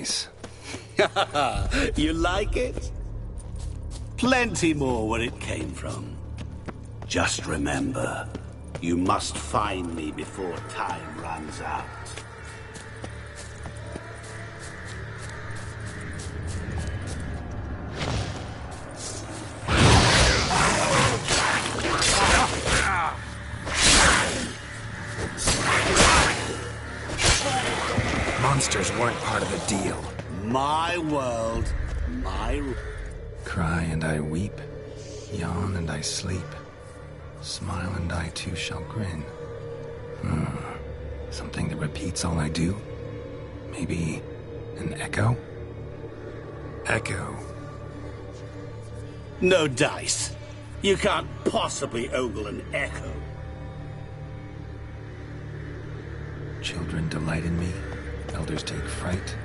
place. You like it? Plenty more where it came from. Just remember, you must find me before time runs out. Monsters weren't part of the deal. My world, my... Cry and I weep, yawn and I sleep, smile and I too shall grin. Something that repeats all I do? Maybe an echo? Echo. No dice. You can't possibly ogle an echo. Children delight in me, elders take fright,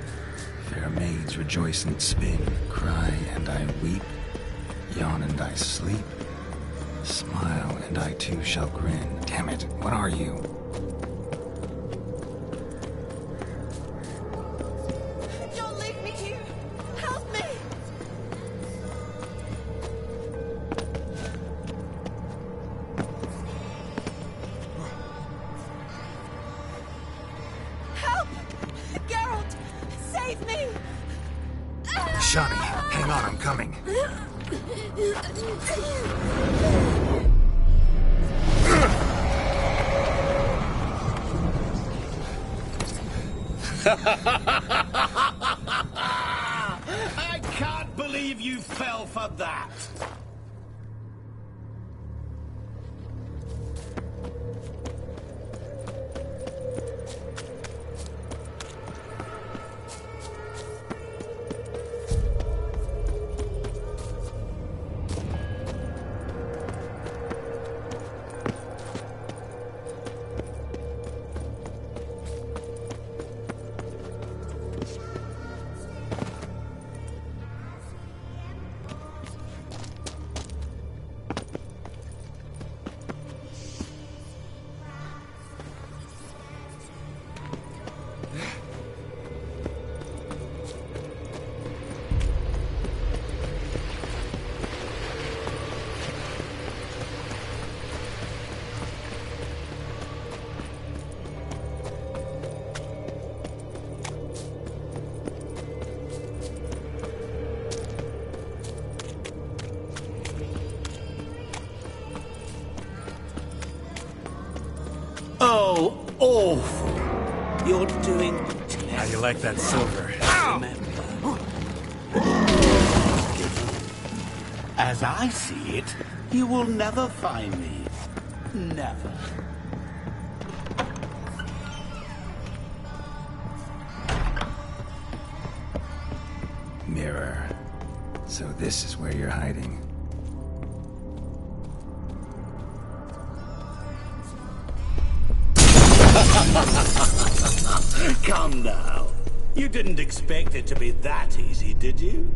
fair maids rejoice and spin, cry and I weep, yawn and I sleep, smile and I too shall grin. Damn it, what are you? Don't leave me here! Help me! Help! Geralt! Save me! Shani, hang on, I'm coming. I can't believe you fell for that! Oh, awful. You're doing terrible. How you like that silver? Remember. As I see it, you will never find me. Never. Mirror. So this is where you're hiding. Come now. You didn't expect it to be that easy, did you?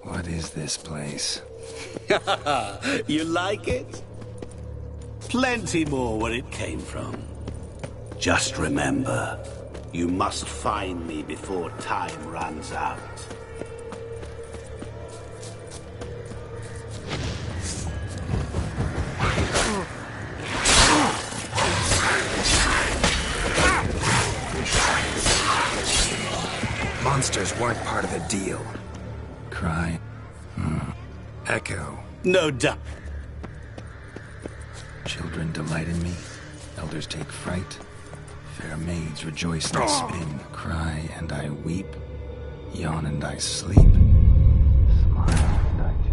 What is this place? You like it? Plenty more where it came from. Just remember, You must find me before time runs out. Monsters weren't part of the deal. Cry. Echo. No doubt. Children delight in me. Elders take fright. Fair maids rejoice and spin. Cry and I weep. Yawn and I sleep. Smile and I too.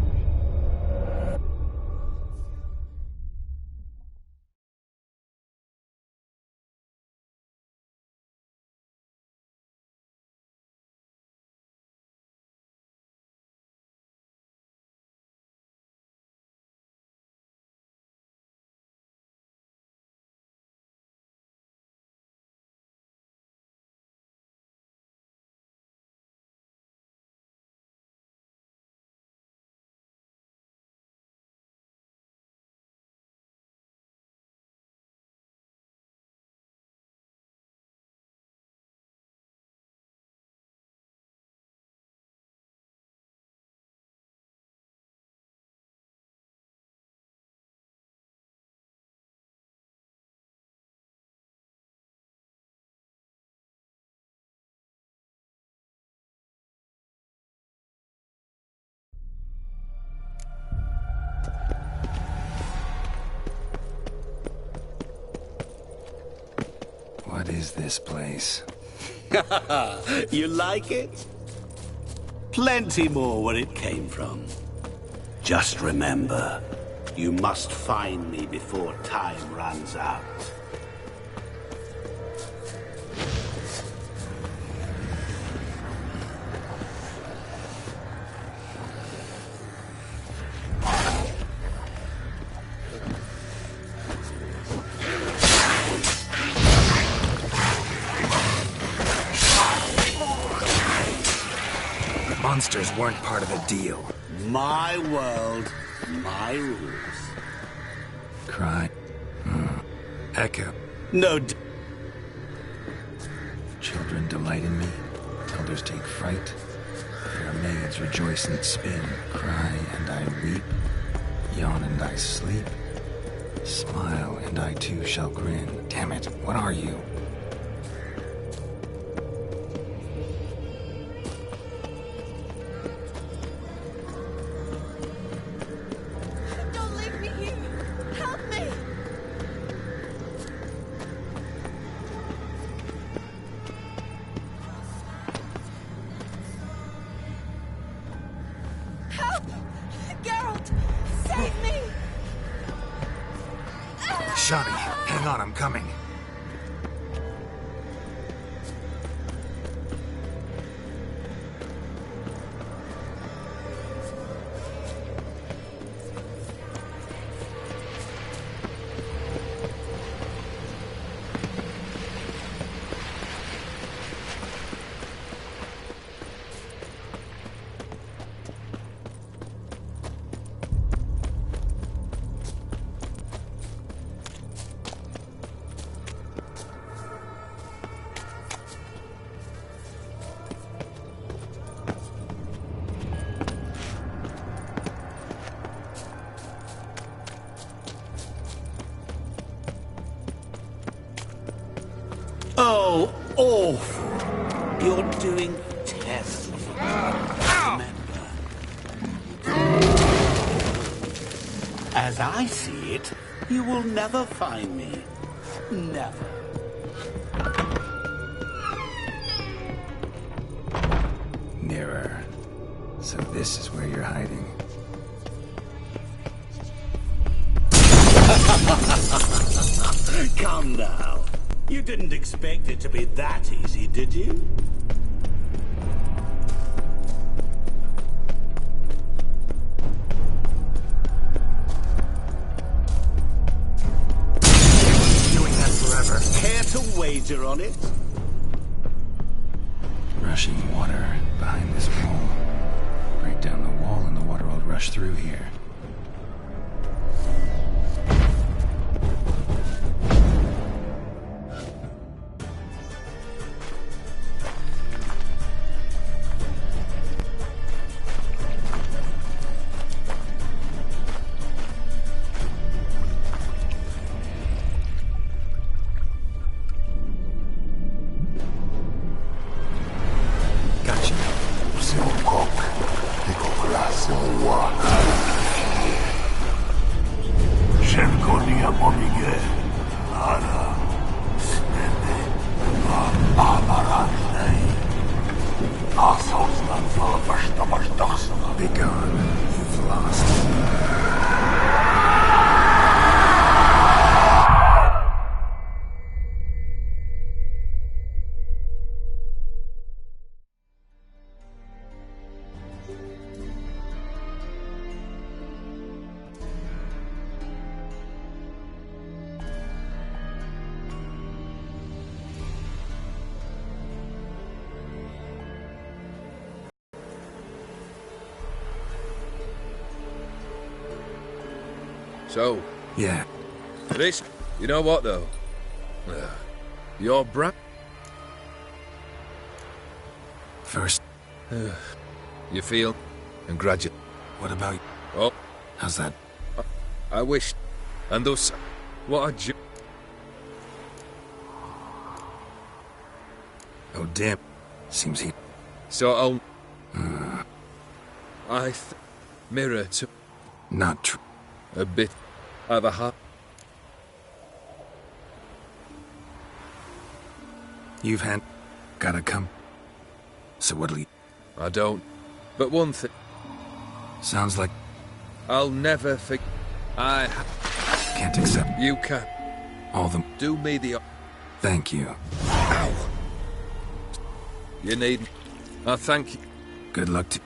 What is this place? You like it? Plenty more where it came from. Just remember, you must find me before time runs out. Monsters weren't part of the deal. My world, my rules. Cry. Echo. No Children delight in me. Elders take fright. Fair maids rejoice and spin. Cry and I weep. Yawn and I sleep. Smile and I too shall grin. Damn it, what are you? Don't leave me here. Help me. Help! Geralt, save me. Shani, hang on, I'm coming. Oh, awful. You're doing terribly. Remember. As I see it, you will never find me. Never. Nearer. So this is where you're hiding. Come now. You didn't expect it to be that easy, did you? Doing that forever. Care to wager on it? Rushing water behind this wall. Break down the wall and the water will rush through here. Semua Shenkonia Momige Ara Snede Amaranei Asosnan Falabashtabashtaxana Be gone. You've lost. So, Yeah. this, you know what though? Your First, you feel, and gradually. what about you? Oh, How's that? I wish, and thus, what a Oh, damn. Seems he... So I'll. Mirror to Not true. a bit of a heart. You've had... Gotta come. So what'll you... I don't. But one thing, Sounds like... I'll never forget. Can't accept You can all the... do me the. Thank you. Ow! You need. I thank you. Good luck to...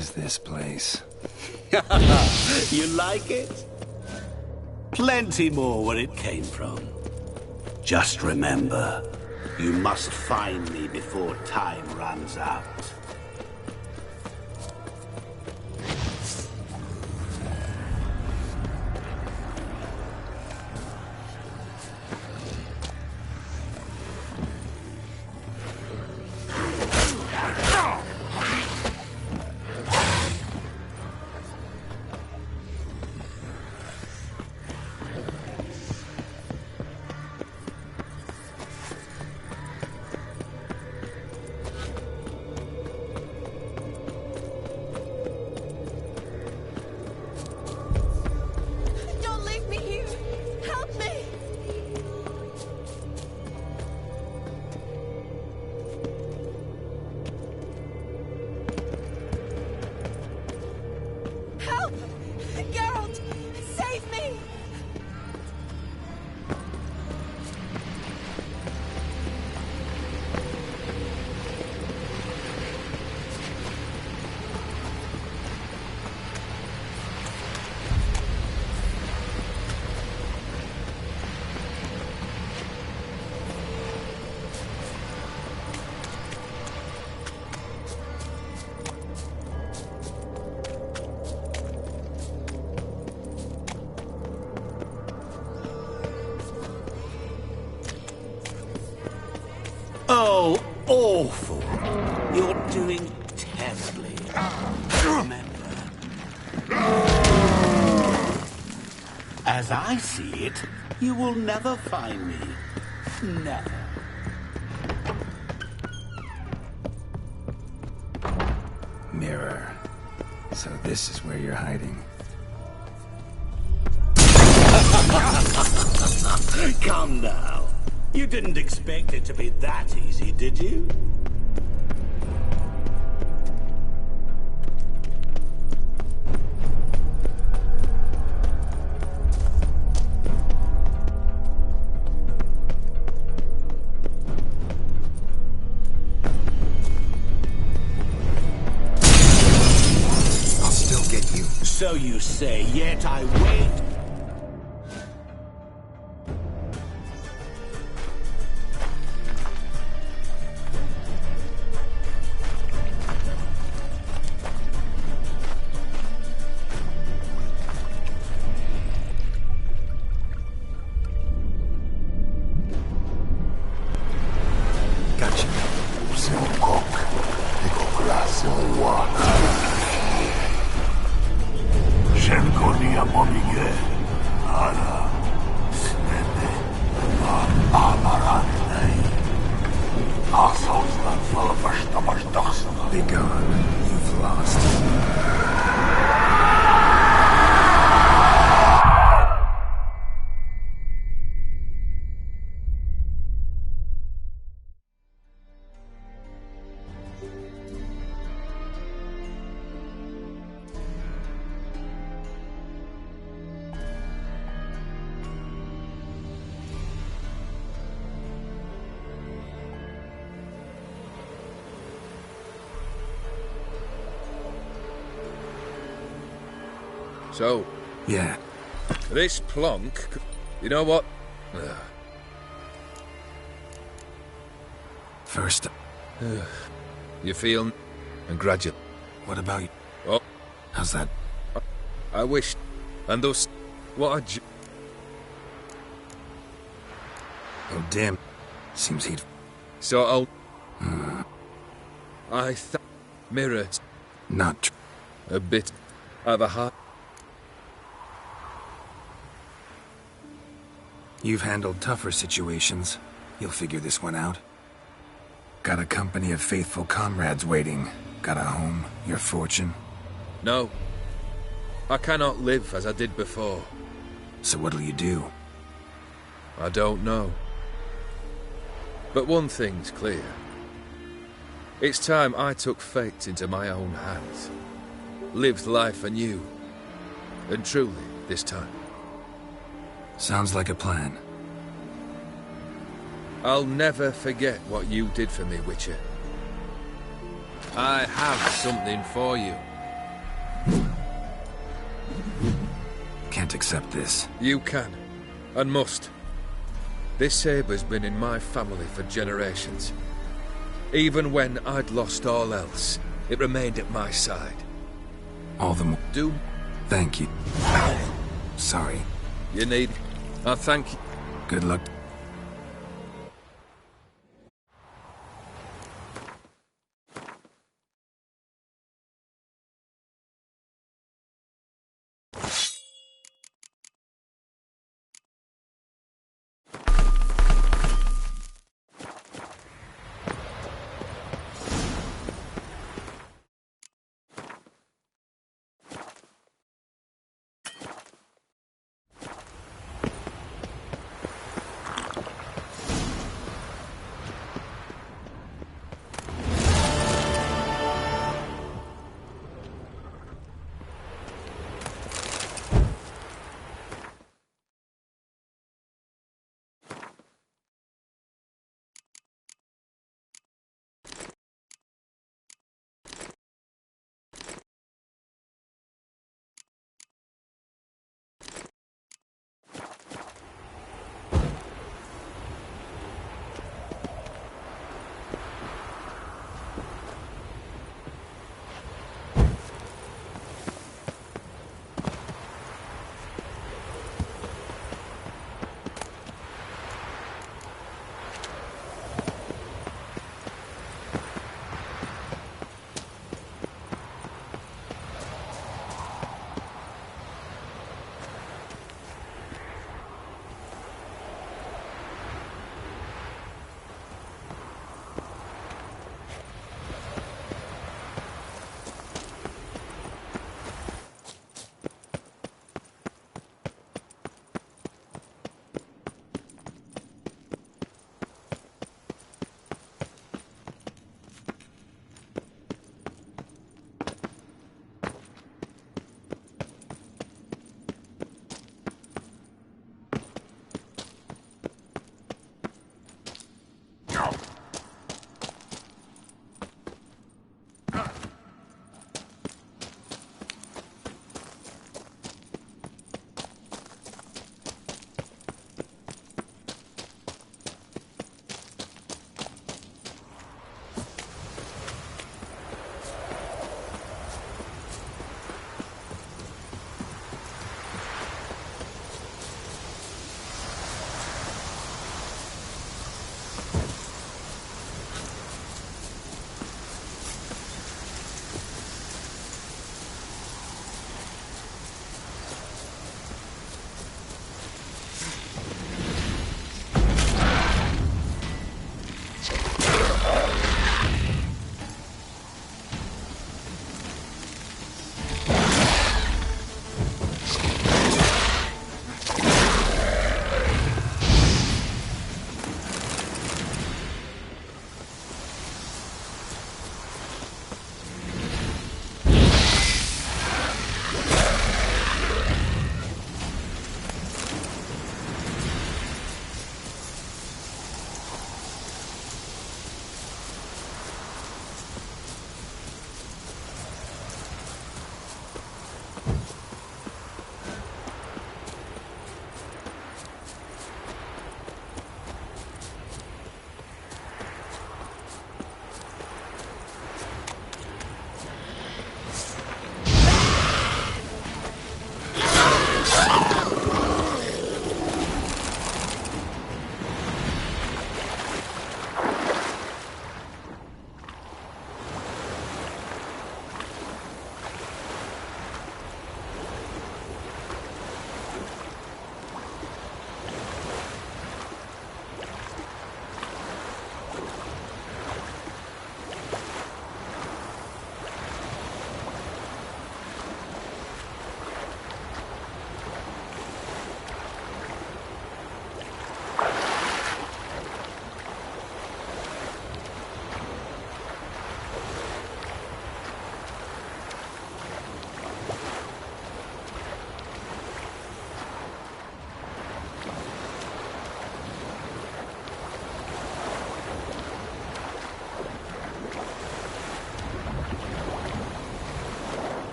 is this place? You like it? Plenty more where it came from. Just remember, you must find me before time runs out. Don't leave me here. Help me. Help! Geralt, save me. Oh, awful. You're doing terribly. Remember. As I see it, you will never find me. Never. Mirror. So this is where you're hiding. Come now. You didn't expect it to be that easy, did you? I'll still get you. So you say, yet I wait. Gotcha. Silcock, Nicoclasilwa. Shenkonia Momige, Ara, Smede, Amaranei. Asostan Falabashtamashtaxana. Be gone. You've lost. So, Yeah. this plonk... You know what? First, You feel... And gradually... what about you? Oh, How's that? I wish... And thus... What a... Oh, damn. Seems he'd... So I'll... I thought... Mirror... not tr- A bit... Of a heart... You've handled tougher situations. You'll figure this one out. Got a company of faithful comrades waiting. Got a home, your fortune. No. I cannot live as I did before. So what'll you do? I don't know. But one thing's clear. It's time I took fate into my own hands. Lived life anew. And truly, this time. Sounds like a plan. I'll never forget what you did for me, Witcher. I have something for you. Can't accept this. You can, and must. This sabre's been in my family for generations. Even when I'd lost all else, it remained at my side. All the more. Do Thank you. Sorry. you need... I thank you. Good luck.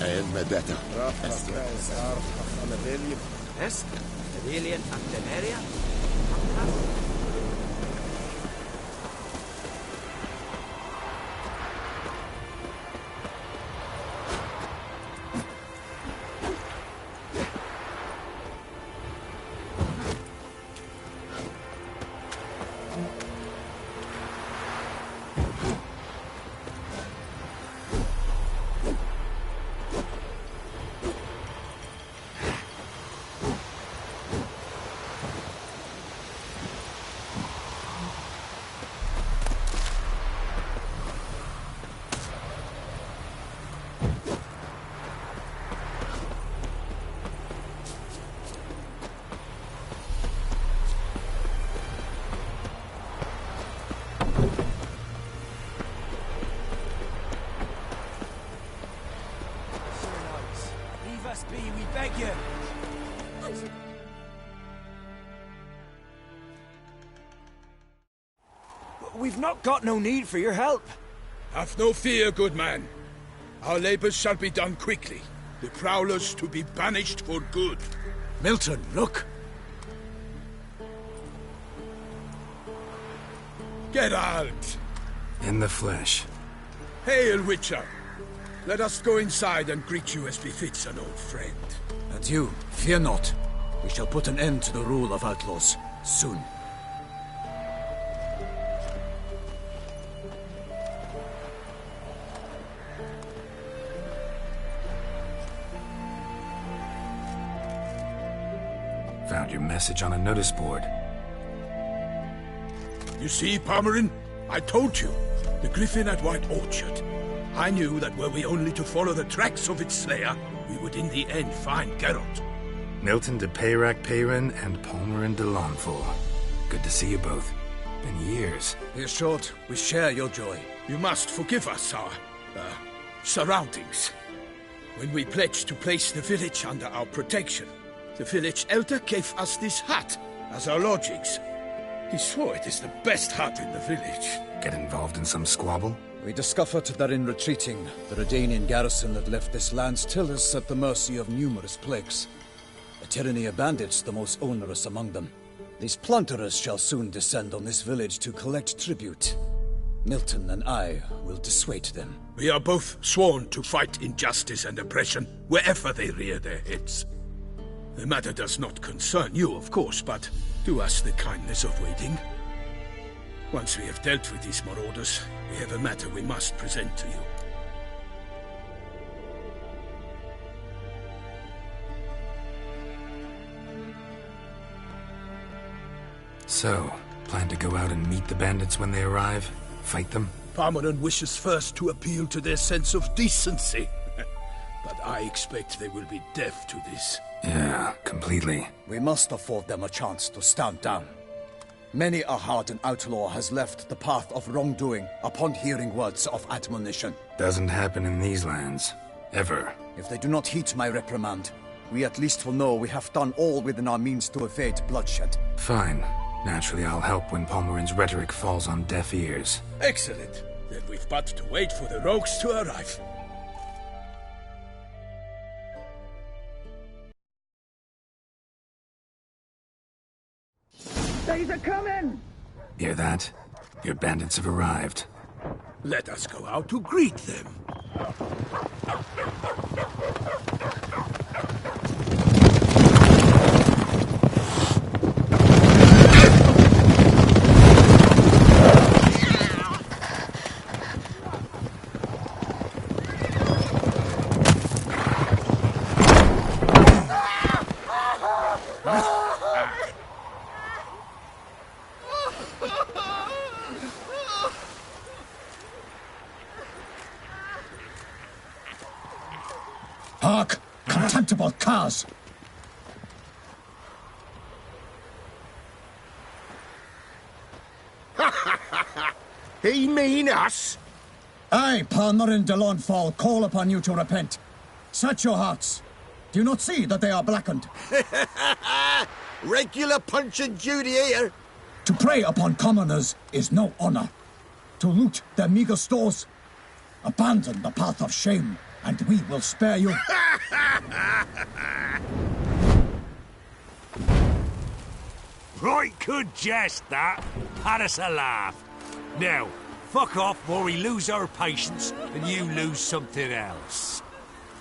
and Medetta. Esk, Aurelian Actinaria? Leave us be, we beg you. We've not got no need for your help. Have no fear, good man. Our labors shall be done quickly. The prowlers to be banished for good. Milton, look. Geralt! In the flesh. Hail, Witcher! Let us go inside and greet you as befits an old friend. And you, fear not. We shall put an end to the rule of outlaws, soon. Found your message on a notice board. You see, Palmerin? I told you. The griffin at White Orchard. I knew that were we only to follow the tracks of its slayer, we would in the end find Geralt. Milton de Peyrac Peyrin and Palmerin de Launfal. Good to see you both. Been years. Be assured, we share your joy. You must forgive us our, surroundings. When we pledged to place the village under our protection, the village elder gave us this hut as our lodgings. He swore it is the best hut in the village. Get involved in some squabble? We discovered that in retreating, the Redanian garrison that left this land still is at the mercy of numerous plagues. A tyranny of bandits, the most onerous among them. These plunderers shall soon descend on this village to collect tribute. Milton and I will dissuade them. We are both sworn to fight injustice and oppression wherever they rear their heads. The matter does not concern you, of course, but do us the kindness of waiting. Once we have dealt with these marauders, we have a matter we must present to you. So, plan to go out and meet the bandits when they arrive? Fight them? Palmerin wishes first to appeal to their sense of decency. But I expect they will be deaf to this. Yeah, completely. We must afford them a chance to stand down. Many a hardened outlaw has left the path of wrongdoing upon hearing words of admonition. Doesn't happen in these lands. Ever. If they do not heed my reprimand, we at least will know we have done all within our means to evade bloodshed. Fine. Naturally, I'll help when Palmerin's rhetoric falls on deaf ears. Excellent. Then we've but to wait for the rogues to arrive. They's a coming! Hear that? Your bandits have arrived. Let us go out to greet them. Hark! Contemptible curs! He mean us? I, Palmerin de Launfal, call upon you to repent. Set your hearts. Do you not see that they are blackened? Regular Punch and Judy here. To prey upon commoners is no honor. To loot their meager stores, abandon the path of shame and we will spare you. Right good jest, that. Had us a laugh. Now, fuck off before we lose our patience and you lose something else.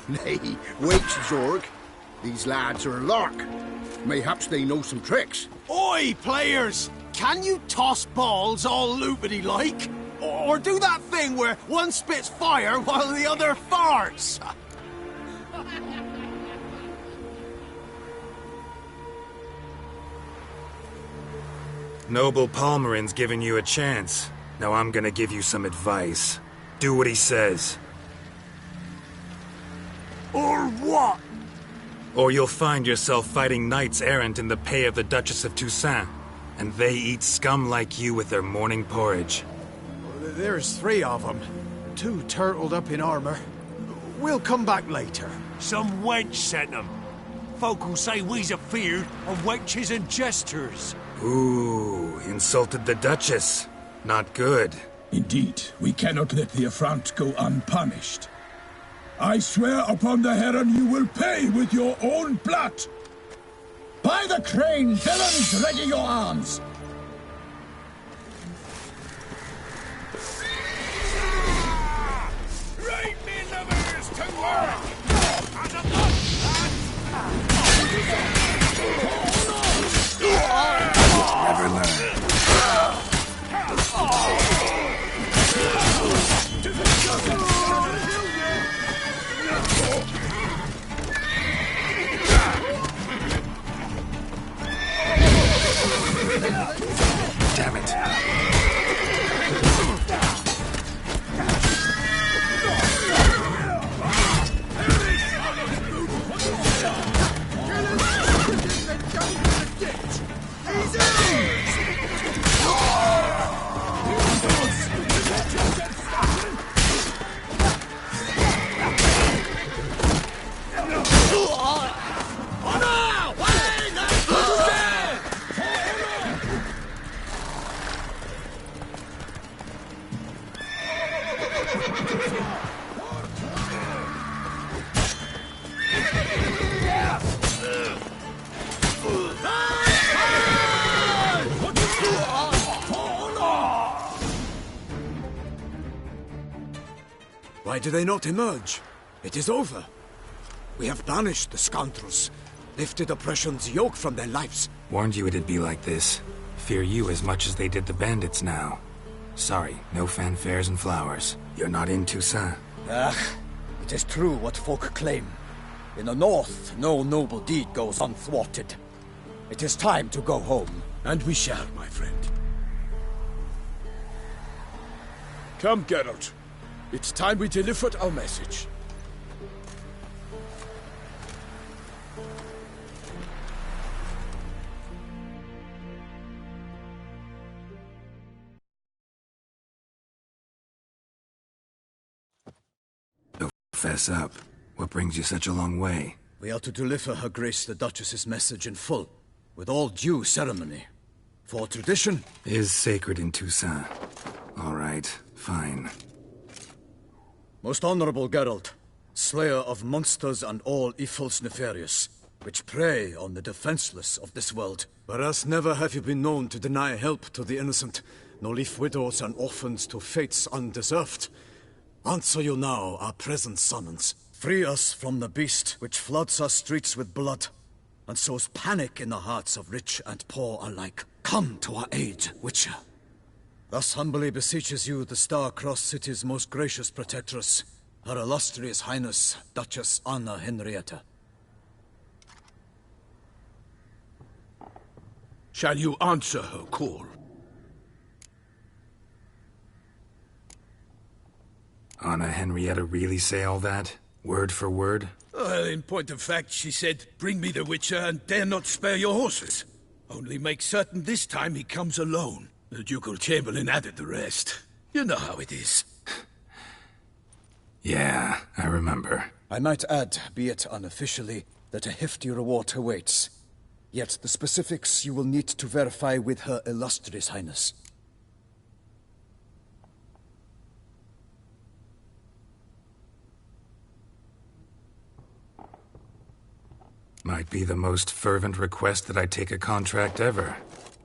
Nay, wait, Zorg. These lads are a lark. Mayhaps they know some tricks. Oi, players! Can you toss balls all loopity-like? Or do that thing where one spits fire while the other farts? Noble Palmerin's giving you a chance. Now I'm gonna give you some advice. Do what he says. Or what? Or you'll find yourself fighting knights errant in the pay of the Duchess of Toussaint. And they eat scum like you with their morning porridge. There's 3 of them. 2 turtled up in armor. We'll come back later. Some wench sent them. Folk will say we's afeard of wenches and jesters. Ooh, insulted the Duchess. Not good. Indeed, we cannot let the affront go unpunished. I swear upon the Heron you will pay with your own blood! By the crane, villains, ready your arms! Right, me lovers, to work! Never learn. Damn it. Why do they not emerge? It is over. We have banished the scoundrels, lifted oppression's yoke from their lives. Warned you it'd be like this. Fear you as much as they did the bandits now. Sorry, no fanfares and flowers. You're not in Toussaint. It is true what folk claim. In the north, no noble deed goes unthwarted. It is time to go home. And we shall, my friend. Come, Geralt. It's time we delivered our message. So fess up. What brings you such a long way? We are to deliver Her Grace the Duchess's message in full, with all due ceremony. For tradition is sacred in Toussaint. All right, fine. Most honorable Geralt, slayer of monsters and all evils nefarious, which prey on the defenseless of this world. Whereas never have you been known to deny help to the innocent, nor leave widows and orphans to fates undeserved. Answer you now our present summons. Free us from the beast which floods our streets with blood, and sows panic in the hearts of rich and poor alike. Come to our aid, Witcher. Thus humbly beseeches you the Star-Crossed City's most gracious protectress, Her Illustrious Highness, Duchess Anna Henrietta. Shall you answer her call? Anna Henrietta really say all that? Word for word? Well, in point of fact, she said, bring me the Witcher and dare not spare your horses. Only make certain this time he comes alone. The Ducal Chamberlain added the rest. You know how it is. Yeah, I remember. I might add, be it unofficially, that a hefty reward awaits. Yet the specifics you will need to verify with Her Illustrious Highness. Might be the most fervent request that I take a contract ever.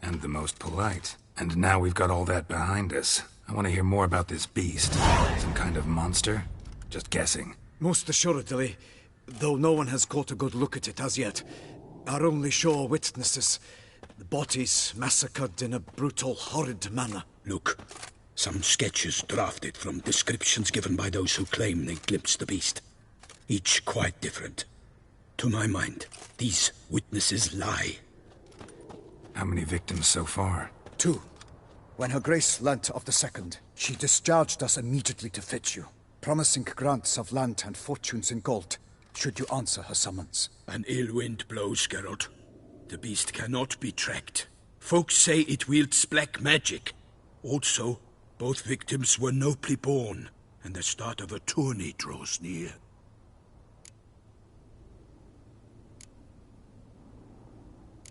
And the most polite. And now we've got all that behind us. I want to hear more about this beast. Some kind of monster? Just guessing. Most assuredly, though no one has caught a good look at it as yet. Our only sure witnesses. The bodies massacred in a brutal, horrid manner. Look, some sketches drafted from descriptions given by those who claim they glimpsed the beast. Each quite different. To my mind, these witnesses lie. How many victims so far? 2. When Her Grace learnt of the second, she discharged us immediately to fetch you, promising grants of land and fortunes in gold, should you answer her summons. An ill wind blows, Geralt. The beast cannot be tracked. Folks say it wields black magic. Also, both victims were nobly born, and the start of a tourney draws near.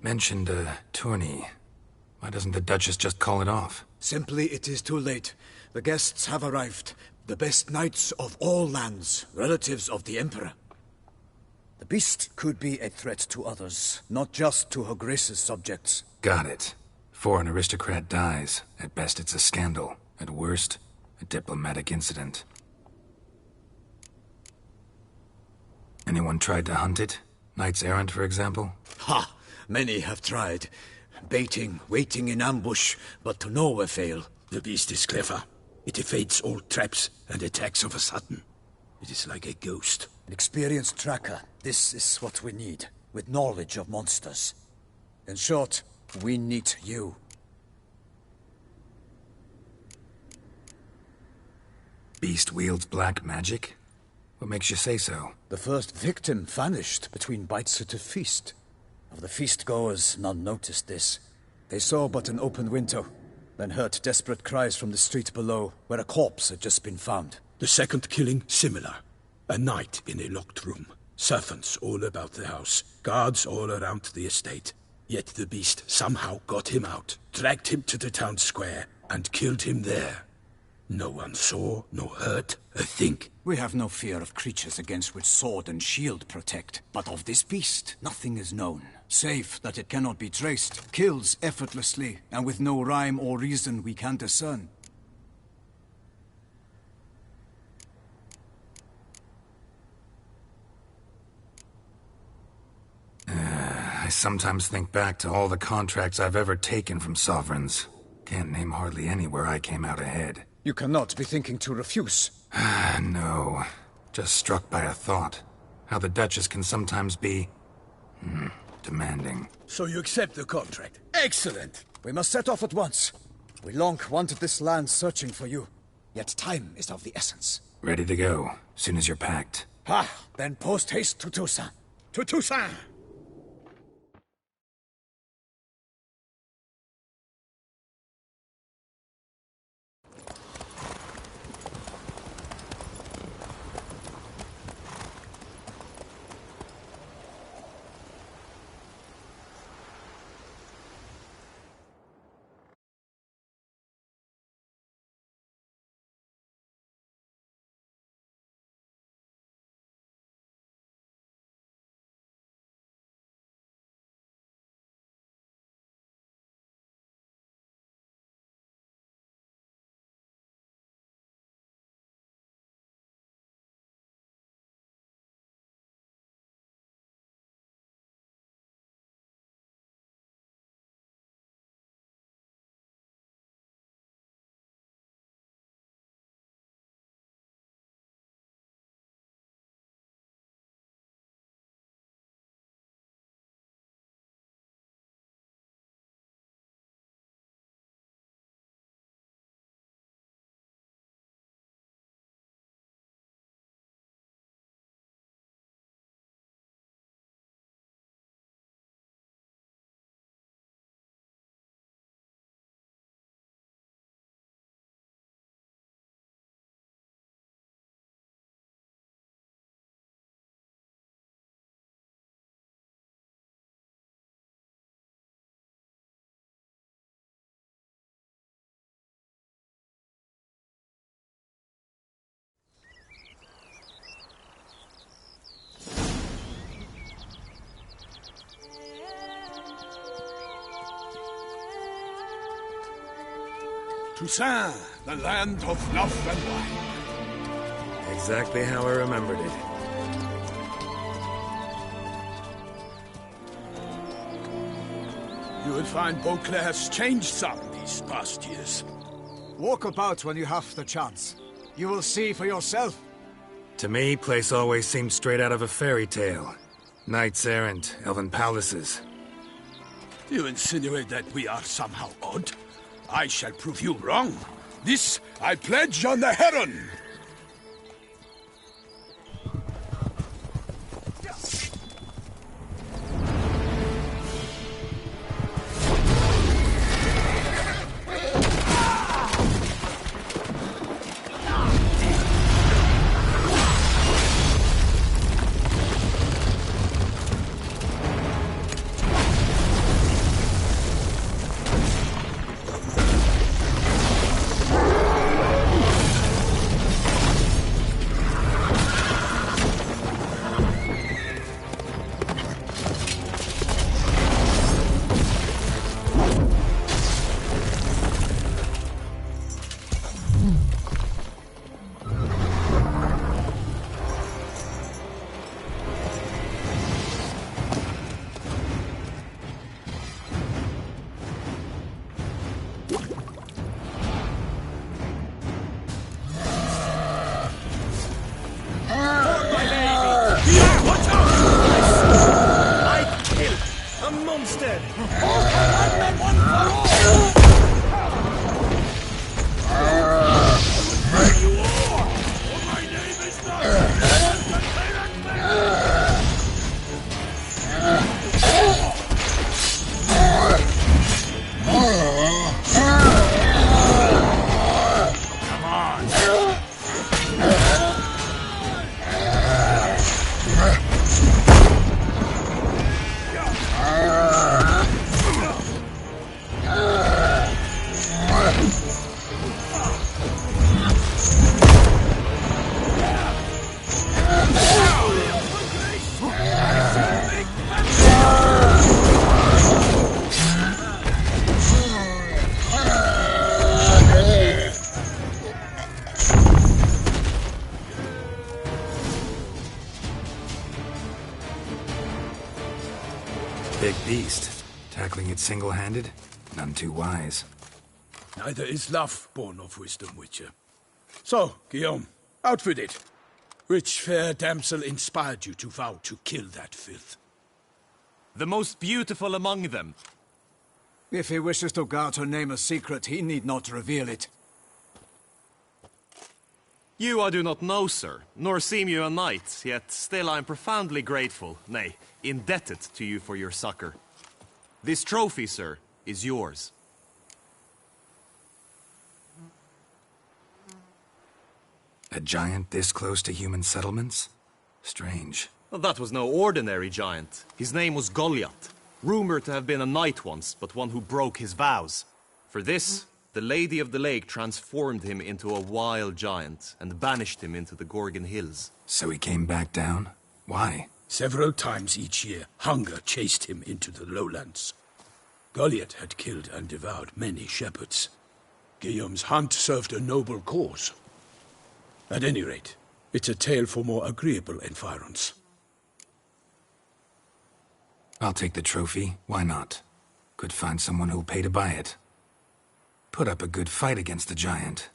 Mentioned a tourney. Why doesn't the Duchess just call it off? Simply, it is too late. The guests have arrived. The best knights of all lands, relatives of the Emperor. The beast could be a threat to others, not just to Her Grace's subjects. Got it. Before an aristocrat dies, at best it's a scandal. At worst, a diplomatic incident. Anyone tried to hunt it? Knights errant, for example? Ha! Many have tried. Baiting, waiting in ambush, but to no avail. The beast is clever. It evades all traps and attacks of a sudden. It is like a ghost. An experienced tracker. This is what we need, with knowledge of monsters. In short, we need you. Beast wields black magic? What makes you say so? The first victim vanished between bites at a feast. Of the feast-goers, none noticed this. They saw but an open window, then heard desperate cries from the street below, where a corpse had just been found. The second killing, similar. A night in a locked room. Servants all about the house. Guards all around the estate. Yet the beast somehow got him out, dragged him to the town square, and killed him there. No one saw, nor heard a thing. We have no fear of creatures against which sword and shield protect. But of this beast, nothing is known. Save that it cannot be traced, kills effortlessly, and with no rhyme or reason we can discern. I sometimes think back to all the contracts I've ever taken from sovereigns. Can't name hardly any where I came out ahead. You cannot be thinking to refuse. No. Just struck by a thought. How the Duchess can sometimes be... demanding. So you accept the contract. Excellent! We must set off at once. We long wanted this land searching for you. Yet time is of the essence. Ready to go, soon as you're packed. Then post-haste to Toussaint. To Toussaint! Toussaint, the land of love and wine. Exactly how I remembered it. You will find Beauclair's changed some these past years. Walk about when you have the chance. You will see for yourself. To me, place always seemed straight out of a fairy tale. Knights errant, elven palaces. You insinuate that we are somehow odd? I shall prove you wrong. This I pledge on the Heron! Big beast. Tackling it single-handed? None too wise. Neither is love born of wisdom, Witcher. So, Guillaume, out with it. Which fair damsel inspired you to vow to kill that filth? The most beautiful among them. If he wishes to guard her name a secret, he need not reveal it. You I do not know, sir, nor seem you a knight, yet still I am profoundly grateful, nay, indebted to you for your succor. This trophy, sir, is yours. A giant this close to human settlements? Strange. Well, that was no ordinary giant. His name was Goliath, rumored to have been a knight once, but one who broke his vows. For this, the Lady of the Lake transformed him into a wild giant and banished him into the Gorgon Hills. So he came back down? Why? Several times each year, hunger chased him into the lowlands. Goliath had killed and devoured many shepherds. Guillaume's hunt served a noble cause. At any rate, it's a tale for more agreeable environs. I'll take the trophy. Why not? Could find someone who'll pay to buy it. Put up a good fight against the giant.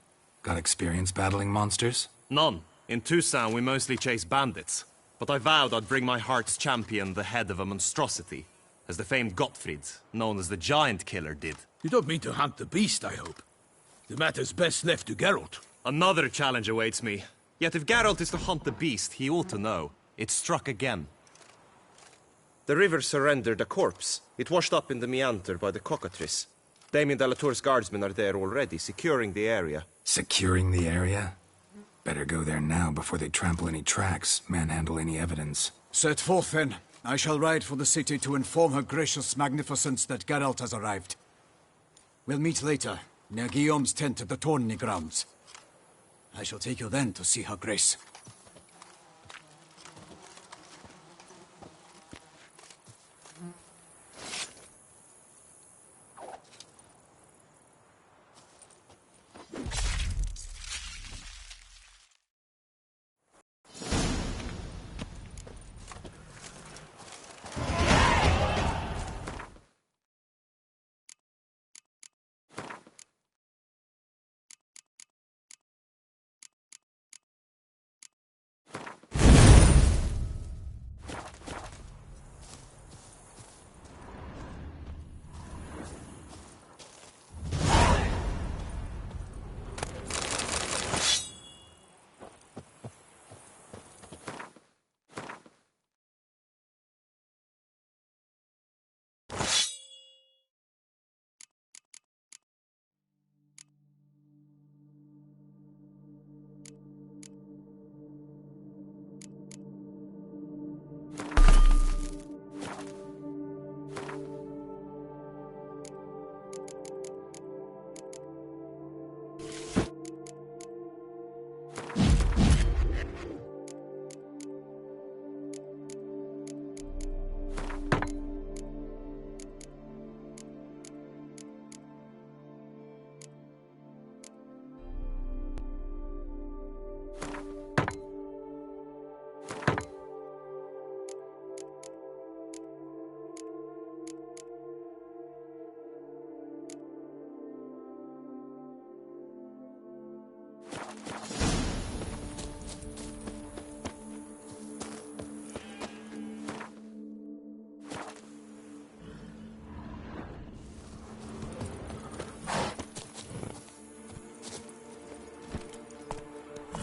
Got experience battling monsters? None. In Toussaint we mostly chase bandits. But I vowed I'd bring my heart's champion the head of a monstrosity, as the famed Gottfried, known as the Giant Killer, did. You don't mean to hunt the beast, I hope. The matter's best left to Geralt. Another challenge awaits me. Yet if Geralt is to hunt the beast, he ought to know. It struck again. The river surrendered a corpse. It washed up in the meander by the cockatrice. Damien de la Tour's guardsmen are there already, securing the area. Securing the area? Better go there now before they trample any tracks, manhandle any evidence. Set forth, then. I shall ride for the city to inform her gracious magnificence that Geralt has arrived. We'll meet later, near Guillaume's tent at the Tourney grounds. I shall take you then to see her grace.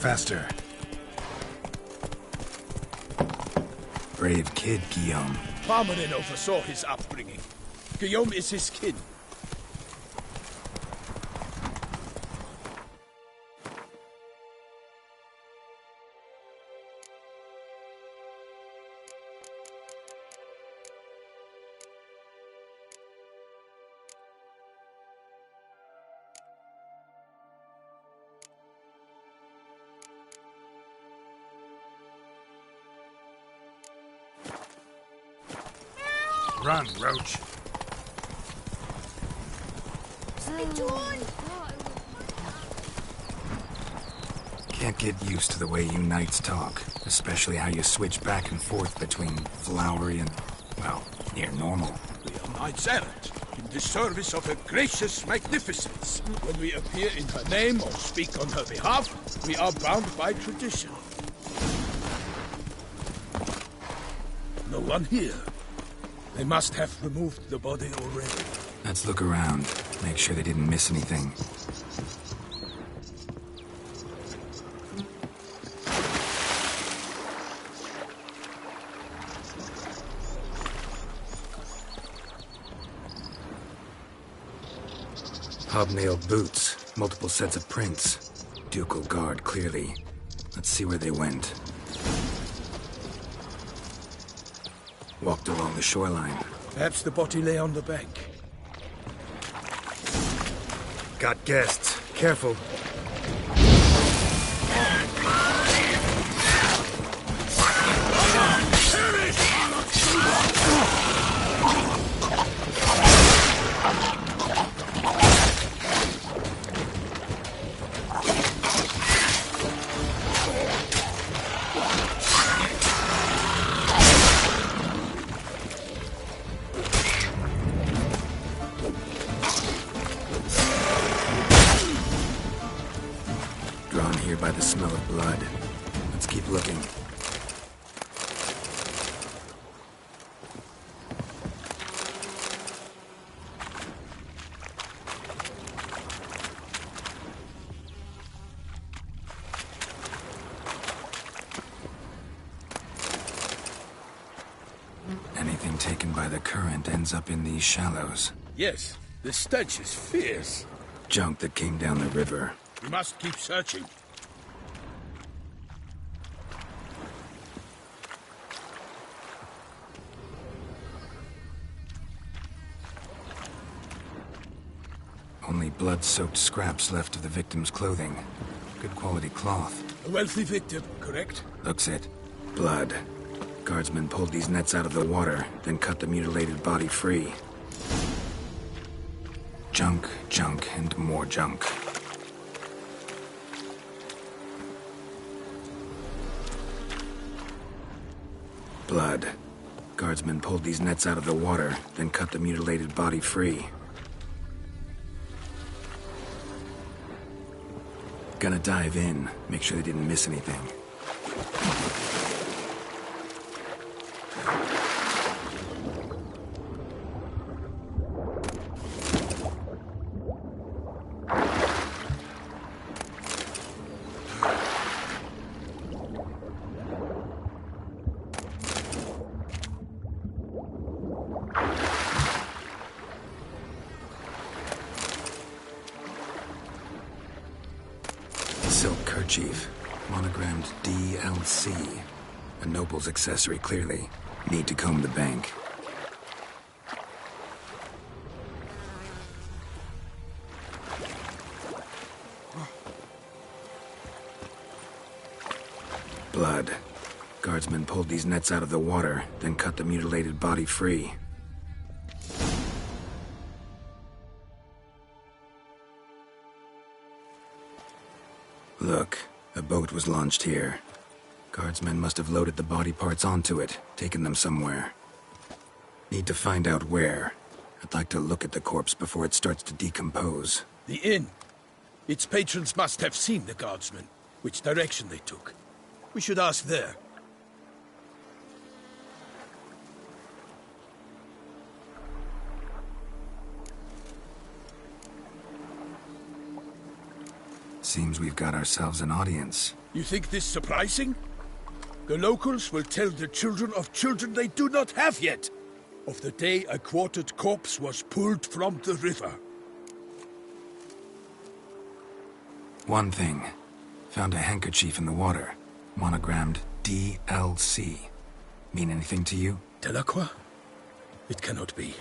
Faster. Brave kid, Guillaume. Parmanin oversaw his upbringing. Guillaume is his kin. Run, Roach. Can't get used to the way you knights talk, especially how you switch back and forth between flowery and, well, near normal. We are knights errant, in the service of her gracious magnificence. When we appear in her name or speak on her behalf, we are bound by tradition. No one here. They must have removed the body already. Let's look around, make sure they didn't miss anything. Hobnailed boots, multiple sets of prints. Ducal guard, clearly. Let's see where they went. Walked along the shoreline. Perhaps the body lay on the bank. Got guests. Careful. Drawn here by the smell of blood. Let's keep looking. Anything taken by the current ends up in these shallows. Yes, the stench is fierce. Junk that came down the river. We must keep searching. Only blood-soaked scraps left of the victim's clothing. Good quality cloth. A wealthy victim, correct? Looks it. Blood. Guardsmen pulled these nets out of the water, then cut the mutilated body free. Junk, junk, and more junk. Blood. Guardsmen pulled these nets out of the water, then cut the mutilated body free. Gonna dive in, make sure they didn't miss anything. Silk kerchief, monogrammed DLC. A noble's accessory, clearly. Need to comb the bank. Blood. Guardsmen pulled these nets out of the water, then cut the mutilated body free. Look, a boat was launched here. Guardsmen must have loaded the body parts onto it, taken them somewhere. Need to find out where. I'd like to look at the corpse before it starts to decompose. The inn. Its patrons must have seen the guardsmen, which direction they took. We should ask there. Seems we've got ourselves an audience. You think this surprising? The locals will tell the children of children they do not have yet, of the day a quartered corpse was pulled from the river. One thing. Found a handkerchief in the water. Monogrammed DLC. Mean anything to you? Delacroix? It cannot be.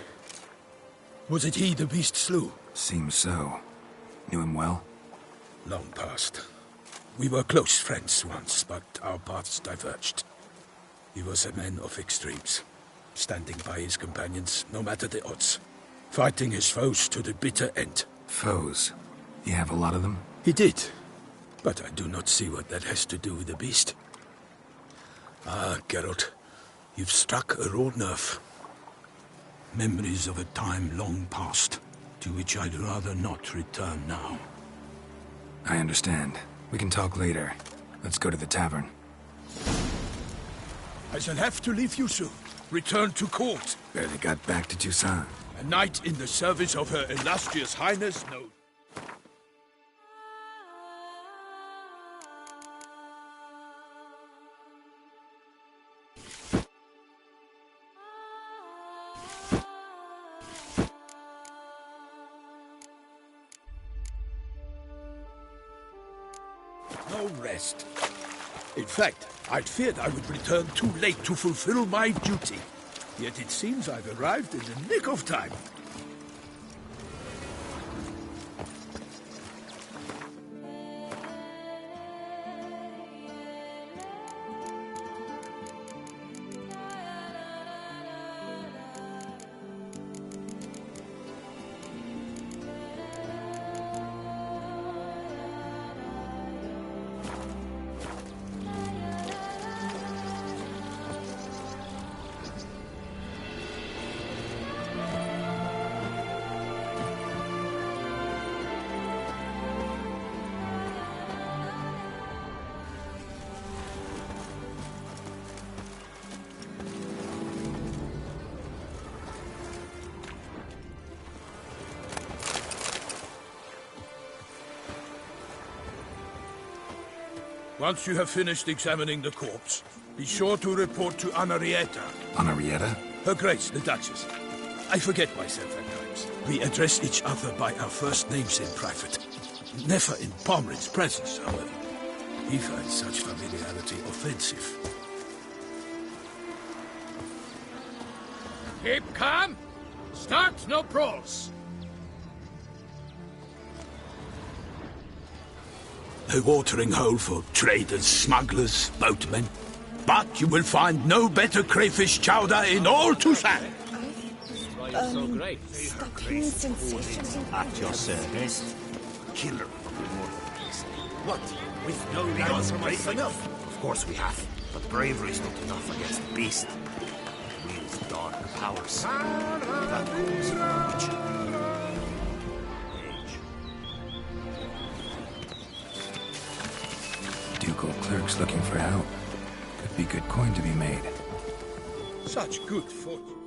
Was it he the beast slew? Seems so. Knew him well? Long past. We were close friends once, but our paths diverged. He was a man of extremes, standing by his companions, no matter the odds. Fighting his foes to the bitter end. Foes? You have a lot of them? He did. But I do not see what that has to do with the beast. Ah, Geralt, you've struck a raw nerve. Memories of a time long past, to which I'd rather not return now. I understand. We can talk later. Let's go to the tavern. I shall have to leave you soon. Return to court. Barely got back to Toussaint. A knight in the service of Her Illustrious Highness knows. No rest. In fact, I'd feared I would return too late to fulfill my duty. Yet it seems I've arrived in the nick of time. Once you have finished examining the corpse, be sure to report to Anarietta. Anarietta? Her Grace, the Duchess. I forget myself at times. We address each other by our first names in private. Never in Pomrin's presence, however. He finds such familiarity offensive. Keep calm! Start no brawls! A watering hole for traders, smugglers, boatmen. But you will find no better crayfish chowder in all Toussaint. So great. At your service. Killer. What? With no guns from enough? Of course we have. But bravery is not enough against the beast. It wields dark powers. That calls for witch. Ducal clerks looking for help. Could be good coin to be made. Such good fortune.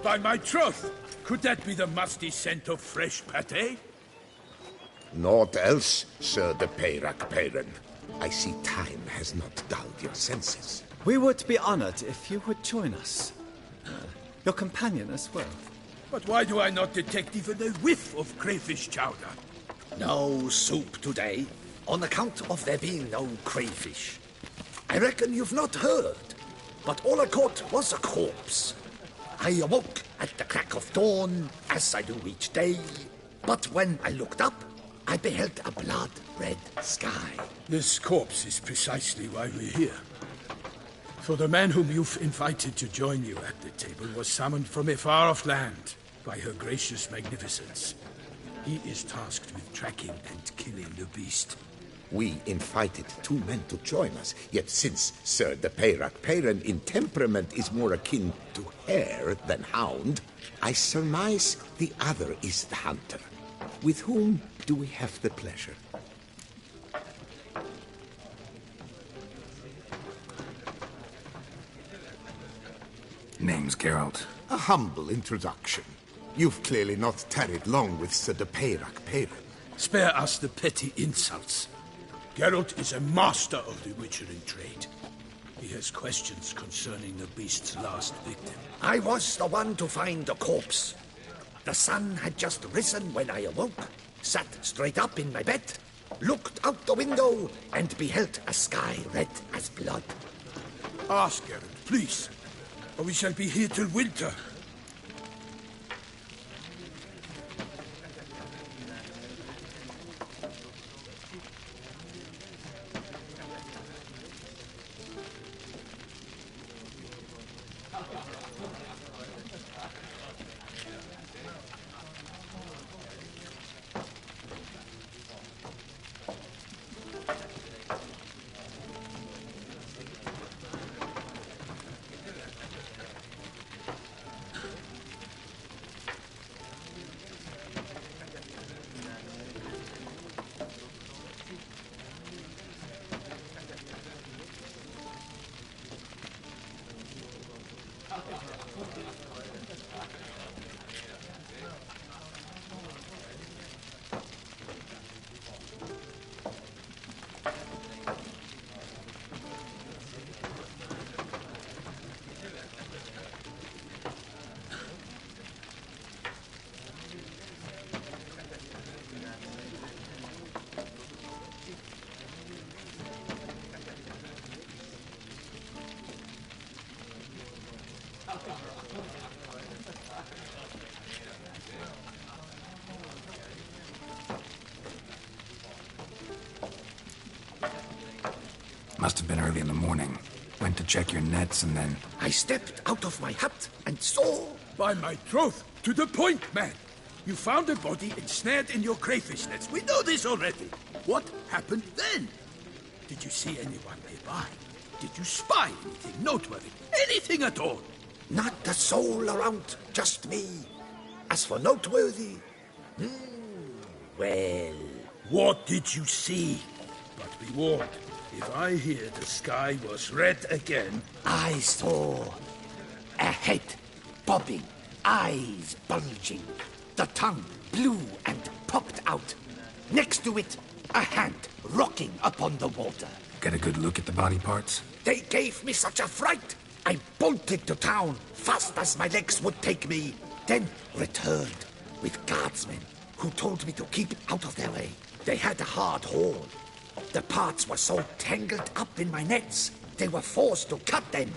By my troth, could that be the musty scent of fresh pâté? Naught else, Sir de Peyrac-Peyran. I see time has not dulled your senses. We would be honored if you would join us. Your companion as well. But why do I not detect even a whiff of crayfish chowder? No soup today, on account of there being no crayfish. I reckon you've not heard, but all I caught was a corpse. I awoke at the crack of dawn, as I do each day, but when I looked up, I beheld a blood-red sky. This corpse is precisely why we're here. For the man whom you've invited to join you at the table was summoned from a far-off land by her gracious magnificence. He is tasked with tracking and killing the beast. We invited two men to join us, yet since Sir de Peyrac-Peyran in temperament is more akin to hare than hound, I surmise the other is the hunter. With whom do we have the pleasure? Name's Geralt. A humble introduction. You've clearly not tarried long with Sir de Peyrac Peyran. Spare us the petty insults. Geralt is a master of the witchering trade. He has questions concerning the beast's last victim. I was the one to find the corpse. The sun had just risen when I awoke, sat straight up in my bed, looked out the window, and beheld a sky red as blood. Ask Geralt, please, or we shall be here till winter. Must have been early in the morning. Went to check your nets and then... I stepped out of my hut and saw... By my troth, to the point, man. You found a body ensnared in your crayfish nets. We know this already. What happened then? Did you see anyone nearby? Did you spy anything noteworthy? Anything at all? Not a soul around, just me. As for noteworthy... well... What did you see? But be warned, if I hear the sky was red again... I saw a head bobbing, eyes bulging, the tongue blue and popped out. Next to it, a hand rocking upon the water. Get a good look at the body parts? They gave me such a fright. I bolted to town fast as my legs would take me, then returned with guardsmen who told me to keep out of their way. They had a hard haul. The parts were so tangled up in my nets, they were forced to cut them.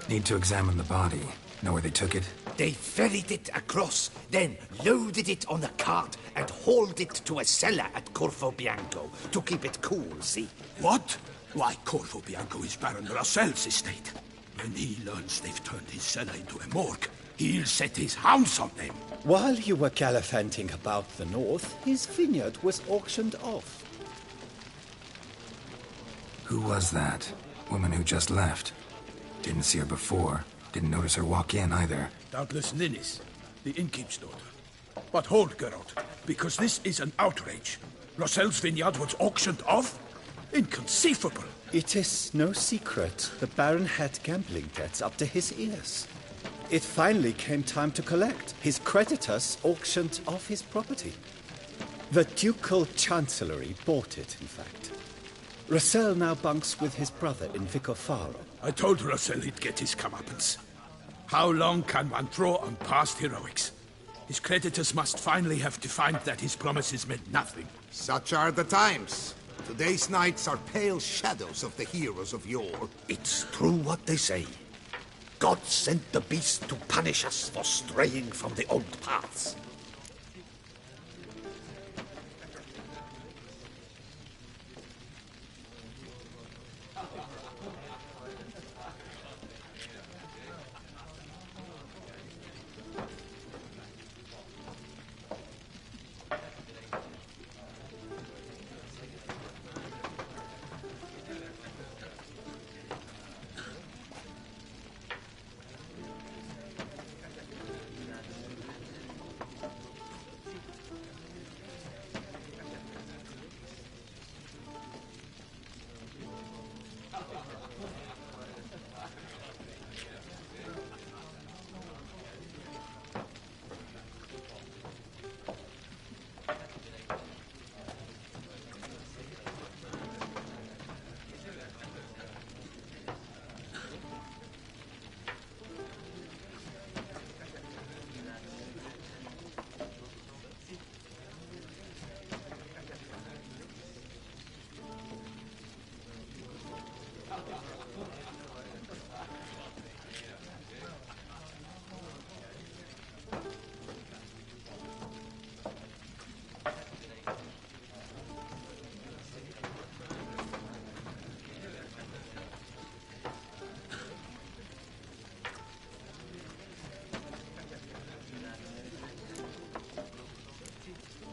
Need to examine the body. Know where they took it? They ferried it across, then loaded it on a cart and hauled it to a cellar at Corvo Bianco to keep it cool, see? What? Why, Corvo Bianco is Baron Rossel's estate. When he learns they've turned his cellar into a morgue, he'll set his hounds on them. While you were gallivanting about the north, his vineyard was auctioned off. Who was that? Woman who just left. Didn't see her before. Didn't notice her walk in either. Doubtless Ninnis, the innkeep's daughter. But hold, Geralt, because this is an outrage. Rossel's vineyard was auctioned off? Inconceivable. It is no secret the Baron had gambling debts up to his ears. It finally came time to collect. His creditors auctioned off his property. The Ducal Chancellery bought it, in fact. Rossel now bunks with his brother in Vicofaro. I told Rossel he'd get his comeuppance. How long can one draw on past heroics? His creditors must finally have to find that his promises meant nothing. Such are the times. Today's knights are pale shadows of the heroes of yore. It's true what they say. God sent the beast to punish us for straying from the old paths.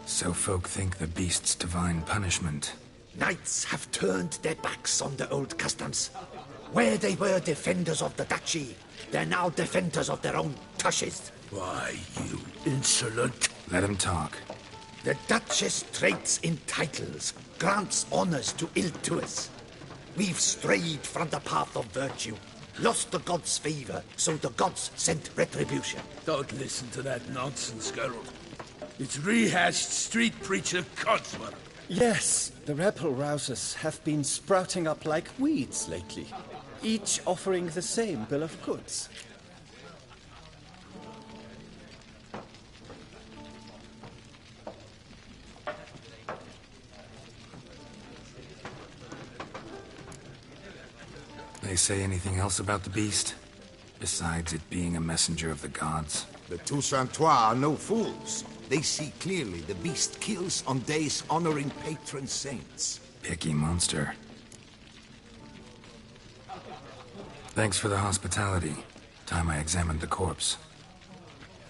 So folk think the beast's divine punishment. Knights have turned their backs on the old customs. Where they were defenders of the duchy, they're now defenders of their own tushes. Why, you insolent... Let him talk. The Duchess trades in titles, grants honors to ill-doers. We've strayed from the path of virtue, lost the gods' favor, so the gods sent retribution. Don't listen to that nonsense, Geralt. It's rehashed street preacher codswallop. Yes, the rebel rousers have been sprouting up like weeds lately, each offering the same bill of goods. They say anything else about the beast? Besides it being a messenger of the gods? The Toussaintois are no fools. They see clearly the beast kills on days honoring patron saints. Picky monster. Thanks for the hospitality. Time I examined the corpse.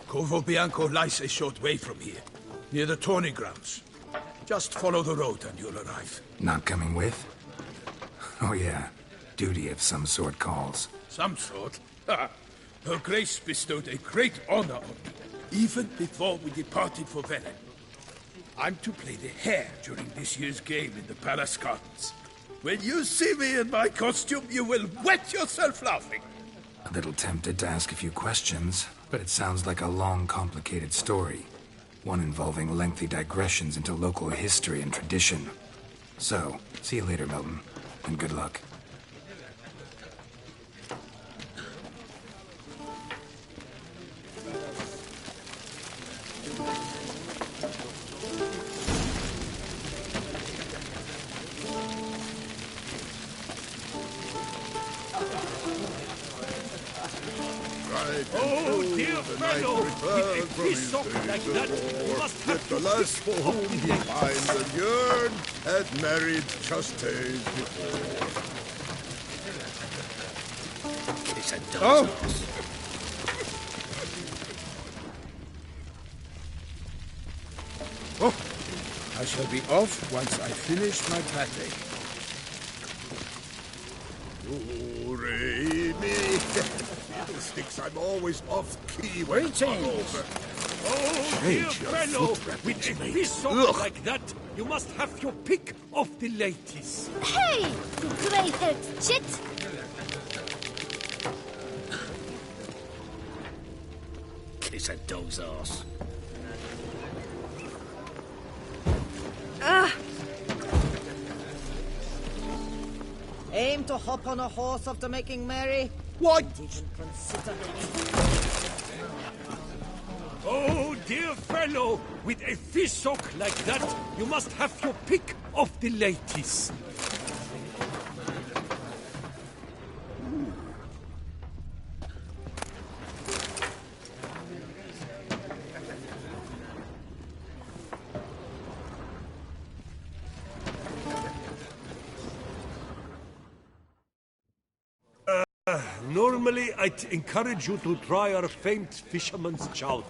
Corvo Bianco lies a short way from here, near the tourney grounds. Just follow the road and you'll arrive. Not coming with? Oh yeah, duty of some sort calls. Some sort? Her Grace bestowed a great honor on me, even before we departed for Velen. I'm to play the hare during this year's game in the palace gardens. When you see me in my costume, you will wet yourself laughing. A little tempted to ask a few questions, but it sounds like a long, complicated story. One involving lengthy digressions into local history and tradition. So, see you later, Milton, and good luck. Oh, dear fellow! If a piece of like that, you must have the last for whom he pined and yearned had married just days before. It's a I shall be off once I finish my pate. Oh, me. Fiddlesticks, I'm always off-key when hungover. Oh, dear fellow! With a piece of like that, you must have your pick of the ladies. Hey, you grey-haired chit! It's a doze ass. Aim to hop on a horse after making merry? What? Even consider. Oh, dear fellow! fellow, with a fish hook like that, you must have your pick of the latest. Normally, I'd encourage you to try our famed fisherman's chowder.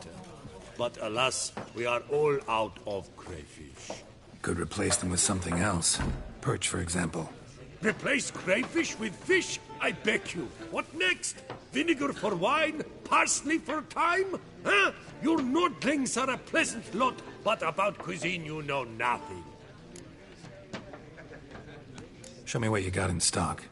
But alas, we are all out of crayfish. Could replace them with something else. Perch, for example. Replace crayfish with fish? I beg you. What next? Vinegar for wine? Parsley for thyme? Huh? Your Nordlings are a pleasant lot, but about cuisine you know nothing. Show me what you got in stock.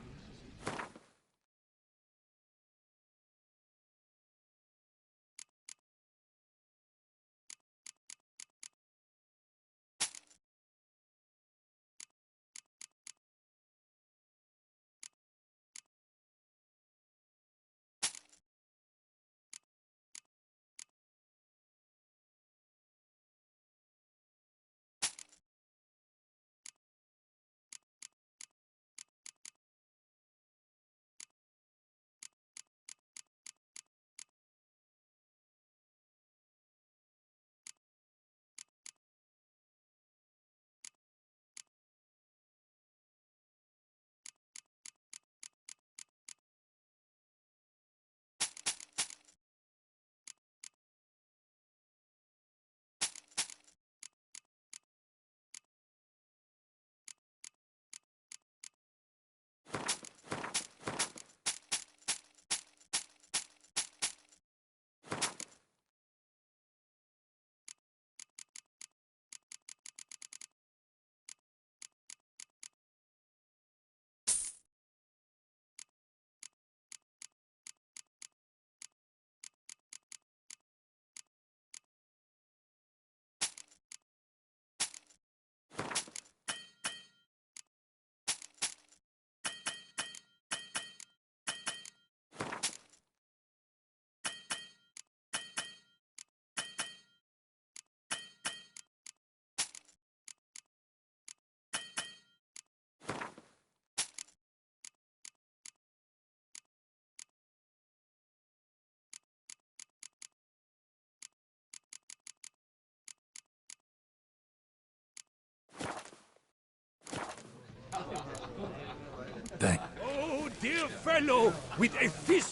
Oh, dear fellow, with a fish...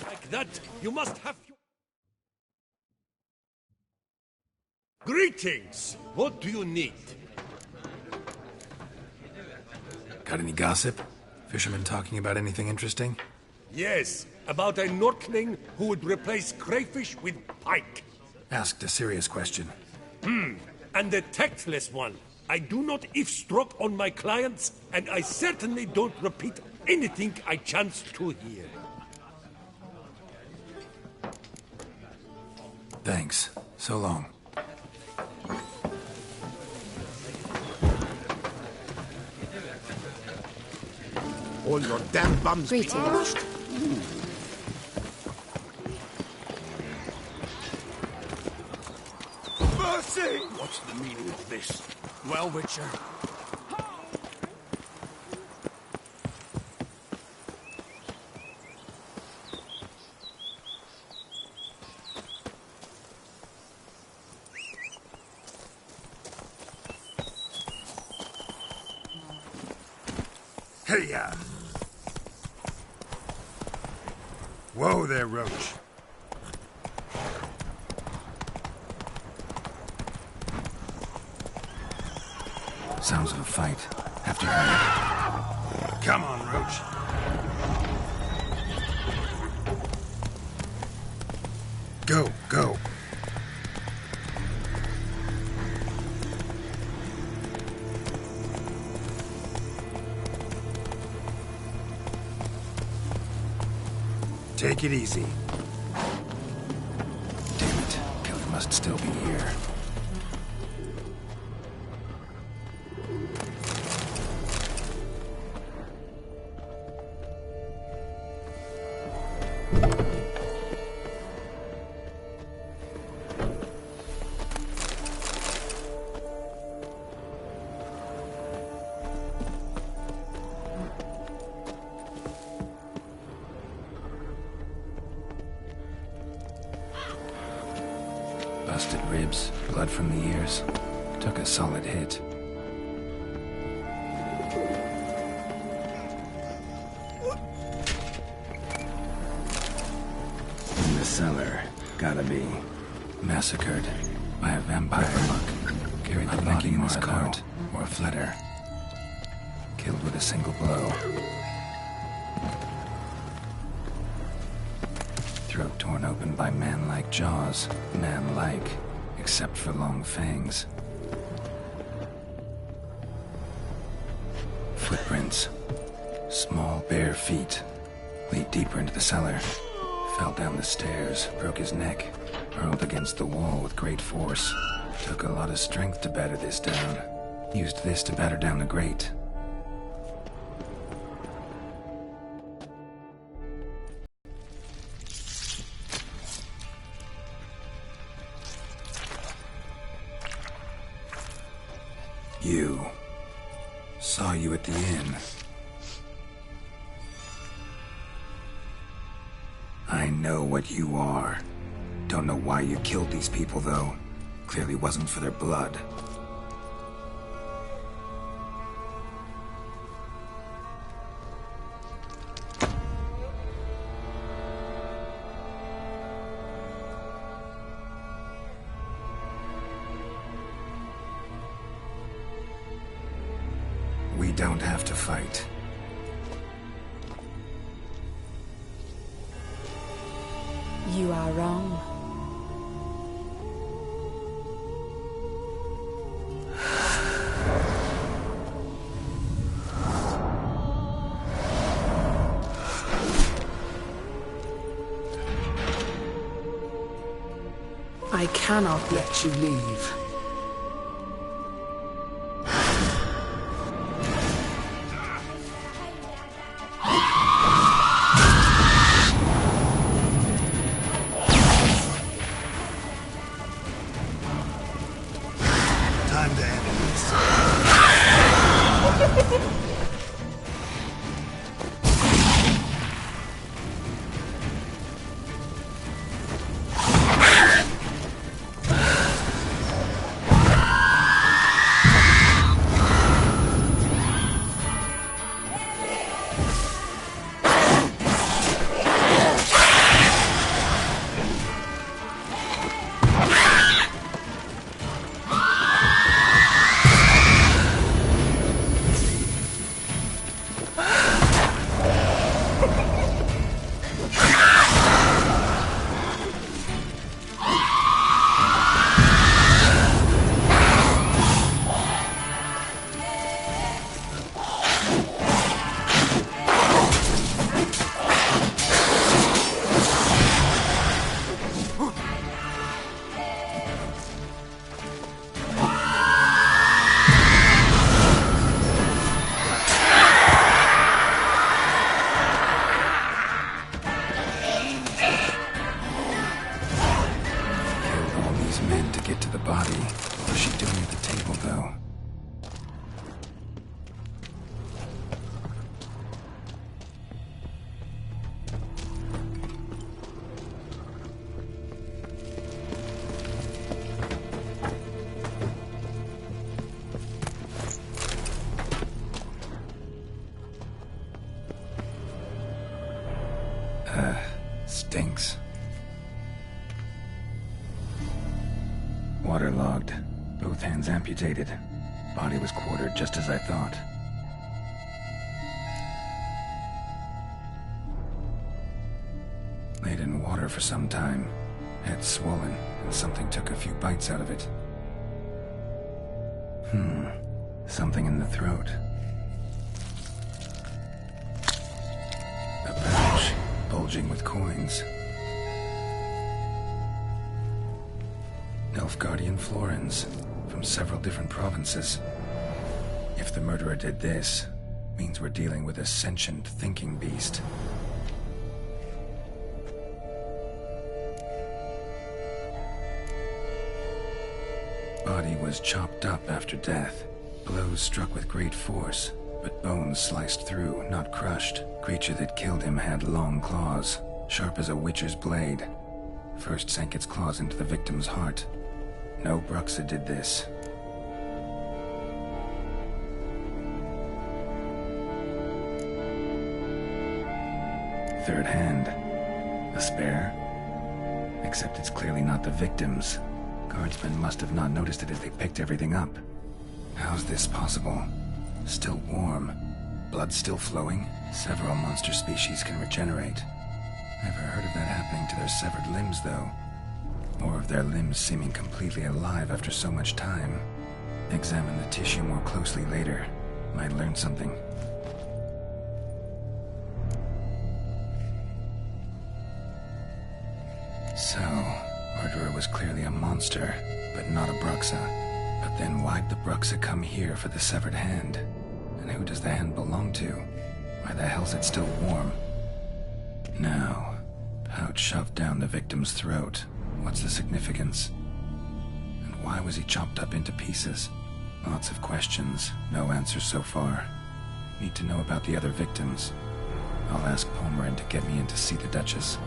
like that, you must have your... Greetings! What do you need? Got any gossip? Fishermen talking about anything interesting? Yes, about a Nordling who would replace crayfish with pike. Asked a serious question. And a tactless one. I do not eavesdrop on my clients, and I certainly don't repeat anything I chance to hear. Thanks. So long. All your damn bums be crushed. Mercy! What's the meaning of this? Well, Witcher. Hey-ya! Whoa there, Roach. Sounds of a fight. Have to hurry. Come on, Roach. Go, go. Take it easy. must still be here. Busted ribs, blood from the ears. Took a solid hit. In the cellar. Gotta be. Massacred by a vampire monk. Carried the body in his cart, or a flitter. Killed with a single blow. Throat torn open by man-like jaws. Man-like, except for long fangs. Footprints. Small, bare feet. Lead deeper into the cellar. Fell down the stairs, broke his neck. Hurled against the wall with great force. Took a lot of strength to batter this down. Used this to batter down the grate. You. Saw you at the inn. I know what you are. Don't know why you killed these people, though. Clearly wasn't for their blood. We don't have to fight. You are wrong. I cannot let you leave. Time to end this. Men to get to the body. What's she doing at the table, though? Stinks. Waterlogged. Both hands amputated. Body was quartered just as I thought. Laid in water for some time. Head swollen, and something took a few bites out of it. Something in the throat. A pouch, bulging with coins. Nilfgaardian Florins, from several different provinces. If the murderer did this, means we're dealing with a sentient thinking beast. Body was chopped up after death. Blows struck with great force, but bones sliced through, not crushed. Creature that killed him had long claws, sharp as a witcher's blade. First sank its claws into the victim's heart. No Bruxa did this. Third hand. A spare? Except it's clearly not the victim's. Guardsmen must have not noticed it as they picked everything up. How's this possible? Still warm. Blood still flowing? Several monster species can regenerate. Never heard of that happening to their severed limbs, though. Or of their limbs seeming completely alive after so much time. Examine the tissue more closely later. Might learn something. So, murderer was clearly a monster, but not a Bruxa. But then why'd the Bruxa come here for the severed hand? And who does the hand belong to? Why the hell's it still warm? Now, pouch shoved down the victim's throat. What's the significance? And why was he chopped up into pieces? Lots of questions, no answers so far. Need to know about the other victims. I'll ask Palmerin to get me in to see the Duchess.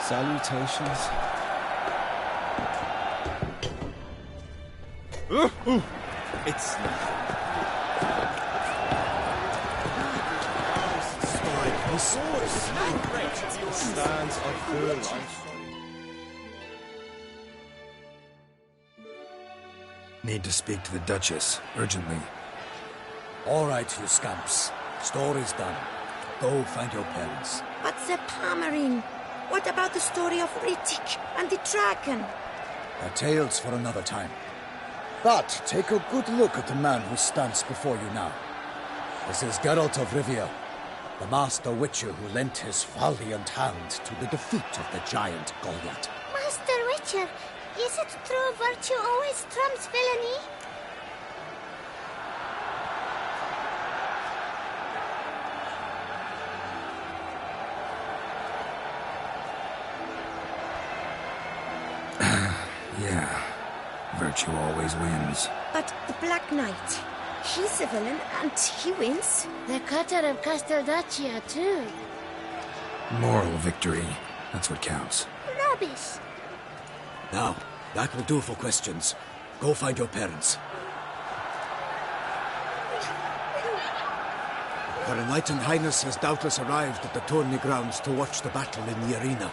Salutations. It's the sword stands of good. Need to speak to the Duchess, urgently. All right, you scamps. Story's done. Go find your parents. But Sir Palmerin, what about the story of Rittik and the dragon? They're tales for another time. But take a good look at the man who stands before you now. This is Geralt of Rivia, the master witcher who lent his valiant hand to the defeat of the giant Goliath. Master Witcher, is it true virtue always trumps villainy? Yeah, virtue always wins. But the Black Knight, he's a villain and he wins. The cutter of Casteldaccia, too. Moral victory, that's what counts. Rubbish. Now, that will do for questions. Go find your parents. Her Enlightened Highness has doubtless arrived at the tourney grounds to watch the battle in the arena.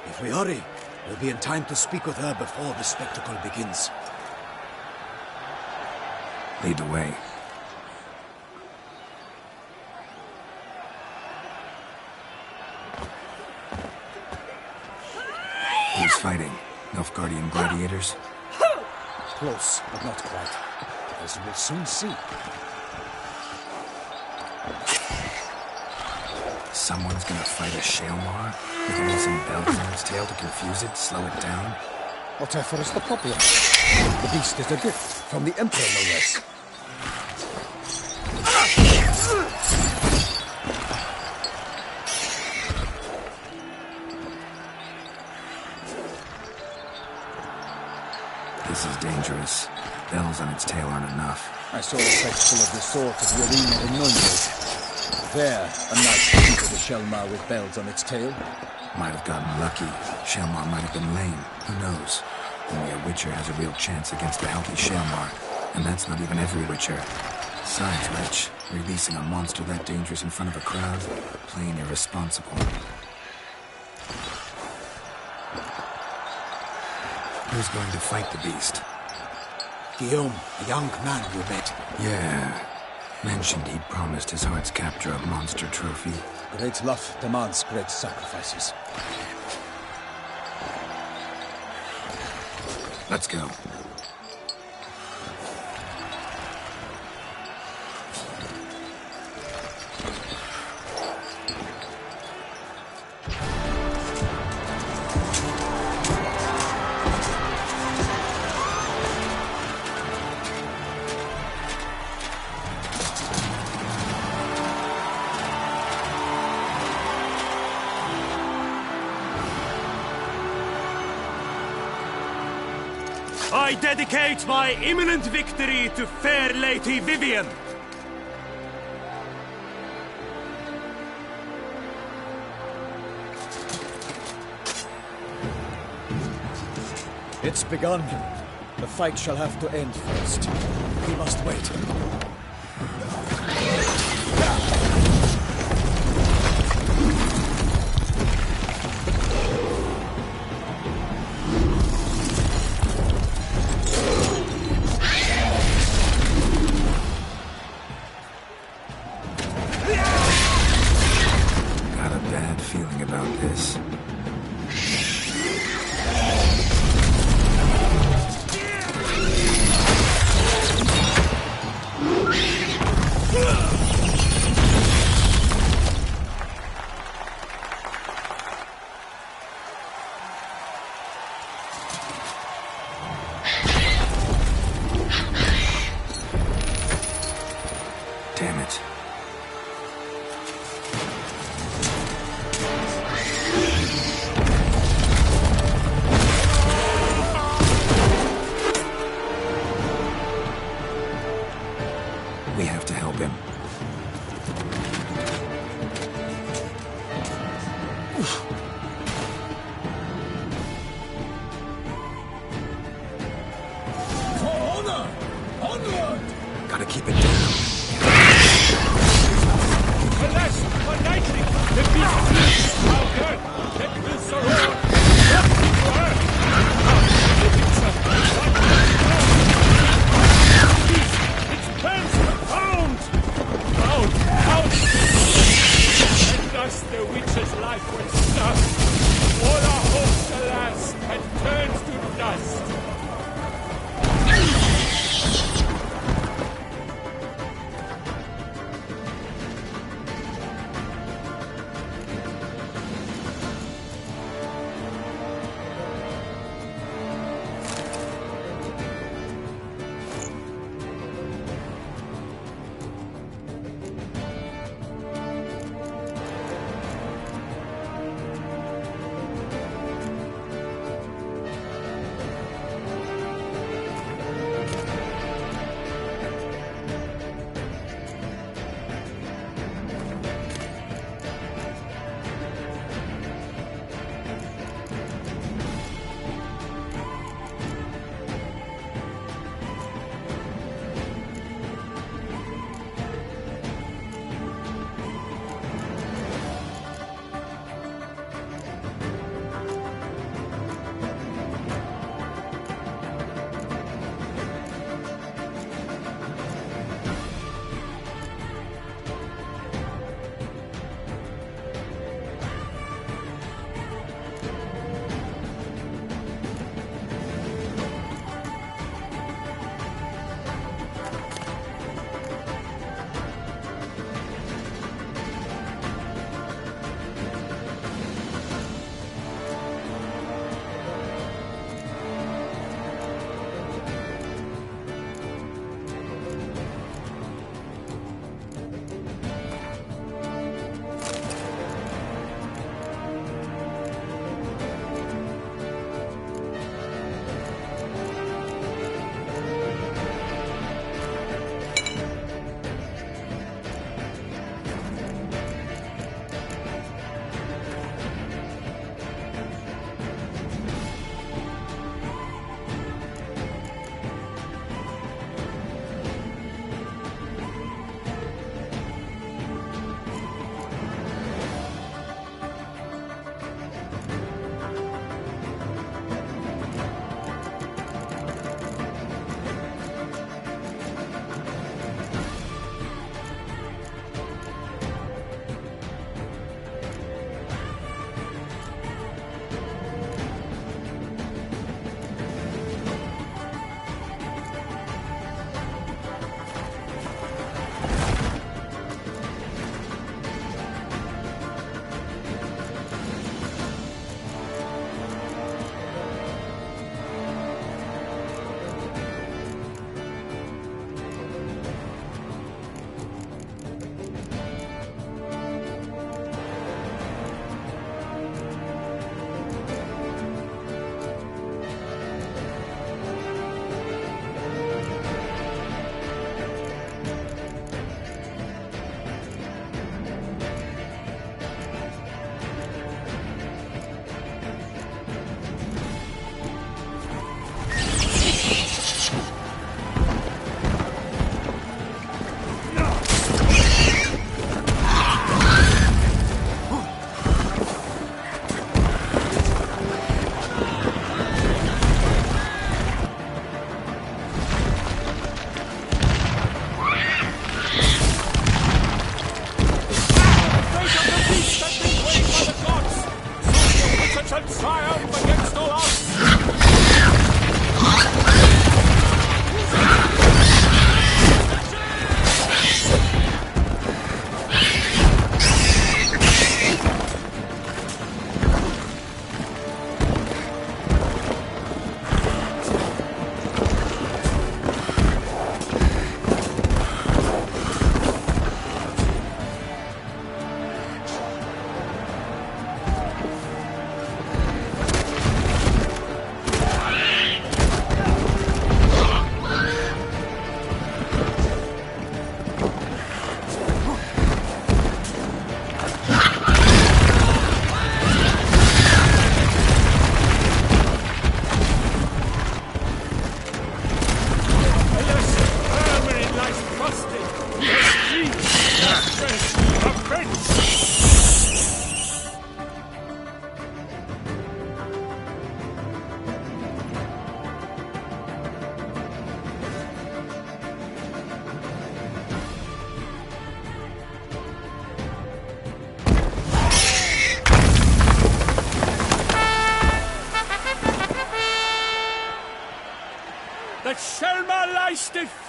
If we hurry, we'll be in time to speak with her before the spectacle begins. Lead the way. fighting? Nilfgaardian gladiators? Close, but not quite. As you will soon see. Someone's gonna fight a Shaelmar? With only some bells on its tail to confuse it, slow it down? Whatever is the problem? The beast is a gift from the Emperor, no less. This is dangerous. Bells on its tail aren't enough. I saw a spectacle of the sort at the arena in Nuremberg. There, a knight defeated a Shaelmar with bells on its tail. Might have gotten lucky. Shaelmar might have been lame. Who knows? Only a Witcher has a real chance against a healthy Shaelmar. And that's not even every Witcher. Besides which, releasing a monster that dangerous in front of a crowd, plain irresponsible. Who's going to fight the beast? Guillaume, a young man you met. Yeah. Mentioned he'd promised his heart's capture a monster trophy. Great love demands great sacrifices. Let's go. I dedicate my imminent victory to fair Lady Vivienne. It's begun. The fight shall have to end first. We must wait. Got a bad feeling about this. Damn it. We have to help him. For honor! Onward! Gotta keep it down. Alas, for lightning! The beast lives! How good! Let me surround! Its plans are found! Out! Out! And thus the witch's life was snuffed. All our hopes, alas, had turned to dust.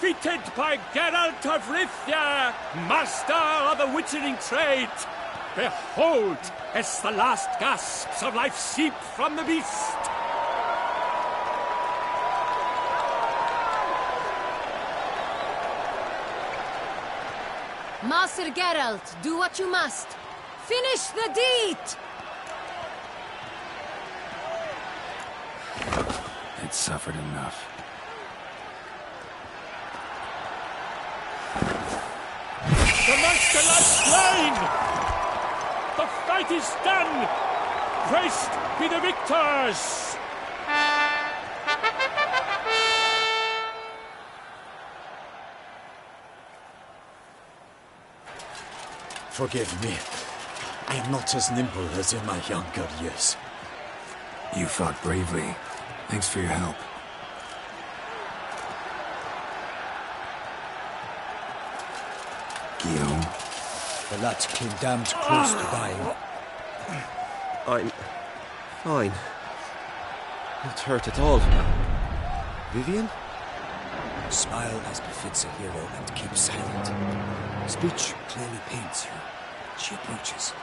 defeated by Geralt of Rivia, master of the witchering trade. Behold, as the last gasps of life seep from the beast. Master Geralt, do what you must. Finish the deed! It suffered enough. The monster lies slain! The fight is done! Praised be the victors! Forgive me. I am not as nimble as in my younger years. You fought bravely. Thanks for your help. Guillaume? The lad came damned close to dying. I'm fine. Not hurt at all. Vivian? Smile as befits a hero and keep silent. Speech clearly pains you. She approaches.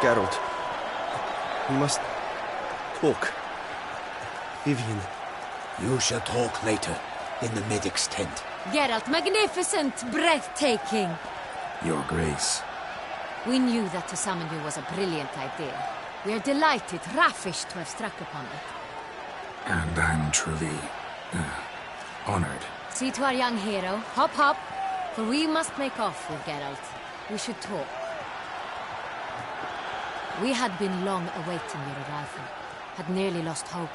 Geralt, we must talk. Vivian. You shall talk later, in the medic's tent. Geralt, magnificent, breathtaking. Your Grace. We knew that to summon you was a brilliant idea. We are delighted, ravished to have struck upon it. And I'm truly honored. See to our young hero. Hop, hop. For we must make off with Geralt. We should talk. We had been long awaiting your arrival. Had nearly lost hope.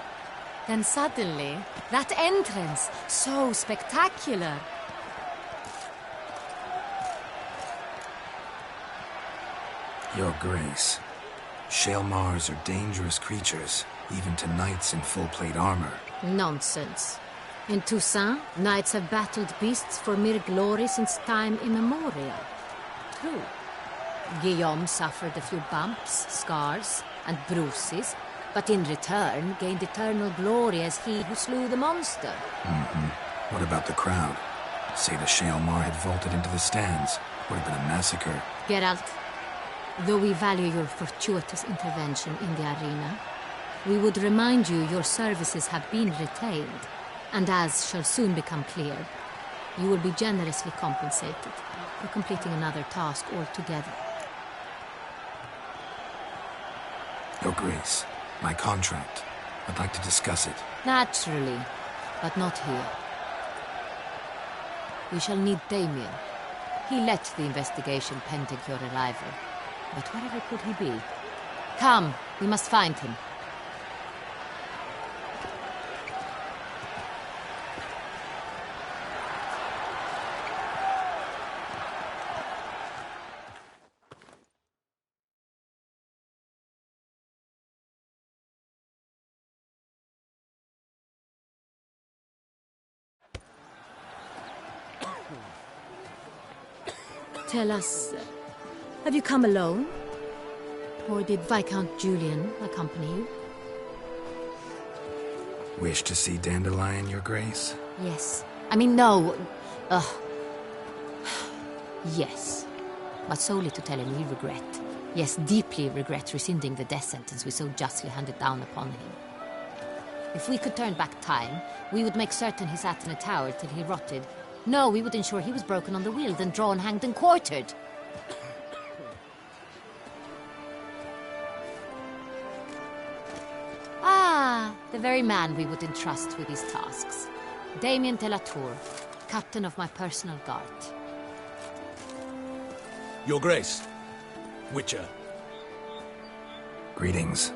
Then suddenly, that entrance, so spectacular. Your Grace. Shaelmars are dangerous creatures, even to knights in full-plate armor. Nonsense. In Toussaint, knights have battled beasts for mere glory since time immemorial. True. Guillaume suffered a few bumps, scars, and bruises, but in return gained eternal glory as he who slew the monster. What about the crowd? Say the Shaelmar had vaulted into the stands. Would have been a massacre. Geralt, though we value your fortuitous intervention in the arena, we would remind you your services have been retained, and as shall soon become clear, you will be generously compensated for completing another task altogether. Your Grace, my contract. I'd like to discuss it. Naturally, but not here. We shall need Damien. He led the investigation pending your arrival. But wherever could he be? Come, we must find him. Tell us, have you come alone? Or did Viscount Julian accompany you? Wish to see Dandelion, Your Grace? Yes. I mean, no. Yes. But solely to tell him we regret. Yes, deeply regret rescinding the death sentence we so justly handed down upon him. If we could turn back time, we would make certain he sat in a tower till he rotted. No, we would ensure he was broken on the wheel, then drawn, hanged, and quartered. The very man we would entrust with these tasks. Damien de la Tour, captain of my personal guard. Your Grace. Witcher. Greetings.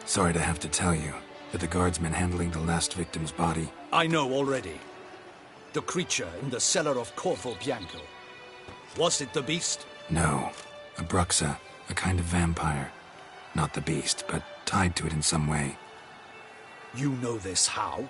Sorry to have to tell you that the guardsmen handling the last victim's body... I know already. The creature in the cellar of Corvo Bianco. Was it the beast? No. A Bruxa, a kind of vampire. Not the beast, but tied to it in some way. You know this how?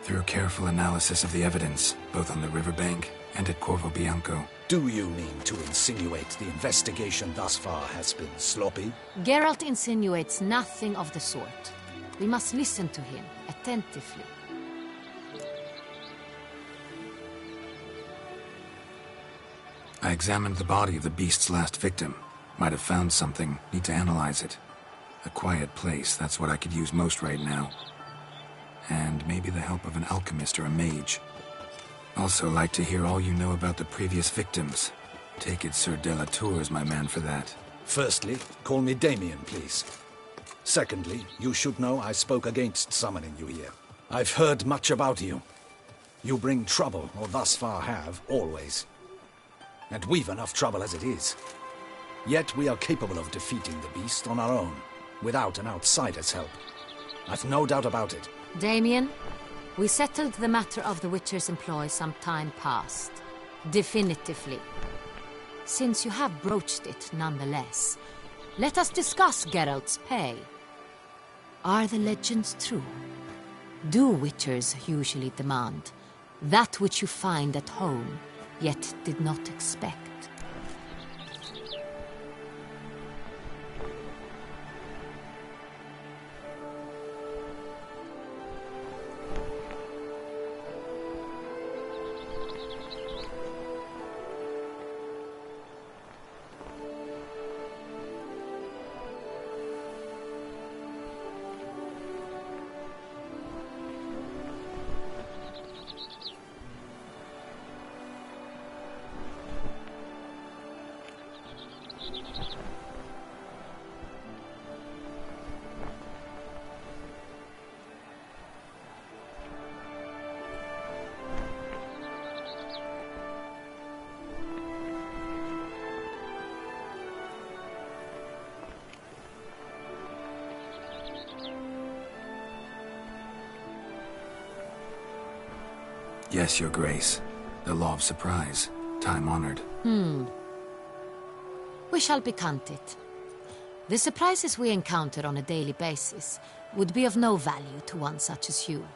Through careful analysis of the evidence, both on the riverbank and at Corvo Bianco. Do you mean to insinuate the investigation thus far has been sloppy? Geralt insinuates nothing of the sort. We must listen to him attentively. I examined the body of the beast's last victim. Might have found something. Need to analyze it. A quiet place, that's what I could use most right now. And maybe the help of an alchemist or a mage. Also like to hear all you know about the previous victims. Take it Sir Delatour is my man for that. Firstly, call me Damien, please. Secondly, you should know I spoke against summoning you here. I've heard much about you. You bring trouble, or thus far have, always. And we've enough trouble as it is. Yet we are capable of defeating the beast on our own, without an outsider's help. I've no doubt about it. Damien, we settled the matter of the Witcher's employ some time past. Definitively. Since you have broached it nonetheless, let us discuss Geralt's pay. Are the legends true? Do Witchers usually demand that which you find at home, yet did not expect? Yes, Your Grace. The law of surprise. Time-honored. We shall be content. The surprises we encounter on a daily basis would be of no value to one such as you.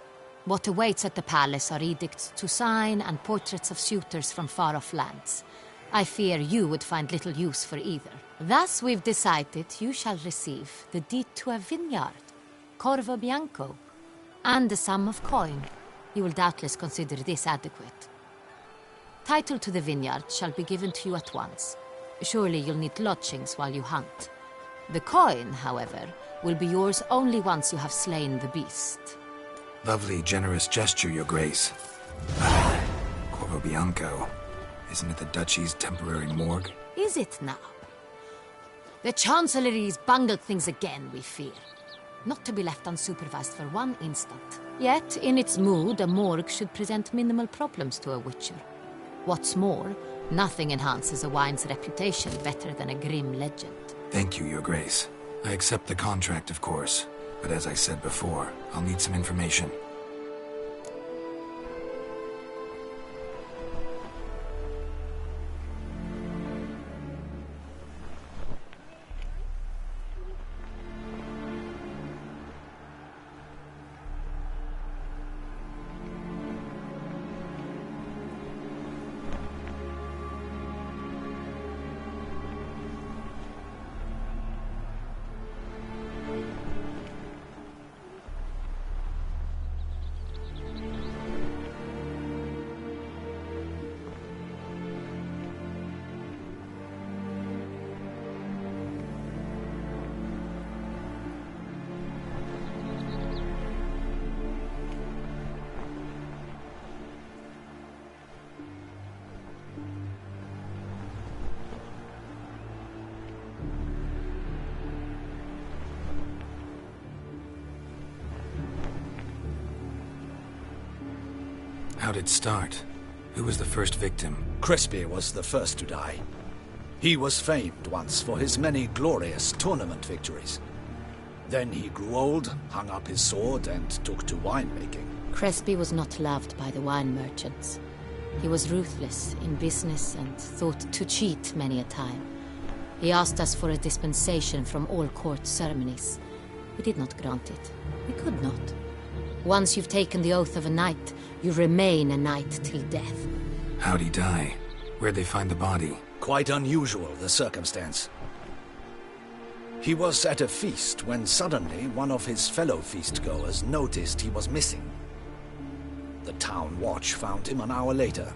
What awaits at the palace are edicts to sign and portraits of suitors from far-off lands. I fear you would find little use for either. Thus, we've decided you shall receive the deed to a vineyard, Corvo Bianco, and a sum of coin. You will doubtless consider this adequate. Title to the vineyard shall be given to you at once. Surely you'll need lodgings while you hunt. The coin, however, will be yours only once you have slain the beast. Lovely, generous gesture, Your Grace. Corvo Bianco. Isn't it the Duchy's temporary morgue? Is it now? The Chancellery's bungled things again, we fear. Not to be left unsupervised for one instant. Yet, in its mood, a morgue should present minimal problems to a Witcher. What's more, nothing enhances a wine's reputation better than a grim legend. Thank you, Your Grace. I accept the contract, of course. But as I said before, I'll need some information. How'd it start? Who was the first victim? Crespi was the first to die. He was famed once for his many glorious tournament victories. Then he grew old, hung up his sword, and took to winemaking. Crespi was not loved by the wine merchants. He was ruthless in business and thought to cheat many a time. He asked us for a dispensation from all court ceremonies. We did not grant it. We could not. Once you've taken the oath of a knight, you remain a knight till death. How'd he die? Where'd they find the body? Quite unusual, the circumstance. He was at a feast when suddenly one of his fellow feast-goers noticed he was missing. The town watch found him an hour later.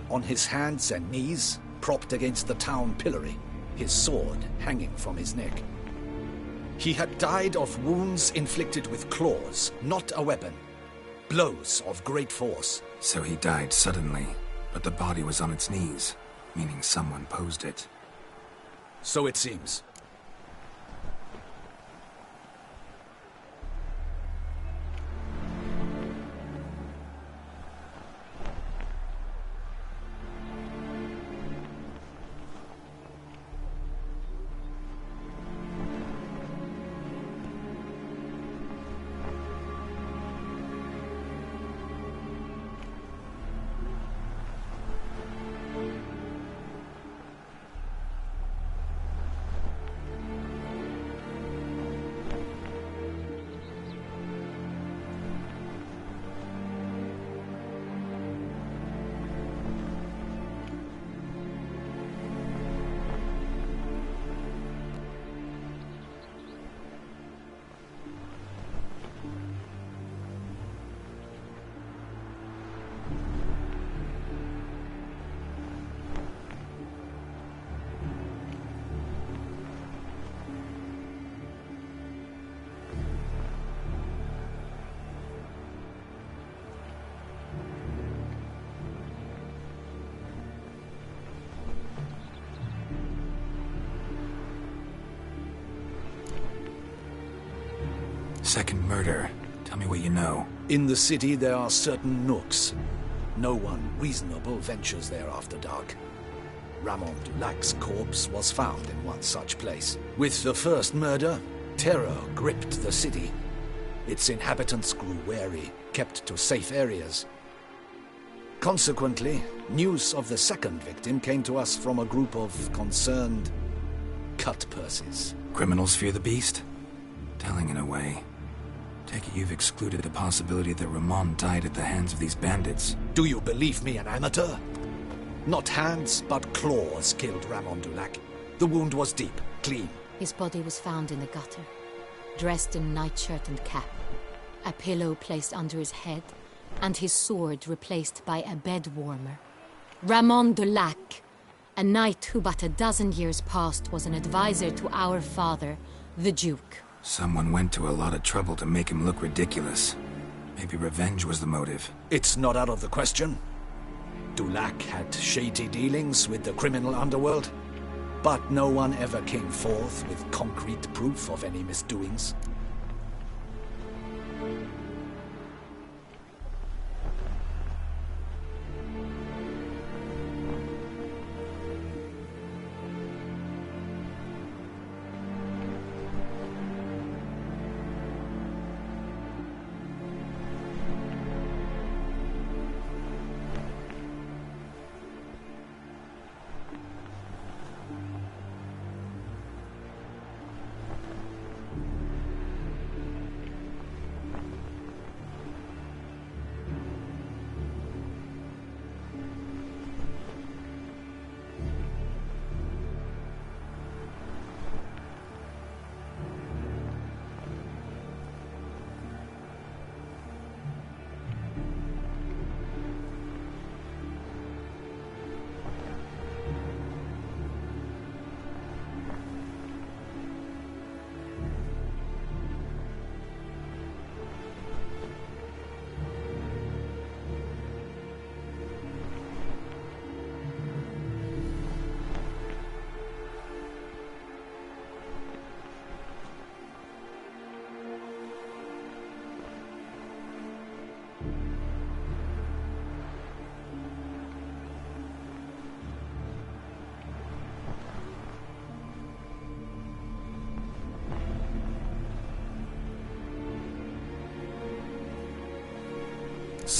On his hands and knees, propped against the town pillory, his sword hanging from his neck. He had died of wounds inflicted with claws, not a weapon. Blows of great force. So he died suddenly, but the body was on its knees, meaning someone posed it. So it seems. Second murder. Tell me what you know. In the city there are certain nooks. No one reasonable ventures there after dark. Ramon Dulac's corpse was found in one such place. With the first murder, terror gripped the city. Its inhabitants grew wary, kept to safe areas. Consequently, news of the second victim came to us from a group of concerned cut-purses. Criminals fear the beast? Telling in a way. Take it you've excluded the possibility that Ramon died at the hands of these bandits. Do you believe me an amateur? Not hands, but claws killed Ramon Dulac. The wound was deep, clean. His body was found in the gutter, dressed in nightshirt and cap, a pillow placed under his head, and his sword replaced by a bed warmer. Ramon Dulac, a knight who but a dozen years past was an advisor to our father, the Duke. Someone went to a lot of trouble to make him look ridiculous. Maybe revenge was the motive. It's not out of the question. Dulac had shady dealings with the criminal underworld, but no one ever came forth with concrete proof of any misdoings.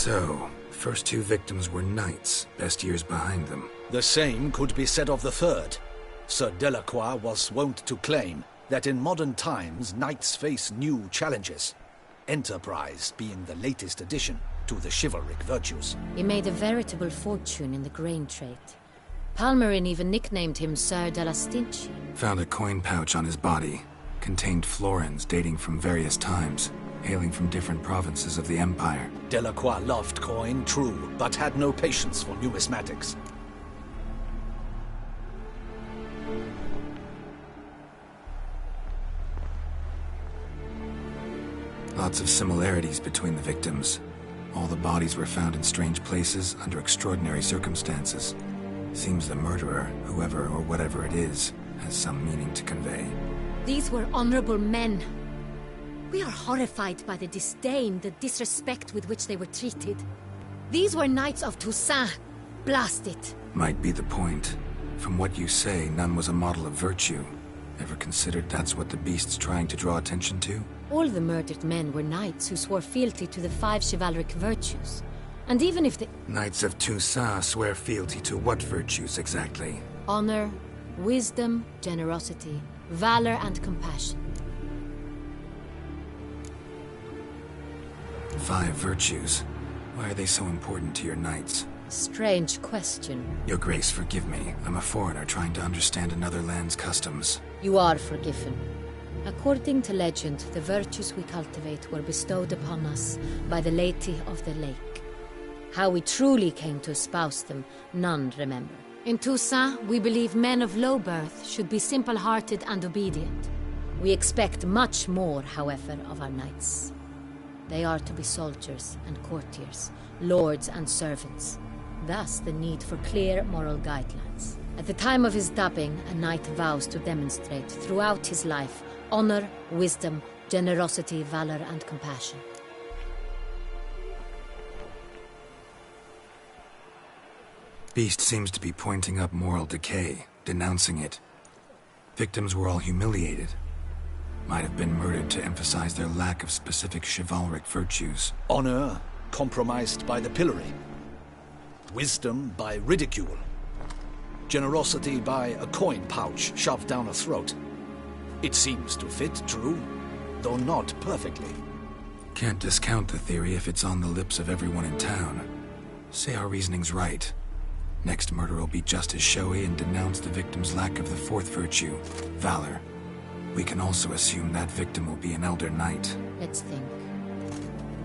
So, first two victims were knights, best years behind them. The same could be said of the third. Sir Delacroix was wont to claim that in modern times knights face new challenges, enterprise being the latest addition to the chivalric virtues. He made a veritable fortune in the grain trade. Palmerin even nicknamed him Sir de la Stinchi. Found a coin pouch on his body. Contained florins dating from various times, hailing from different provinces of the Empire. Delacroix loved coin, true, but had no patience for numismatics. Lots of similarities between the victims. All the bodies were found in strange places under extraordinary circumstances. Seems the murderer, whoever or whatever it is, has some meaning to convey. These were honorable men. We are horrified by the disdain, the disrespect with which they were treated. These were knights of Toussaint. Blast it. Might be the point. From what you say, none was a model of virtue. Ever considered that's what the beast's trying to draw attention to? All the murdered men were knights who swore fealty to the 5 chivalric virtues. And even if the... Knights of Toussaint swear fealty to what virtues exactly? Honor, wisdom, generosity, valor, and compassion. 5 virtues. Why are they so important to your knights? Strange question. Your Grace, forgive me. I'm a foreigner trying to understand another land's customs. You are forgiven. According to legend, the virtues we cultivate were bestowed upon us by the Lady of the Lake. How we truly came to espouse them, none remember. In Toussaint, we believe men of low birth should be simple-hearted and obedient. We expect much more, however, of our knights. They are to be soldiers and courtiers, lords and servants. Thus, the need for clear moral guidelines. At the time of his dubbing, a knight vows to demonstrate throughout his life honor, wisdom, generosity, valor, and compassion. Beast seems to be pointing up moral decay, denouncing it. Victims were all humiliated. Might have been murdered to emphasize their lack of specific chivalric virtues. Honor compromised by the pillory. Wisdom by ridicule. Generosity by a coin pouch shoved down a throat. It seems to fit, true, though not perfectly. Can't discount the theory if it's on the lips of everyone in town. Say our reasoning's right. Next murder will be just as showy and denounce the victim's lack of the 4th virtue, valor. We can also assume that victim will be an elder knight. Let's think.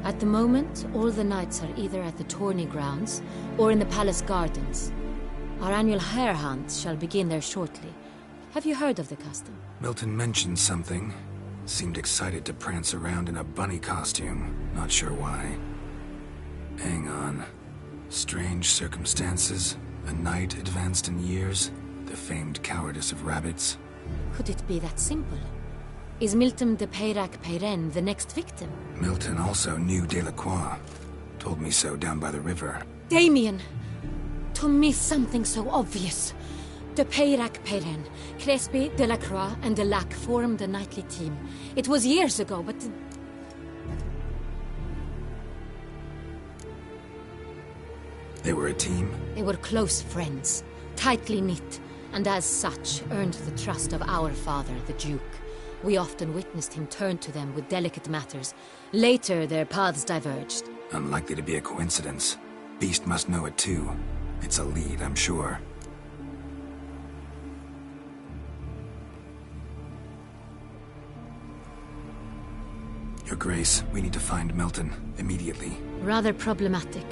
At the moment, all the knights are either at the tourney grounds or in the palace gardens. Our annual hare hunt shall begin there shortly. Have you heard of the custom? Milton mentioned something. Seemed excited to prance around in a bunny costume. Not sure why. Hang on. Strange circumstances. A knight advanced in years. The famed cowardice of rabbits. Could it be that simple? Is Milton de Peyrac-Peyren the next victim? Milton also knew Delacroix. Told me so down by the river. Damien! To miss something so obvious. De Peyrac-Peyren, Crespi, Delacroix, and Delac formed a knightly team. It was years ago, but... They were a team? They were close friends, tightly knit, and as such earned the trust of our father, the Duke. We often witnessed him turn to them with delicate matters. Later, their paths diverged. Unlikely to be a coincidence. Beast must know it too. It's a lead, I'm sure. Your Grace, we need to find Milton, immediately. Rather problematic.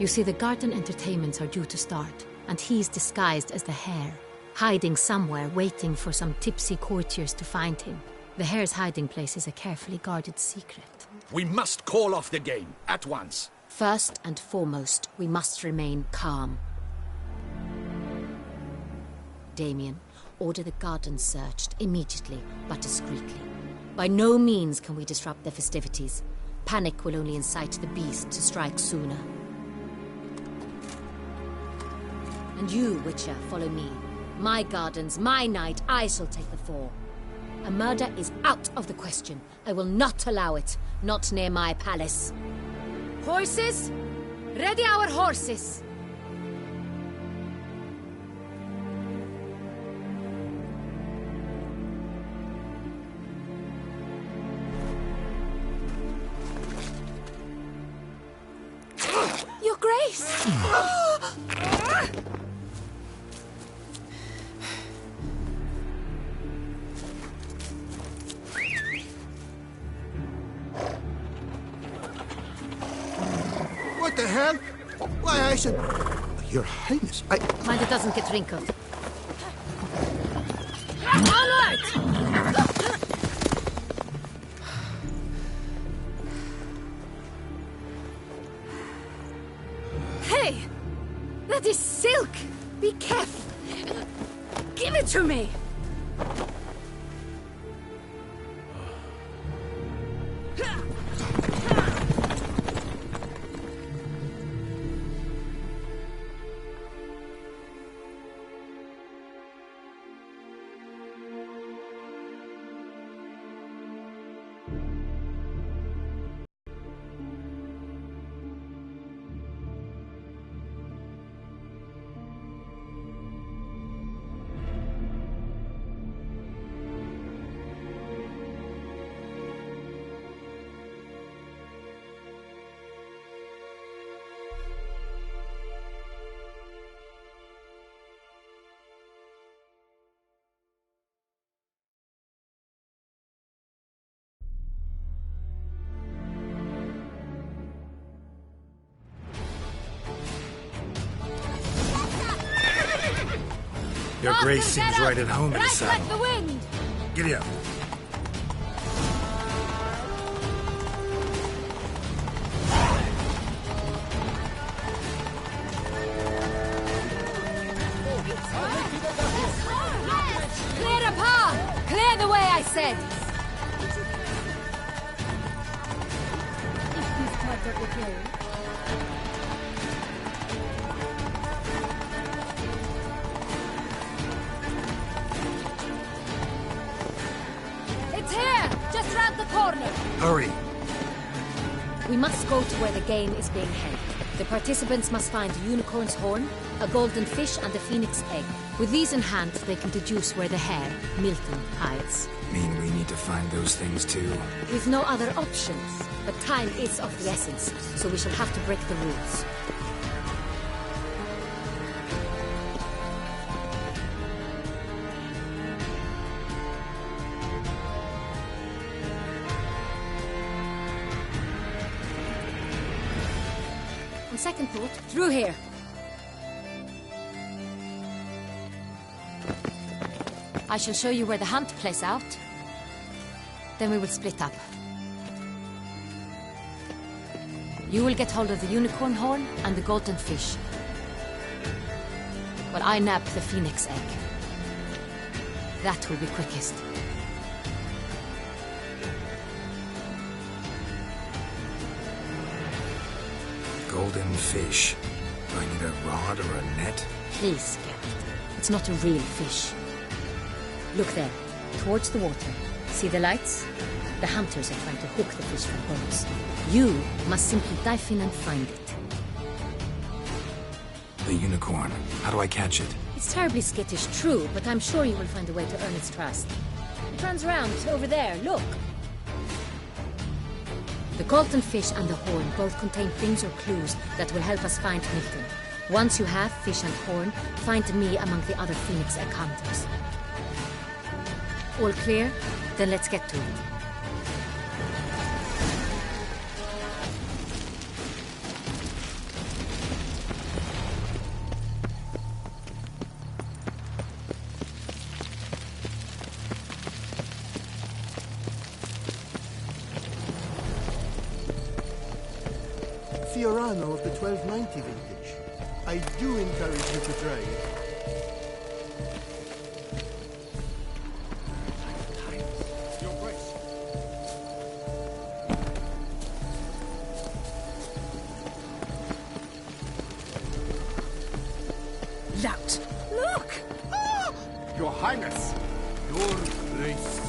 You see, the garden entertainments are due to start, and he's disguised as the hare, hiding somewhere, waiting for some tipsy courtiers to find him. The hare's hiding place is a carefully guarded secret. We must call off the game, at once. First and foremost, we must remain calm. Damien, order the garden searched immediately, but discreetly. By no means can we disrupt the festivities. Panic will only incite the beast to strike sooner. And you, Witcher, follow me. My gardens, my night, I shall take the fall. A murder is out of the question. I will not allow it. Not near my palace. Horses, Ready our horses! Your Grace! What the hell? Why, I should... Your Highness, Mind it doesn't get wrinkled. Onward! Hey! That is silk! Be careful! Give it to me! Your Grace seems right at home in the Right saddle. like the wind! Giddy up. Clear a path! Clear the way, I said! It's here! Just round the corner! Hurry. We must go to where the game is being held. The participants must find a unicorn's horn, a golden fish, and a phoenix egg. With these in hand, they can deduce where the hare, Milton, hides. Mean we need to find those things too? With no other options. But time is of the essence, so we shall have to break the rules. On second thought, through here. I shall show you where the hunt plays out. Then we will split up. You will get hold of the unicorn horn and the golden fish. While I nab the phoenix egg. That will be quickest. Golden fish. Do I need a rod or a net? Please, Geralt. It's not a real fish. Look there, towards the water. See the lights? The hunters are trying to hook the fish from boats. You must simply dive in and find it. The unicorn. How do I catch it? It's terribly skittish, true, but I'm sure you will find a way to earn its trust. It turns around, over there, look. The golden fish and the horn both contain things or clues that will help us find Milton. Once you have fish and horn, find me among the other phoenix egg hunters. All clear? Then let's get to it. Fiorano of the 1290 vintage. I do encourage you to trade. Lout! Look! Ah! Your Highness! Your Grace!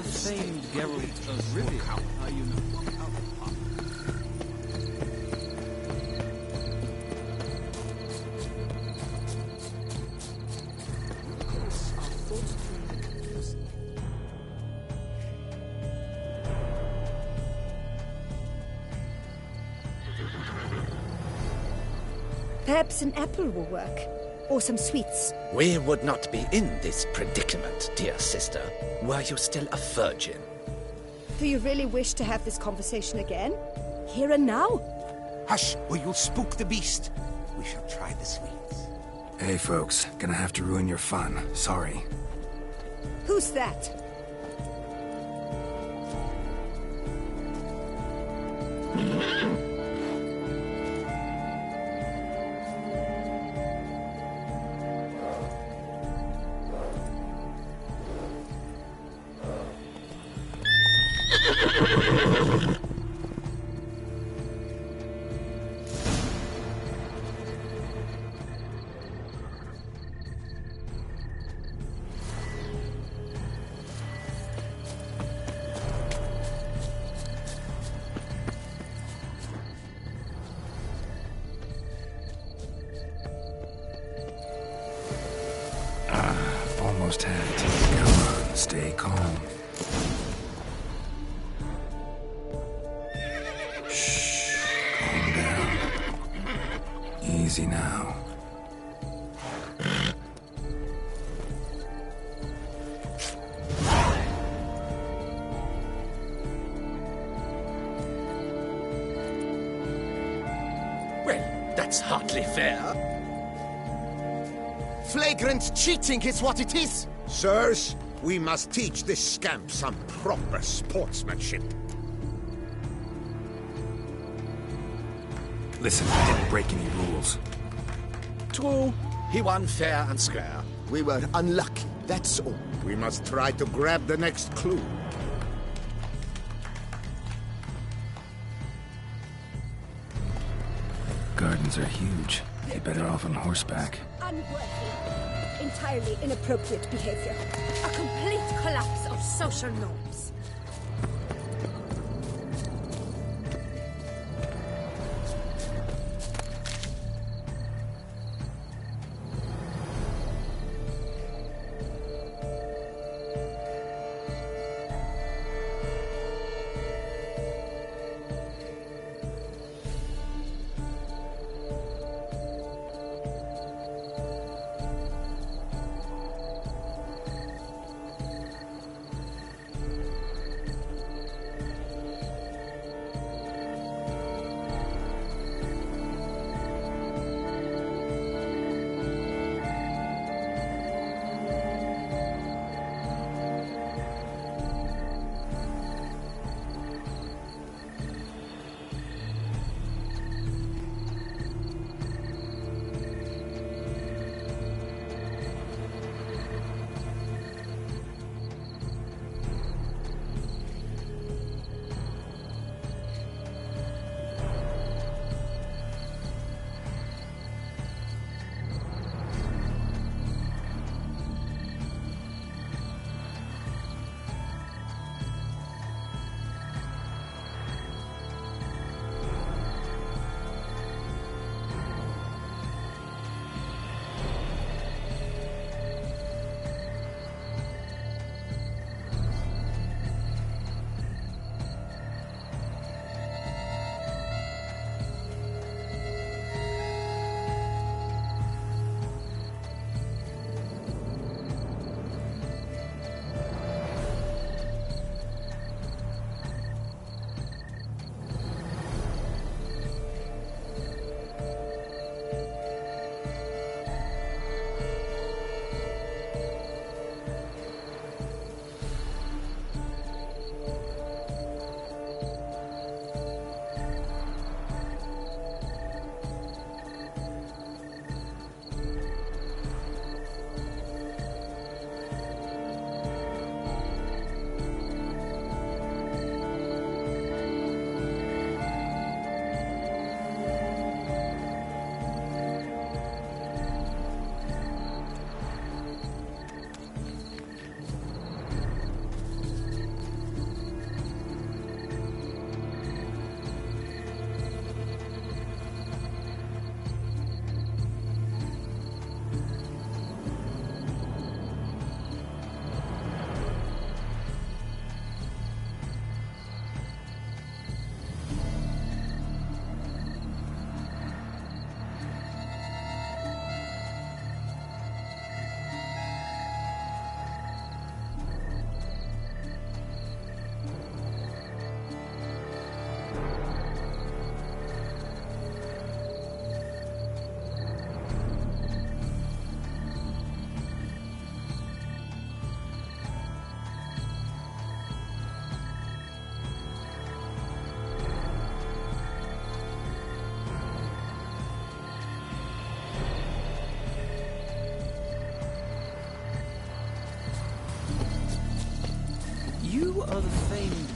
the famed Geralt of Rivia, are you not? Perhaps an apple will work. Or some sweets. We would not be in this predicament, dear sister, were you still a virgin. Do you really wish to have this conversation again? Here and now? Hush, or you'll spook the beast. We shall try the sweets. Hey, folks. Gonna have to ruin your fun. Sorry. Who's that? Almost had it. Come on, stay calm. Shh. Calm down. Easy now. Well, that's hardly fair. Flagrant cheating is what it is! Sirs, we must teach this scamp some proper sportsmanship. Listen, I didn't break any rules. True, he won fair and square. We were unlucky, that's all. We must try to grab the next clue. Gardens are huge. You're better off on horseback. Unworthy. Entirely inappropriate behavior. A complete collapse of social norms.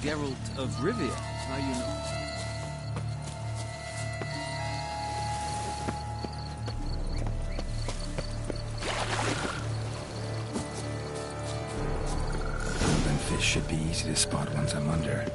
Geralt of Rivia. Now you know. Golden fish should be easy to spot once I'm under.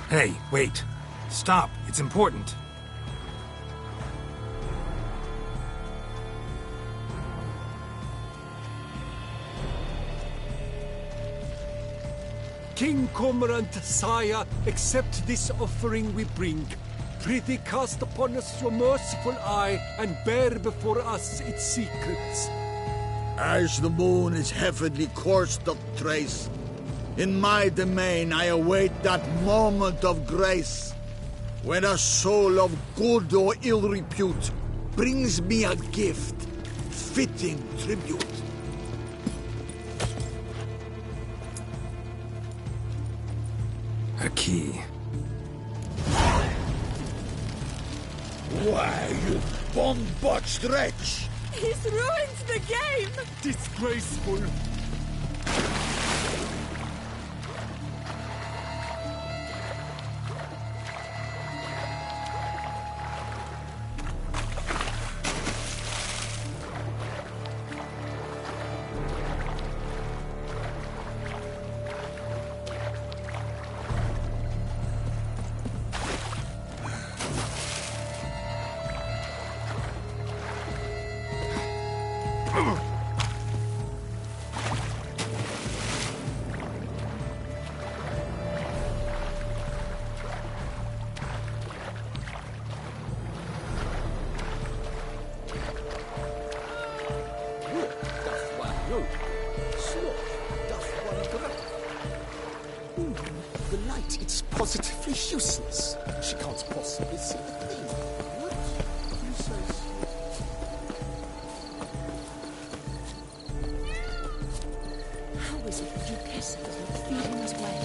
Hey, wait. Stop. It's important. King Cormorant, sire, accept this offering we bring. Prithee cast upon us your merciful eye, and bear before us its secrets. As the moon is heavenly course doth trace, in my domain I await that moment of grace, when a soul of good or ill repute brings me a gift, fitting tribute. A key. Why, you bomb-botched wretch! He's ruined the game! Disgraceful! The light, it's positively useless. She can't possibly see the thing. What? Who says? How is it that Duquesa does not feed him as well?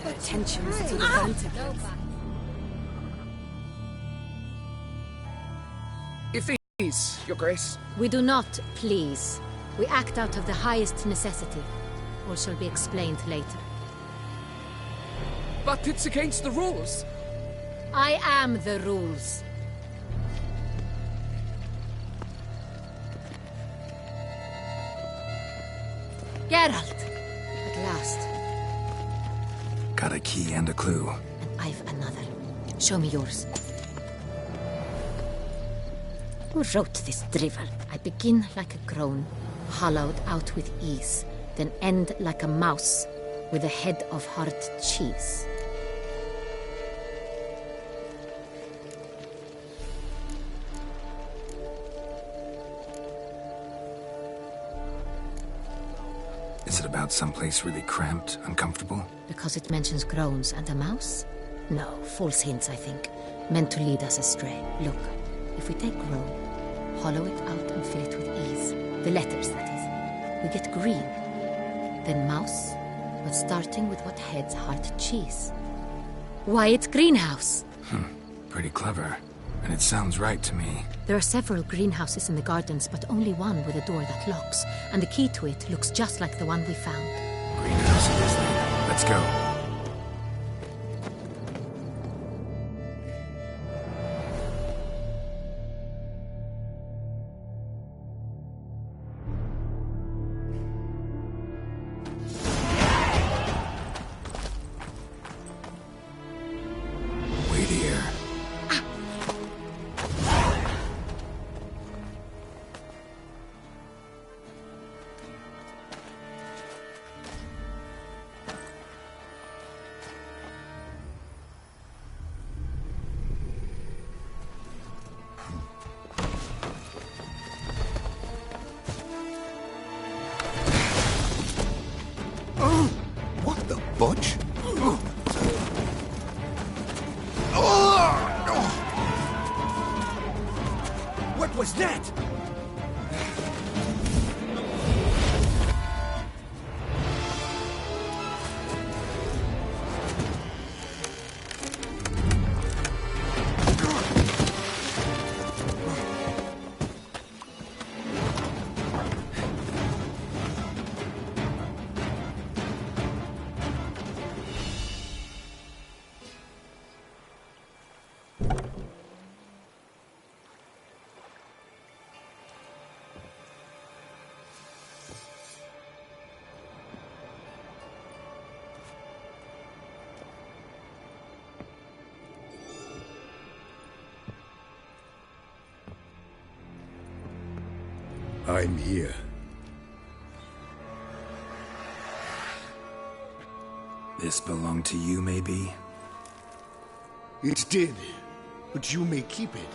Attentions to the Vantage. If these, Your Grace. We do not please. We act out of the highest necessity. All shall be explained later. But it's against the rules. I am the rules. Geralt! At last. Got a key and a clue. And I've another. Show me yours. Who wrote this drivel? I begin like a groan, hollowed out with ease, then end like a mouse, with a head of hard cheese. Is it about someplace really cramped, uncomfortable? Because it mentions groans and a mouse? No, false hints, I think. Meant to lead us astray. Look, if we take groan, hollow it out and fill it with ease. The letters, that is. We get green. Then mouse, but starting with what heads heart cheese. Why, it's greenhouse. Pretty clever. and it sounds right to me. There are several greenhouses in the gardens, but only one with a door that locks, and the key to it looks just like the one we found. Greenhouse it is then. Let's go. Butch? What was that? I'm here. This belonged to you, maybe? It did, but you may keep it.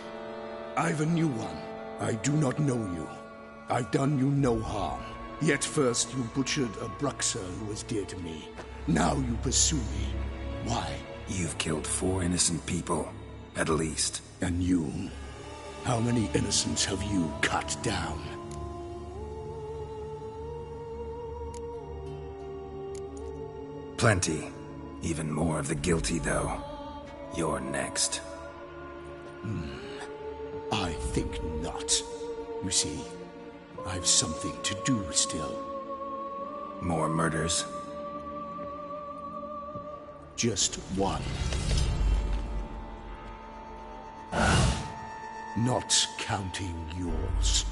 I've a new one. I do not know you. I've done you no harm. Yet first you butchered a Bruxer who was dear to me. Now you pursue me. Why? You've killed 4 innocent people, at least. And you? How many innocents have you cut down? Plenty. Even more of the guilty, though. You're next. I think not. You see, I've something to do still. More murders? Just one. Not counting yours.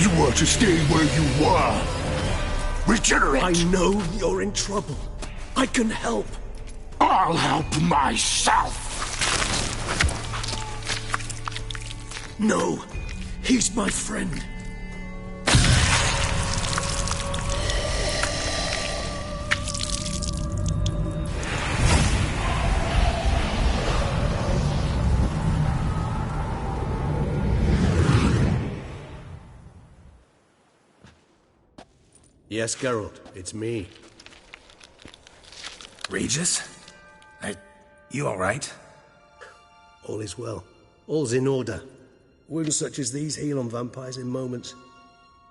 You were to stay where you were. Regenerate! I know you're in trouble. I can help. I'll help myself! No, he's my friend. Yes, Geralt, it's me. Regis? You alright? All is well. All's in order. Wounds such as these heal on vampires in moments.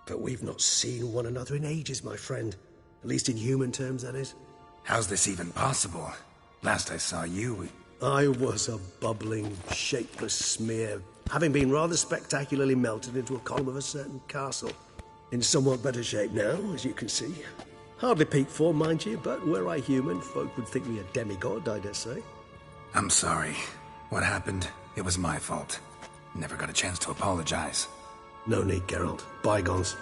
But we've not seen one another in ages, my friend. At least in human terms, that is. How's this even possible? Last I saw you... I was a bubbling, shapeless smear, having been rather spectacularly melted into a column of a certain castle. In somewhat better shape now, as you can see. Hardly peak form, mind you, but were I human, folk would think me a demigod, I dare say. I'm sorry. What happened, it was my fault. Never got a chance to apologize. No need, Geralt. Bygones.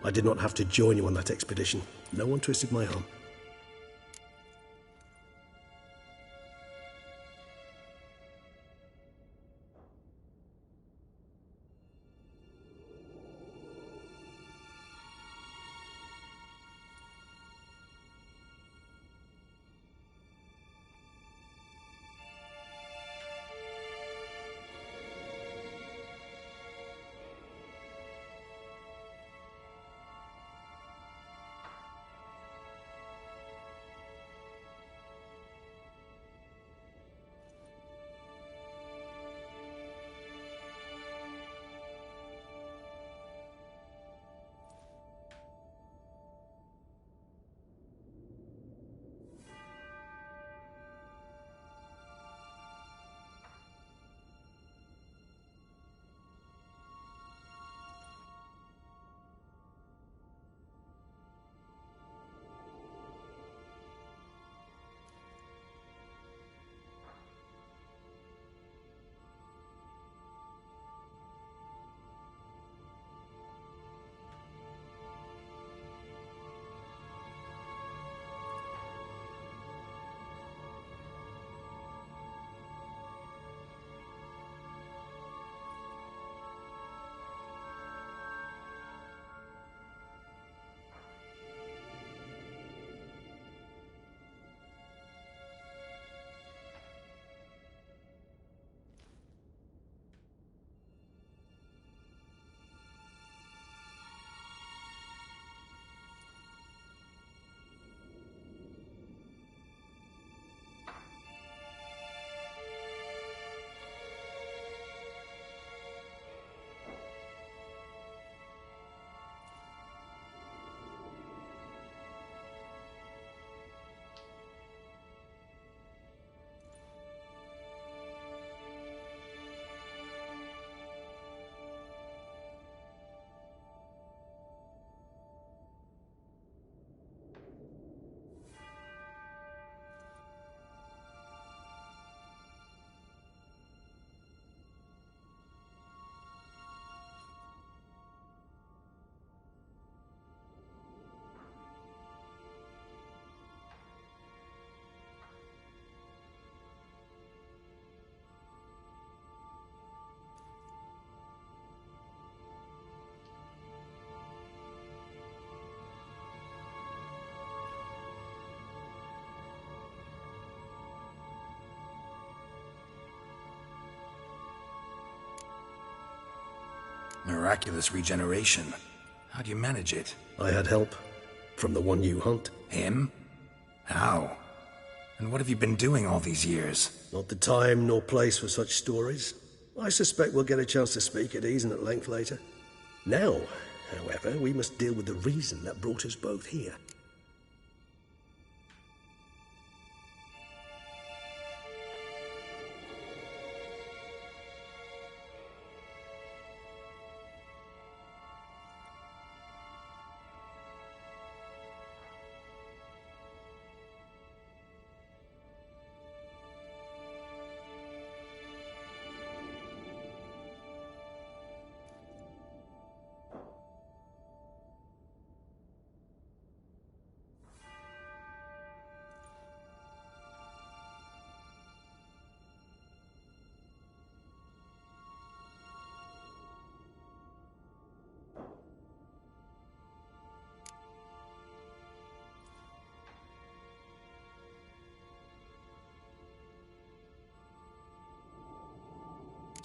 I did not have to join you on that expedition. No one twisted my arm. Miraculous regeneration. How do you manage it? I had help. From the one you hunt. Him? How? And what have you been doing all these years? Not the time nor place for such stories. I suspect we'll get a chance to speak at ease and at length later. Now, however, we must deal with the reason that brought us both here.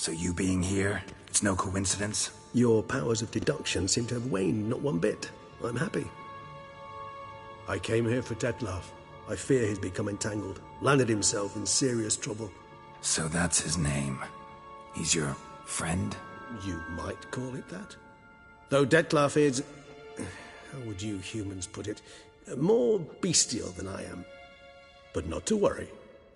So you being here, it's no coincidence? Your powers of deduction seem to have waned not one bit. I'm happy. I came here for Dettlaff. I fear he's become entangled, landed himself in serious trouble. So that's his name. He's your friend? You might call it that. Though Dettlaff is... how would you humans put it? More bestial than I am. But not to worry.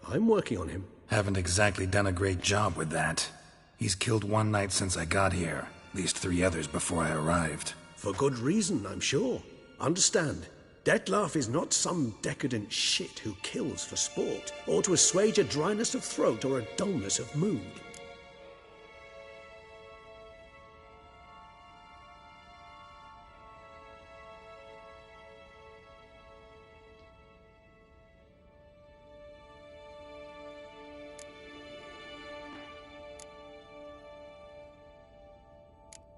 I'm working on him. Haven't exactly done a great job with that. He's killed one knight since I got here. At least 3 others before I arrived. For good reason, I'm sure. Understand, Dettlaff is not some decadent shit who kills for sport, or to assuage a dryness of throat or a dullness of mood.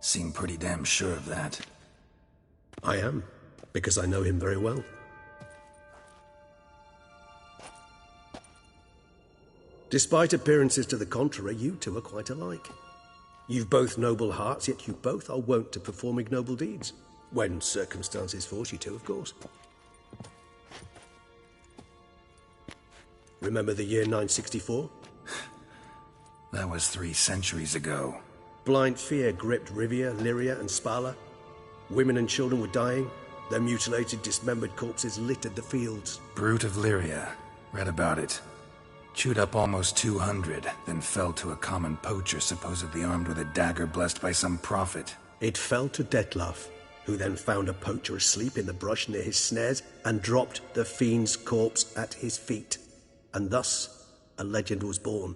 Seem pretty damn sure of that. I am, because I know him very well. Despite appearances to the contrary, you two are quite alike. You've both noble hearts, yet you both are wont to perform ignoble deeds. When circumstances force you to, of course. Remember the year 964? That was 3 centuries ago. Blind fear gripped Rivia, Lyria, and Spala. Women and children were dying. Their mutilated, dismembered corpses littered the fields. Brute of Lyria. Read about it. Chewed up almost 200, then fell to a common poacher supposedly armed with a dagger blessed by some prophet. It fell to Dettlaff, who then found a poacher asleep in the brush near his snares and dropped the fiend's corpse at his feet. And thus, a legend was born.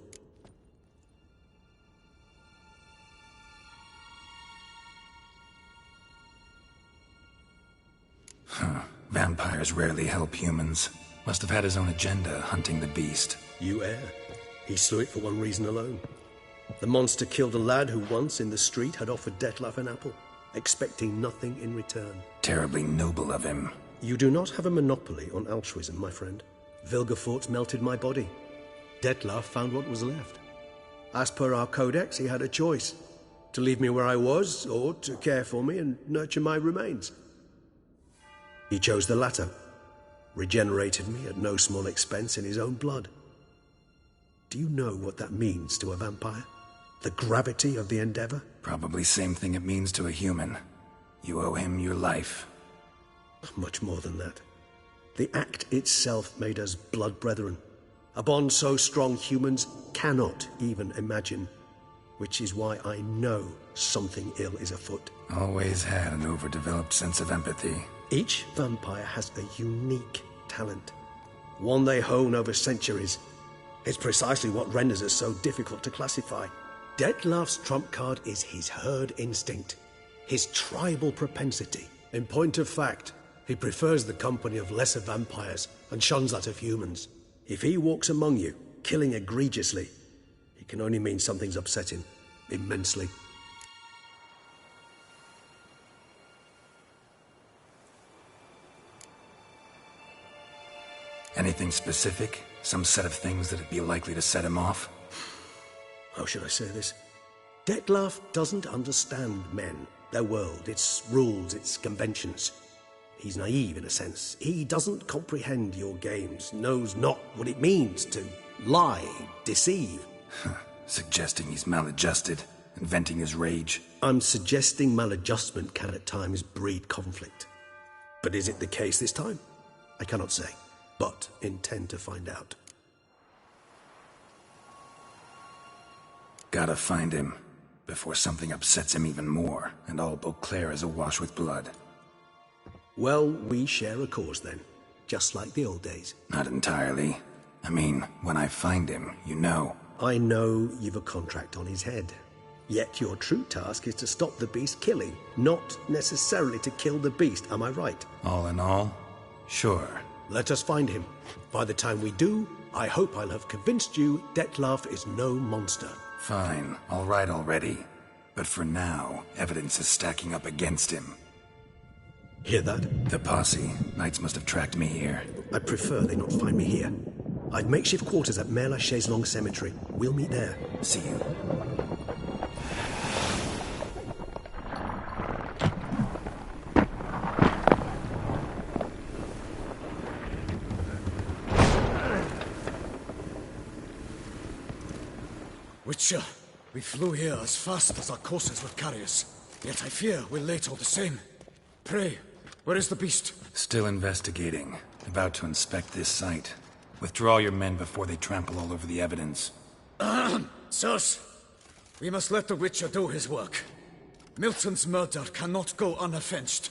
Vampires rarely help humans. Must have had his own agenda, hunting the beast. You err. He slew it for one reason alone. The monster killed a lad who once, in the street, had offered Dettlaff an apple, expecting nothing in return. Terribly noble of him. You do not have a monopoly on altruism, my friend. Vilgefortz melted my body. Dettlaff found what was left. As per our codex, he had a choice. To leave me where I was, or to care for me and nurture my remains. He chose the latter, regenerated me at no small expense in his own blood. Do you know what that means to a vampire? The gravity of the endeavor? Probably same thing it means to a human. You owe him your life. Much more than that. The act itself made us blood brethren. A bond so strong humans cannot even imagine. Which is why I know something ill is afoot. Always had an overdeveloped sense of empathy. Each vampire has a unique talent, one they hone over centuries. It's precisely what renders us so difficult to classify. Dettlaff's trump card is his herd instinct, his tribal propensity. In point of fact, he prefers the company of lesser vampires and shuns that of humans. If he walks among you, killing egregiously, it can only mean something's upset him immensely. Anything specific? Some set of things that'd be likely to set him off? How should I say this? Dettlaff doesn't understand men, their world, its rules, its conventions. He's naive in a sense. He doesn't comprehend your games, knows not what it means to lie, deceive. Suggesting he's maladjusted and venting his rage. I'm suggesting maladjustment can at times breed conflict. But is it the case this time? I cannot say, but intend to find out. Gotta find him before something upsets him even more, and all Beauclair is awash with blood. Well, we share a cause then, just like the old days. Not entirely. I mean, when I find him, you know. I know you've a contract on his head. Yet your true task is to stop the beast killing, not necessarily to kill the beast, am I right? All in all, sure. Let us find him. By the time we do, I hope I'll have convinced you Dettlaff is no monster. Fine, all right already. But for now, evidence is stacking up against him. Hear that? The posse. Knights must have tracked me here. I prefer they not find me here. I've makeshift quarters at Mère Lachaise Long Cemetery. We'll meet there. See you. Witcher, we flew here as fast as our courses would carry us. Yet I fear we're late all the same. Pray, where is the beast? Still investigating. About to inspect this site. Withdraw your men before they trample all over the evidence. Sirs, we must let the Witcher do his work. Milton's murder cannot go unavenged.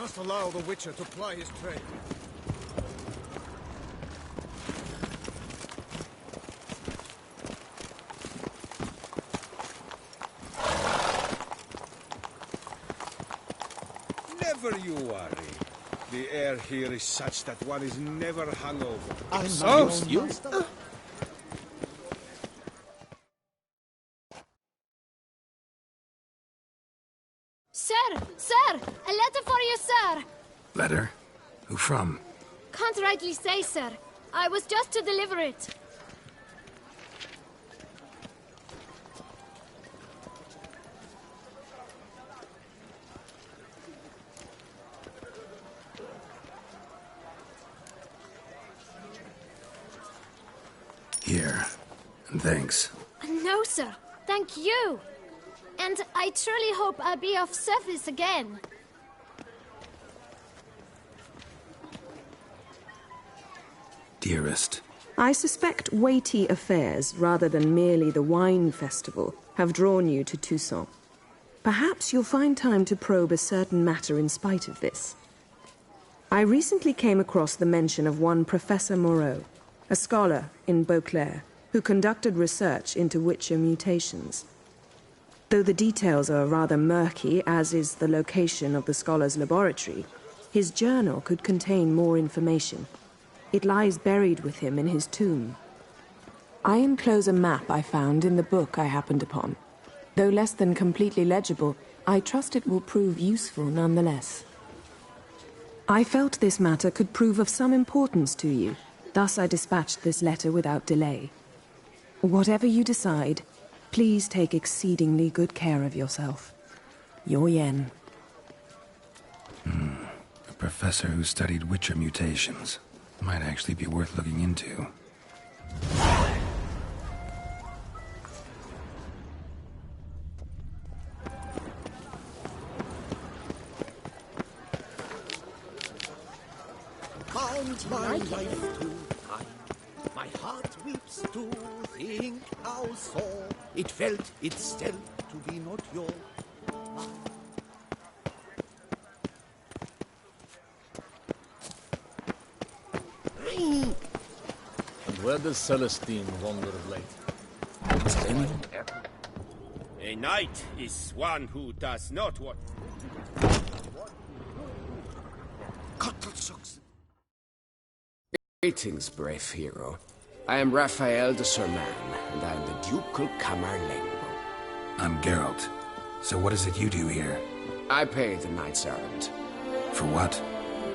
must allow the Witcher to ply his trade. Never you worry. The air here is such that one is never hungover. Excuse you? Sir! A letter for you, sir! Letter? Who from? Can't rightly say, sir. I was just to deliver it. Here. And thanks. No, sir. Thank you. And I truly hope I'll be of service again. Dearest. I suspect weighty affairs, rather than merely the wine festival, have drawn you to Toussaint. Perhaps you'll find time to probe a certain matter in spite of this. I recently came across the mention of one Professor Moreau, a scholar in Beauclair, who conducted research into Witcher mutations. Though the details are rather murky, as is the location of the scholar's laboratory, his journal could contain more information. It lies buried with him in his tomb. I enclose a map I found in the book I happened upon. Though less than completely legible, I trust it will prove useful nonetheless. I felt this matter could prove of some importance to you, thus I dispatched this letter without delay. Whatever you decide, please take exceedingly good care of yourself. Your Yen. A professor who studied Witcher mutations. Might actually be worth looking into. Count my life too high. My heart weeps to think how sore it felt itself to be not yours. And where does Celestine wander of late? A knight is one who does not want... Greetings, brave hero. I am Raphael de Serman, and I am the Ducal Camarlengo. I'm Geralt. So what is it you do here? I pay the knight's errand. For what?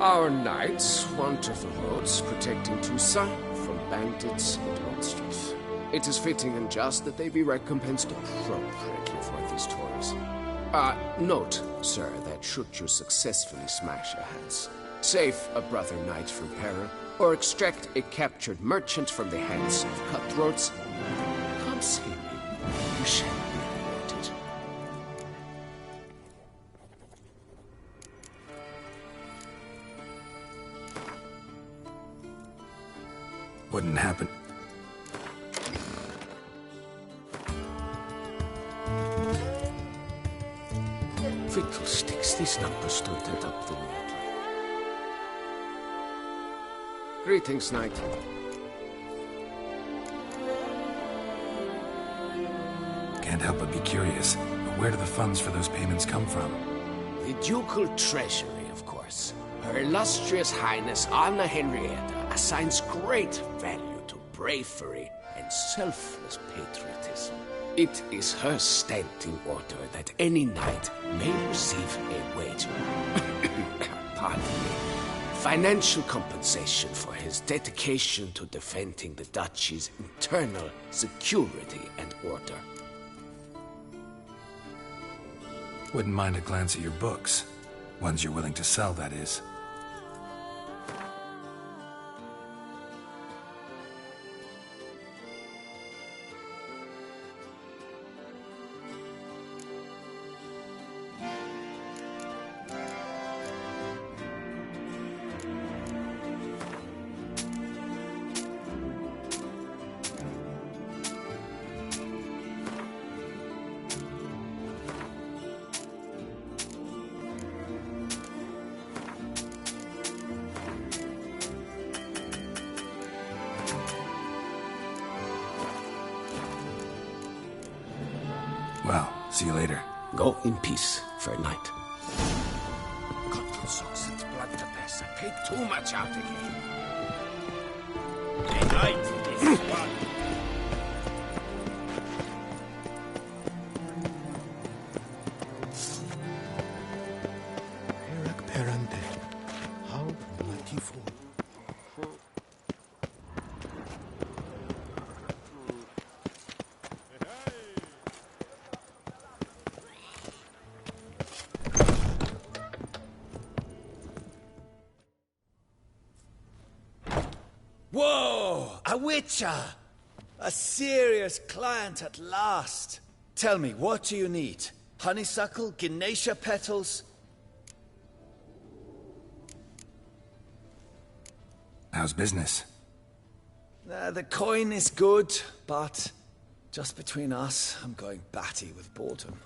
Our knights wander the roads, protecting Toussaint from bandits and monsters. It is fitting and just that they be recompensed appropriately for these tours. Note, sir, that should you successfully smash your hands, save a brother knight from peril, or extract a captured merchant from the hands of cutthroats, come see me. You shall be rewarded. Wouldn't happen. Fiddlesticks, these numbers don't add up the way I'd like. Greetings, knight. Can't help but be curious. Where do the funds for those payments come from? The ducal treasury, of course. Her illustrious highness Anna Henrietta assigns great value to bravery and selfless patriotism. It is her standing order that any knight may receive a wage. Pardon me. Financial compensation for his dedication to defending the duchy's internal security and order. Wouldn't mind a glance at your books. Ones you're willing to sell, that is. See you later. Go in peace, Fair Knight. Since blood to pass, I paid too much out again. A knight is one. Peyrac Perante. How merciful. Whoa! A witcher! A serious client at last. Tell me, what do you need? Honeysuckle? Ginacia petals? How's business? The coin is good, but just between us, I'm going batty with boredom.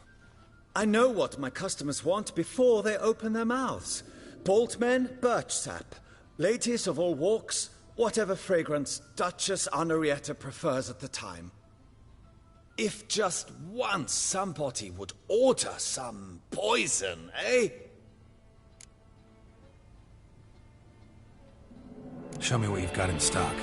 I know what my customers want before they open their mouths. Boltmen, birch sap. Ladies of all walks, whatever fragrance Duchess Henrietta prefers at the time. If just once somebody would order some poison, eh? Show me what you've got in stock.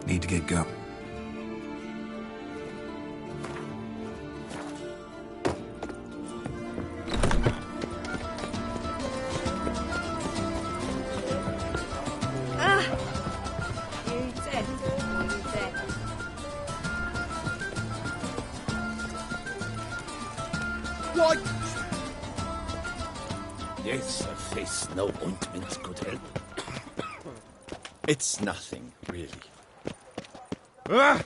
Need to get going. What? Yes, a face no ointment could help. It's nothing, really. Ah!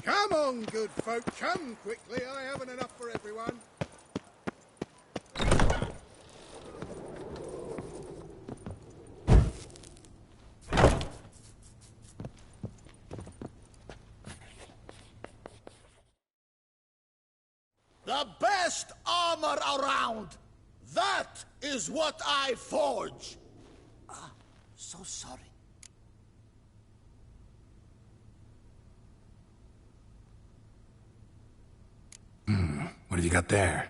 Come on, good folk, come quickly. I haven't enough for everyone. The best armor around. That is what I forge. So sorry. What have you got there?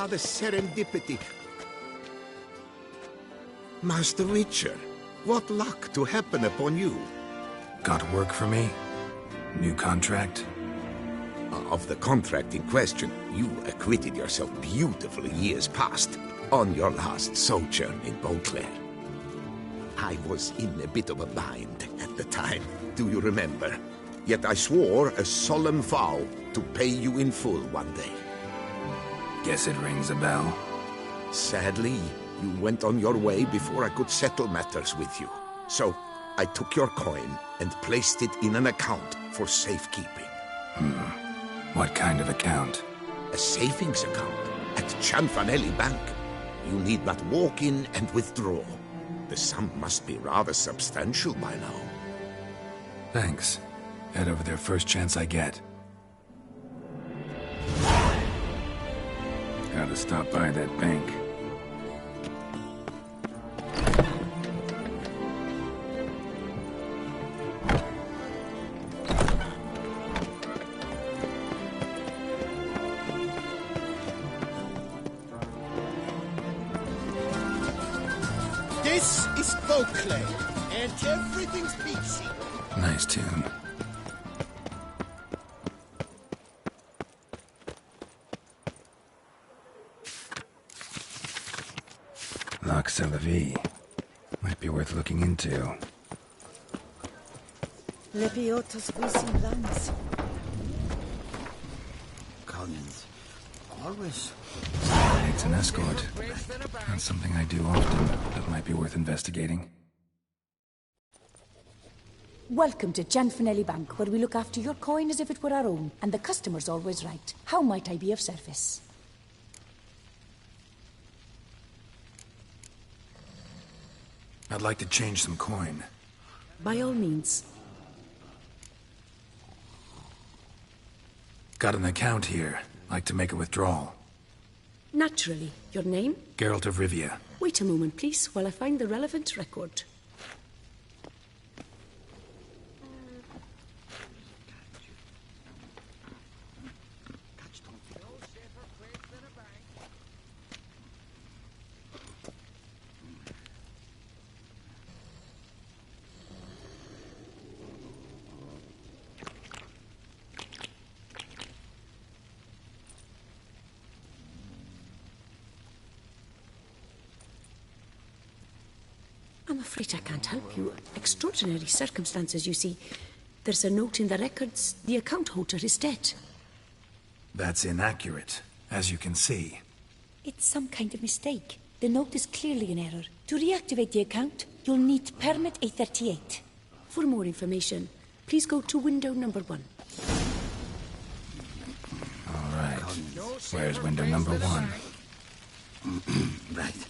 how the serendipity... Master Witcher, what luck to happen upon you. Got work for me? New contract? Of the contract in question, you acquitted yourself beautifully years past, on your last sojourn in Beauclair. I was in a bit of a bind at the time, do you remember? Yet I swore a solemn vow to pay you in full one day. Guess it rings a bell. Sadly, you went on your way before I could settle matters with you. So, I took your coin and placed it in an account for safekeeping. What kind of account? A savings account at Cianfanelli Bank. You need but walk in and withdraw. The sum must be rather substantial by now. Thanks. Head over there first chance I get. Gotta stop by that bank. This is Beauclair, and everything's peachy. Nice tune. Loch Selavie. Might be worth looking into. Lepiotos Visilans. Collins. Always. It's an escort. Not something I do often, but might be worth investigating. Welcome to Cianfanelli Bank, where we look after your coin as if it were our own, and the customer's always right. How might I be of service? I'd like to change some coin. By all means. Got an account here. Like to make a withdrawal. Naturally. Your name? Geralt of Rivia. Wait a moment, please, while I find the relevant record. I'm afraid I can't help you. Extraordinary circumstances, you see. There's a note in the records. The account holder is dead. That's inaccurate, as you can see. It's some kind of mistake. The note is clearly in error. To reactivate the account, you'll need permit A38. For more information, please go to window number 1. All right. Where's window number 1? Right.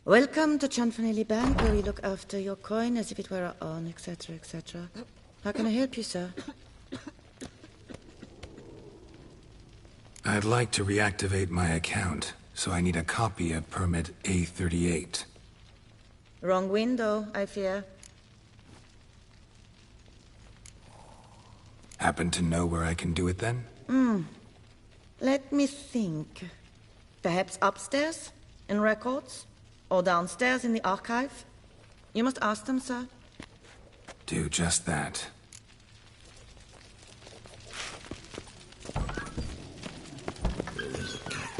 Welcome to Cianfanelli Bank, where we look after your coin as if it were our own, etc., etc. How can I help you, sir? I'd like to reactivate my account, so I need a copy of permit A38. Wrong window, I fear. Happen to know where I can do it then? Let me think. Perhaps upstairs, in records? Or downstairs in the archive? You must ask them, sir. Do just that.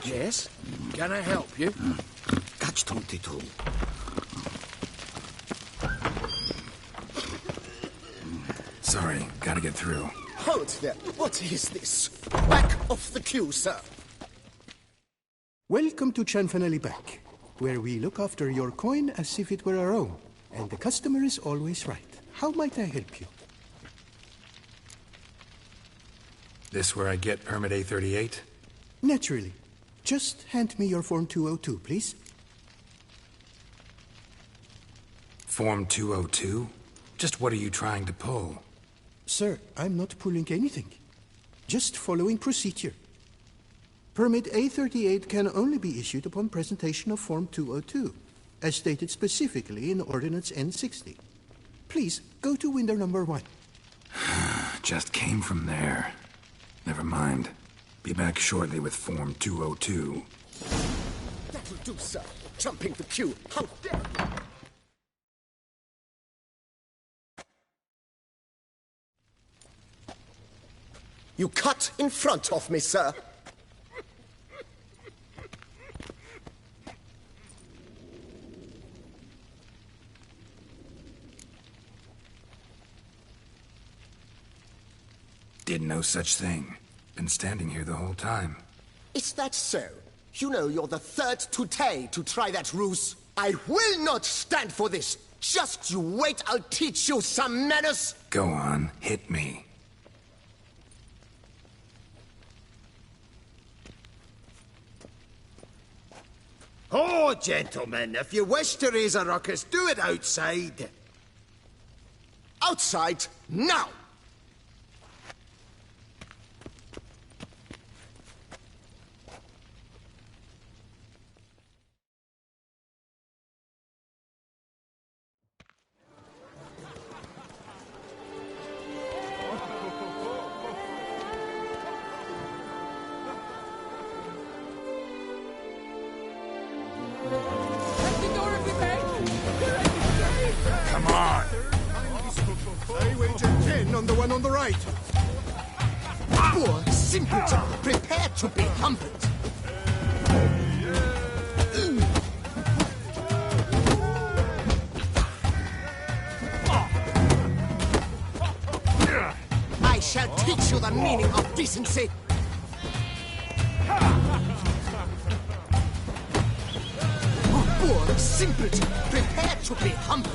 Yes? Can I help you? Catch 22. Sorry, gotta get through. Hold there. What is this? Back off the queue, sir. Welcome to Cianfanelli Bank, where we look after your coin as if it were our own, and the customer is always right. How might I help you? This where I get permit A38? Naturally. Just hand me your Form 202, please. Form 202? Just what are you trying to pull? Sir, I'm not pulling anything. Just following procedure. Permit A38 can only be issued upon presentation of Form 202, as stated specifically in Ordinance N60. Please, go to window number 1. Just came from there. Never mind. Be back shortly with Form 202. That'll do, sir. Jumping the queue. How dare you! You cut in front of me, sir. Did no such thing. Been standing here the whole time. Is that so? You know you're the third today to try that ruse. I will not stand for this. Just you wait, I'll teach you some manners. Go on, hit me. Oh, gentlemen, if you wish to raise a ruckus, do it outside. Outside, now! Come on! I wager 10 on the one on the right. Poor simpleton, prepare to be humbled. I shall teach you the meaning of decency. Poor simpleton, prepare to be humbled.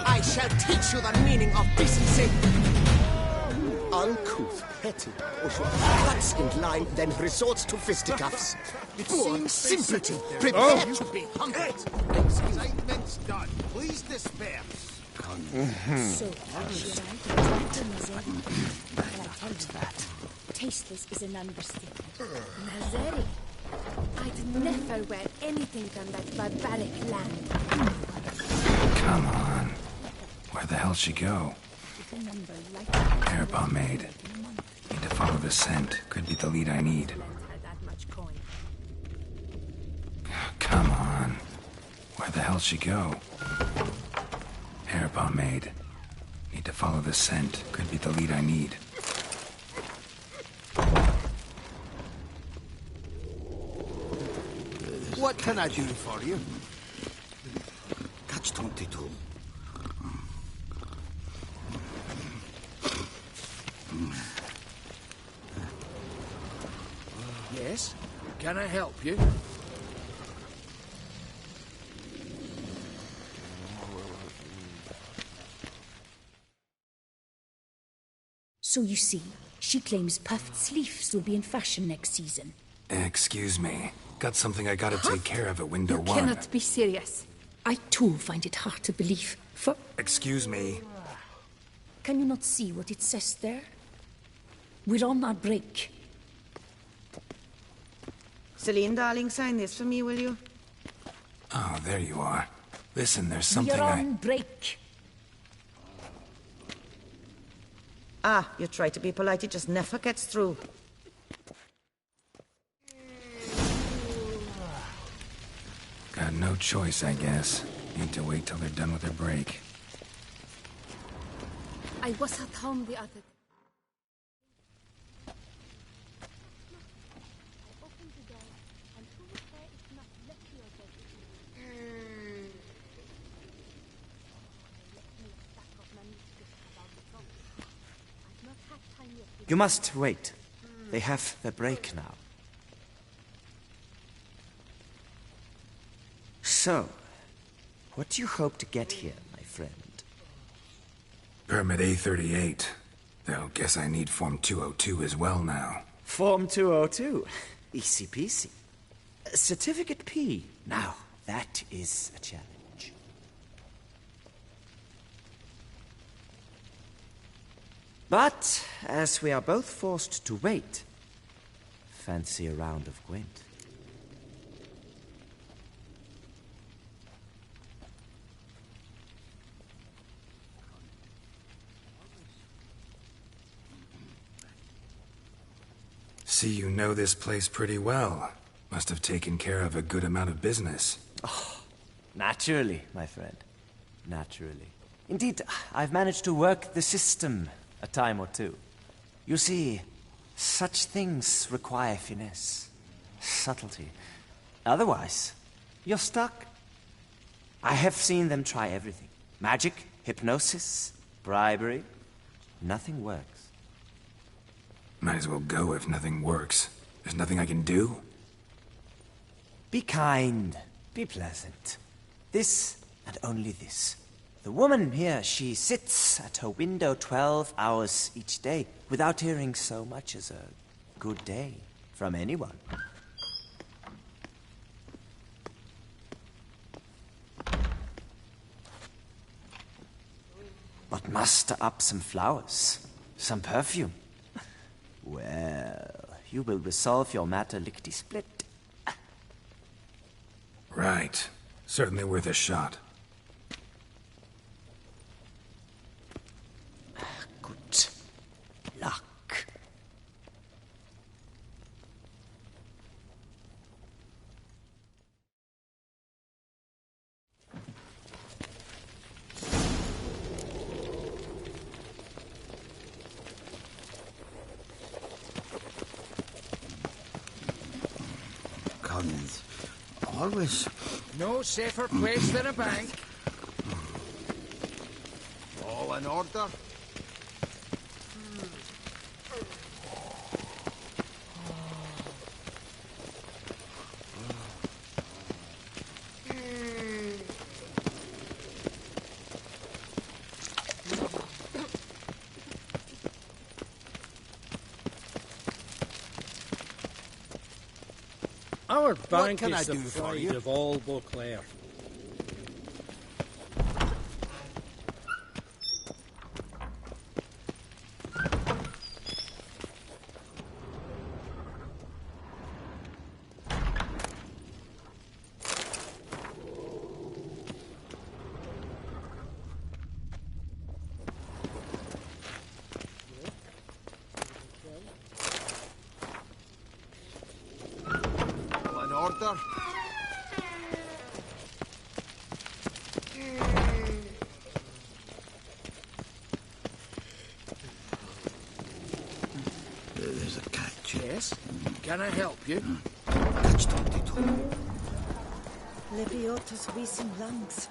I shall teach you the meaning of decency. Uncouth, petty, or cuts in line, then resorts to fisticuffs. Poor simpleton, prepare to be humbled. Excitement's done. Please disperse. So, she arrived at Nazeri. Well, I tell you that. Tasteless is an understatement. Nazeri. I'd never wear anything from that barbaric land. Come on. Where the hell she go? Hair pomade. Need to follow the scent. Could be the lead I need. Come on. Where the hell she go? Hair pomade. Need to follow the scent. Could be the lead I need. What can I do for you? Catch 22. Yes? Can I help you? So you see, she claims puffed sleeves will be in fashion next season. Excuse me. Got something I gotta take care of at window 1. Cannot be serious. I too find it hard to believe. For Excuse me. can you not see what it says there? We're on our break. Celine, darling, sign this for me, will you? Oh, there you are. Listen, there's something We're on break. Ah, you try to be polite, it just never gets through. Got no choice, I guess. Need to wait till they're done with their break. I was at home the other day. You must wait. They have their break now. So, what do you hope to get here, my friend? Permit A38. Though, guess I need Form 202 as well now. Form 202. Easy peasy. Certificate P. Now, that is a challenge. But, as we are both forced to wait, fancy a round of Gwent. See, you know this place pretty well. Must have taken care of a good amount of business. Oh, naturally, my friend. Naturally. Indeed, I've managed to work the system a time or two. You see, such things require finesse, subtlety. Otherwise, you're stuck. I have seen them try everything. Magic, hypnosis, bribery. Nothing works. Might as well go if nothing works. There's nothing I can do? Be kind. Be pleasant. This and only this. The woman here, she sits at her window 12 hours each day without hearing so much as a good day from anyone. But muster up some flowers, some perfume. Well, you will resolve your matter lickety-split. Right. Certainly worth a shot. Good luck. Collins, always... No safer place than a bank. All in order? Our bank can is I the do for pride you? of all Beauclair. All in order? There's a catch. Yes? Can I help you? Catch 22. Leviotus visum lungs.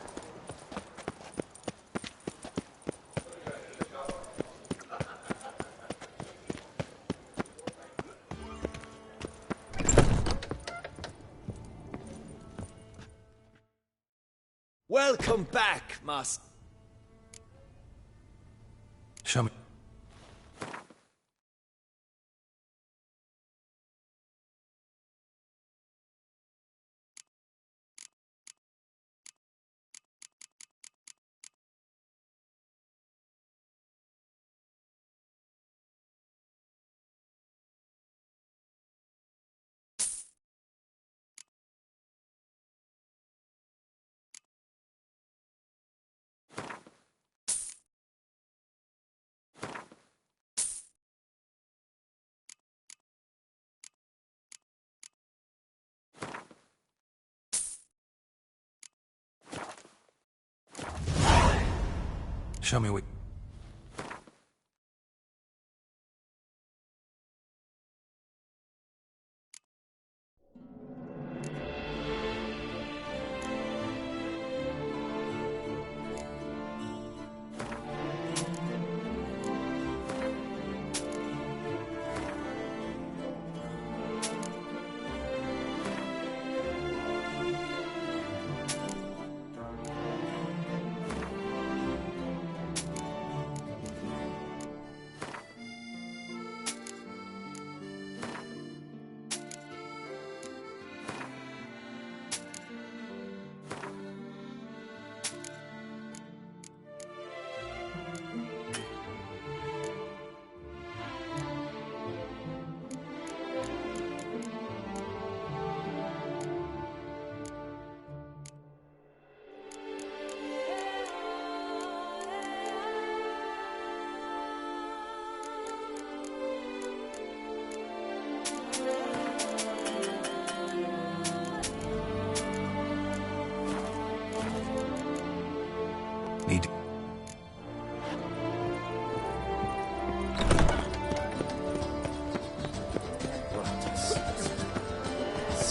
Welcome back, Master. Show me. Show me what...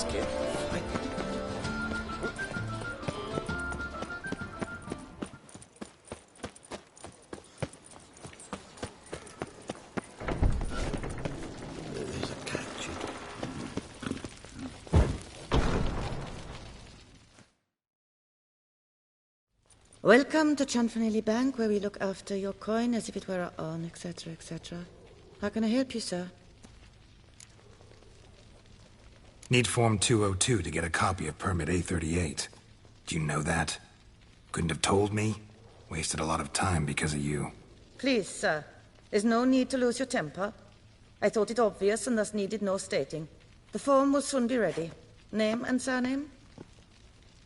scared of fighting. There's a catch. Welcome to Chanfanelli Bank, where we look after your coin as if it were our own, etc., etc. How can I help you, sir? Need Form 202 to get a copy of Permit A38. Do you know that? Couldn't have told me? Wasted a lot of time because of you. Please, sir. There's no need to lose your temper. I thought it obvious and thus needed no stating. The form will soon be ready. Name and surname?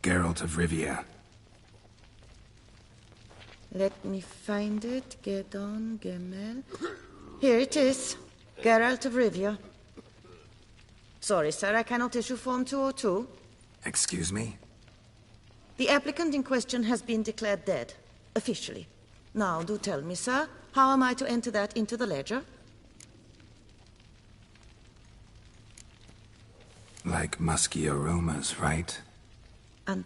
Geralt of Rivia. Let me find it. Gedon Gemel. Here it is. Geralt of Rivia. Sorry, sir, I cannot issue Form 202. Excuse me? The applicant in question has been declared dead, officially. Now, do tell me, sir, how am I to enter that into the ledger? Like musky aromas, right? And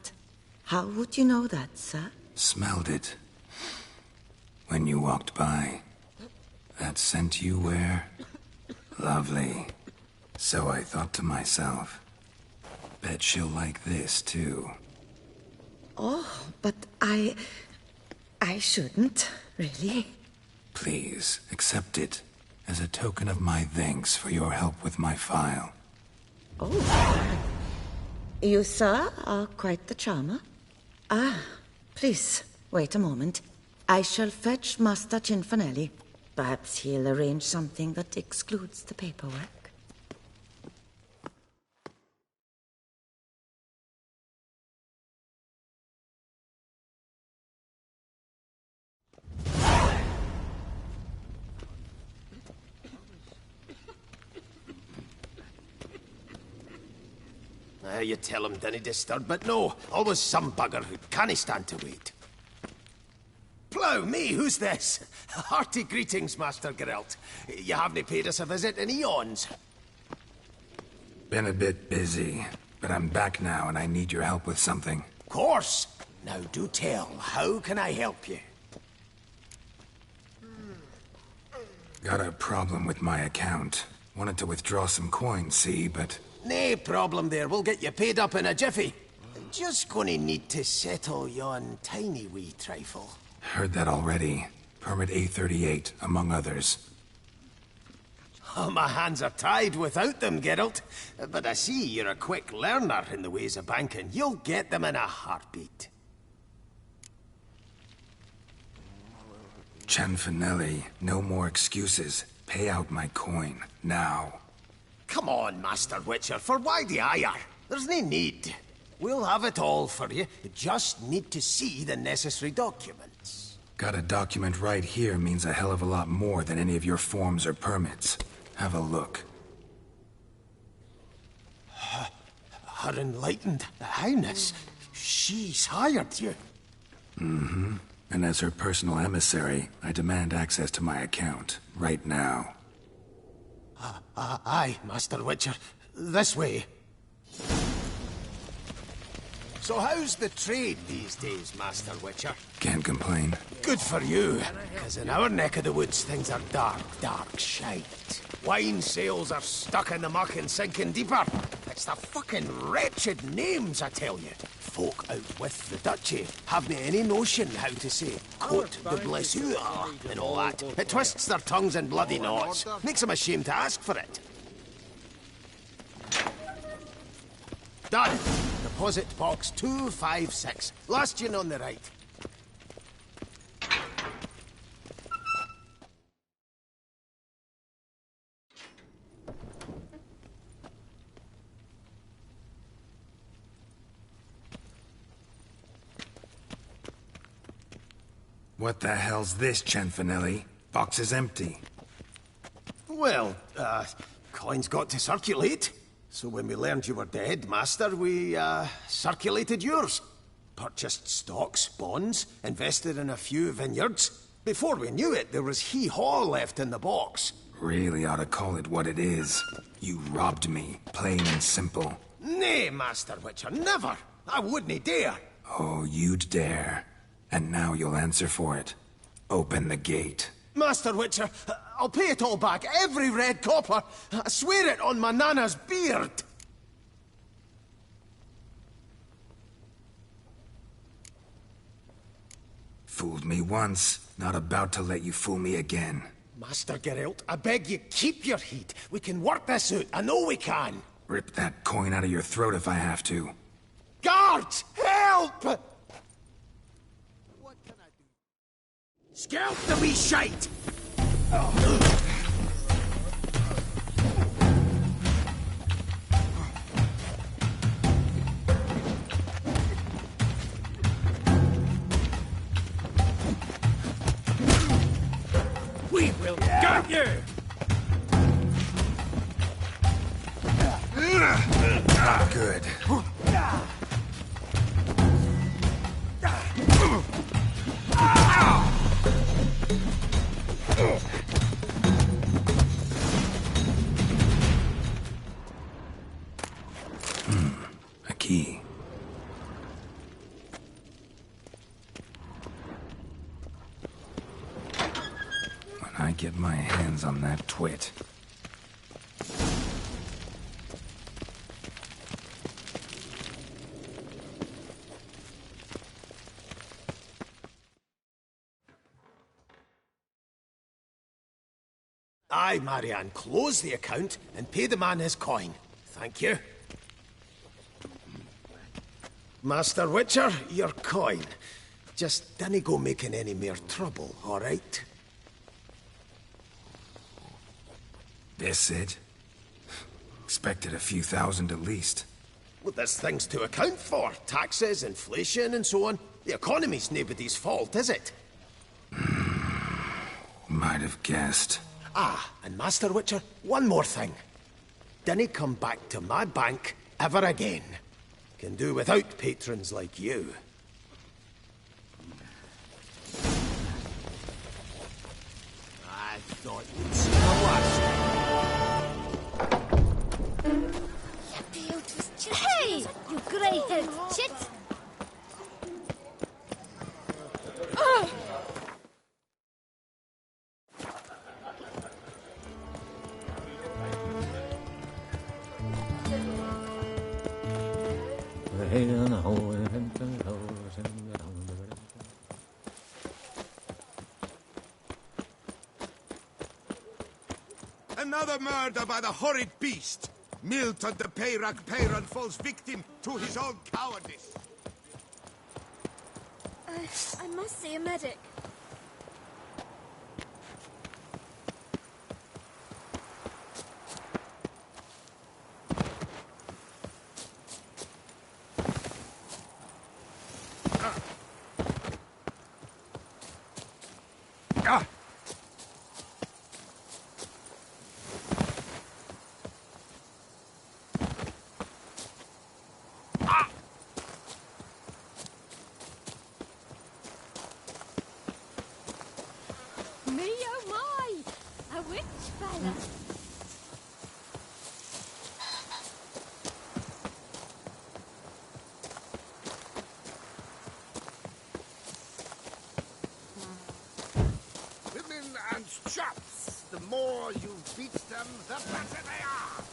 how would you know that, sir? Smelled it. When you walked by. That scent you wear? Lovely. So I thought to myself, bet she'll like this, too. Oh, but I shouldn't, really. Please, accept it as a token of my thanks for your help with my file. Oh. You, sir, are quite the charmer. Ah, please, wait a moment. I shall fetch Master Chanfanelli. Perhaps he'll arrange something that excludes the paperwork. You tell him dinna disturb, but no, always some bugger who can't stand to wait. Plough me, who's this? Hearty greetings, Master Geralt. You haven't paid us a visit in eons. Been a bit busy, but I'm back now and I need your help with something. Of course. Now do tell, how can I help you? Got a problem with my account. Wanted to withdraw some coins, see, but... Nae problem there, we'll get you paid up in a jiffy. Just gonna need to settle yon tiny wee trifle. Heard that already. Permit A38, among others. Oh, my hands are tied without them, Geralt. But I see you're a quick learner in the ways of banking. You'll get them in a heartbeat. Chanfanelli, no more excuses. Pay out my coin, now. Come on, Master Witcher, for why the ire? There's no need. We'll have it all for you. You just need to see the necessary documents. Got a document right here means a hell of a lot more than any of your forms or permits. Have a look. Her Enlightened Highness, she's hired you. Mm-hmm. And as her personal emissary, I demand access to my account, right now. Aye, Master Witcher. This way. So how's the trade these days, Master Witcher? Can't complain. Good for you, because in our neck of the woods things are dark, dark shite. Wine sales are stuck in the muck and sinking deeper. It's the fucking wretched names, I tell you. Folk out with the duchy haven't any notion how to say Côte de Blessure and all that. It twists their tongues in bloody knots. Makes them ashamed to ask for it. Done. Deposit box 256. Last yin on the right. What the hell's this, Chanfanelli? Box is empty. Well, coins got to circulate. So when we learned you were dead, Master, we, circulated yours. Purchased stocks, bonds, invested in a few vineyards. Before we knew it, there was hee-haw left in the box. Really ought to call it what it is. You robbed me, plain and simple. Nay, Master Witcher, never! I wouldn't dare! Oh, you'd dare. And now you'll answer for it. Open the gate. Master Witcher, I'll pay it all back, every red copper. I swear it on my nana's beard. Fooled me once, not about to let you fool me again. Master Geralt, I beg you, keep your heat. We can work this out, I know we can. Rip that coin out of your throat if I have to. Guards, help! What can I do? Scalp the wee shite! We will get you! Good. A key. When I get my hands on that twit. Aye, Marianne, close the account and pay the man his coin. Thank you. Master Witcher, your coin. Just dinna go making any more trouble, all right? This it? Expected a few thousand at least. Well, there's things to account for. Taxes, inflation, and so on. The economy's nobody's fault, is it? Might have guessed. Ah, and Master Witcher, one more thing. Dinna come back to my bank ever again. Can do without patrons like you. I thought you'd see the worst. Hey! You grey-haired chit! Another murder by the horrid beast! Milton the Peyrac Peyran falls victim to his own cowardice. I must see a medic. Me oh my! A witch fella. Women and chaps. The more you beat them, the better they are.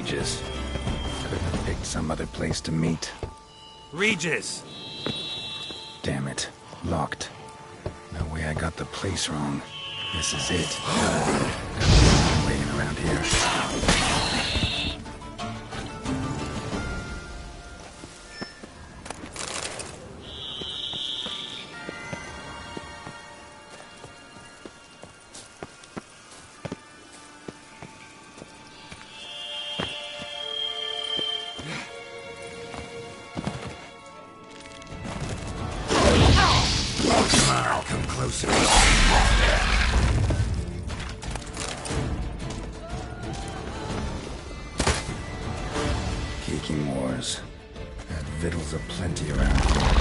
Regis. Couldn't have picked some other place to meet. Regis! Damn it. Locked. No way I got the place wrong. This is it. Gotta be waiting around here. Come closer. Caking wars. Had victuals aplenty around here.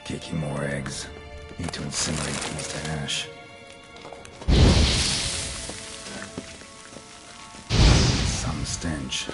Caking more eggs. Need to incinerate these to ash. Some stench.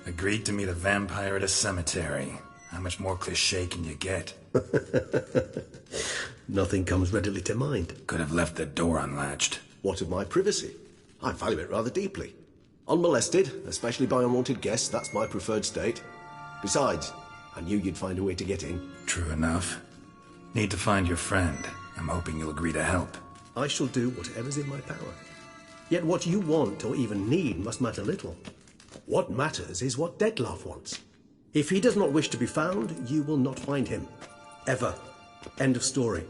Agreed to meet a vampire at a cemetery. How much more cliché can you get? Nothing comes readily to mind. Could have left the door unlatched. What of my privacy? I value it rather deeply. Unmolested, especially by unwanted guests, that's my preferred state. Besides, I knew you'd find a way to get in. True enough. Need to find your friend. I'm hoping you'll agree to help. I shall do whatever's in my power. Yet what you want or even need must matter little. What matters is what Dettlaff wants. If he does not wish to be found, you will not find him. Ever. End of story.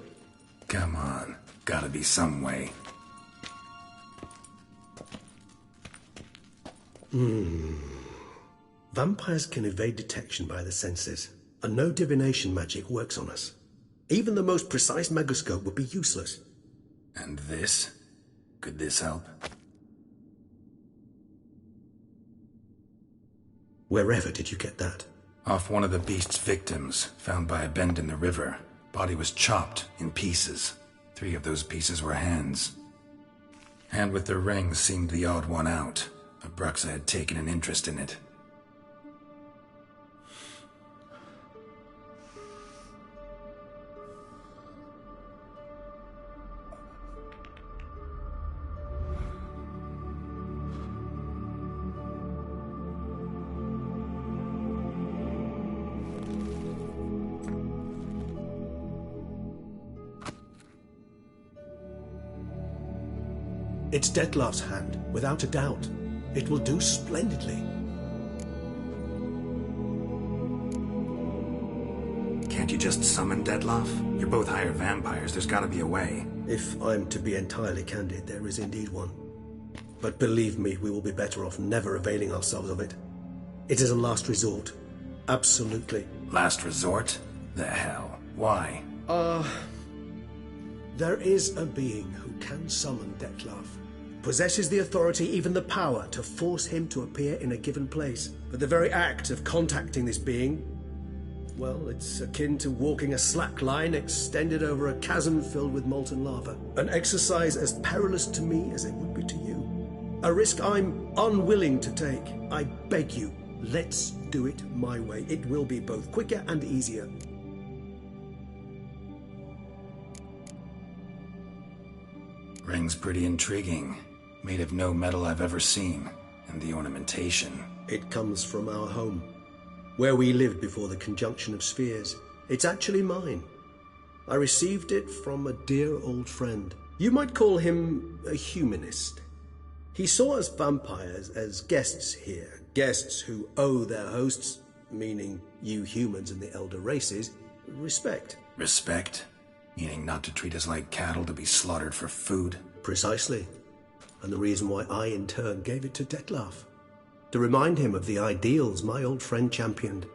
Come on. Gotta be some way. Vampires can evade detection by the senses, and no divination magic works on us. Even the most precise megoscope would be useless. And this? Could this help? Wherever did you get that? Off one of the beast's victims, found by a bend in the river. Body was chopped in pieces. 3 of those pieces were hands. Hand with the ring seemed the odd one out. Abruxa had taken an interest in it. It's Dettlaff's hand, without a doubt. It will do splendidly. Can't you just summon Dettlaff? You're both hired vampires. There's gotta be a way. If I'm to be entirely candid, there is indeed one. But believe me, we will be better off never availing ourselves of it. It is a last resort. Absolutely. Last resort? The hell? Why? There is a being who can summon Dettlaff. possesses the authority, even the power, to force him to appear in a given place. But the very act of contacting this being, well, it's akin to walking a slack line extended over a chasm filled with molten lava. An exercise as perilous to me as it would be to you. A risk I'm unwilling to take. I beg you, let's do it my way. It will be both quicker and easier. Ring's pretty intriguing. Made of no metal I've ever seen. And the ornamentation. It comes from our home, where we lived before the conjunction of spheres. It's actually mine. I received it from a dear old friend. You might call him a humanist. He saw us vampires as guests here, guests who owe their hosts, meaning you humans and the elder races, respect. Respect? Meaning not to treat us like cattle to be slaughtered for food? Precisely. And the reason why I, in turn, gave it to Dettlaff. To remind him of the ideals my old friend championed.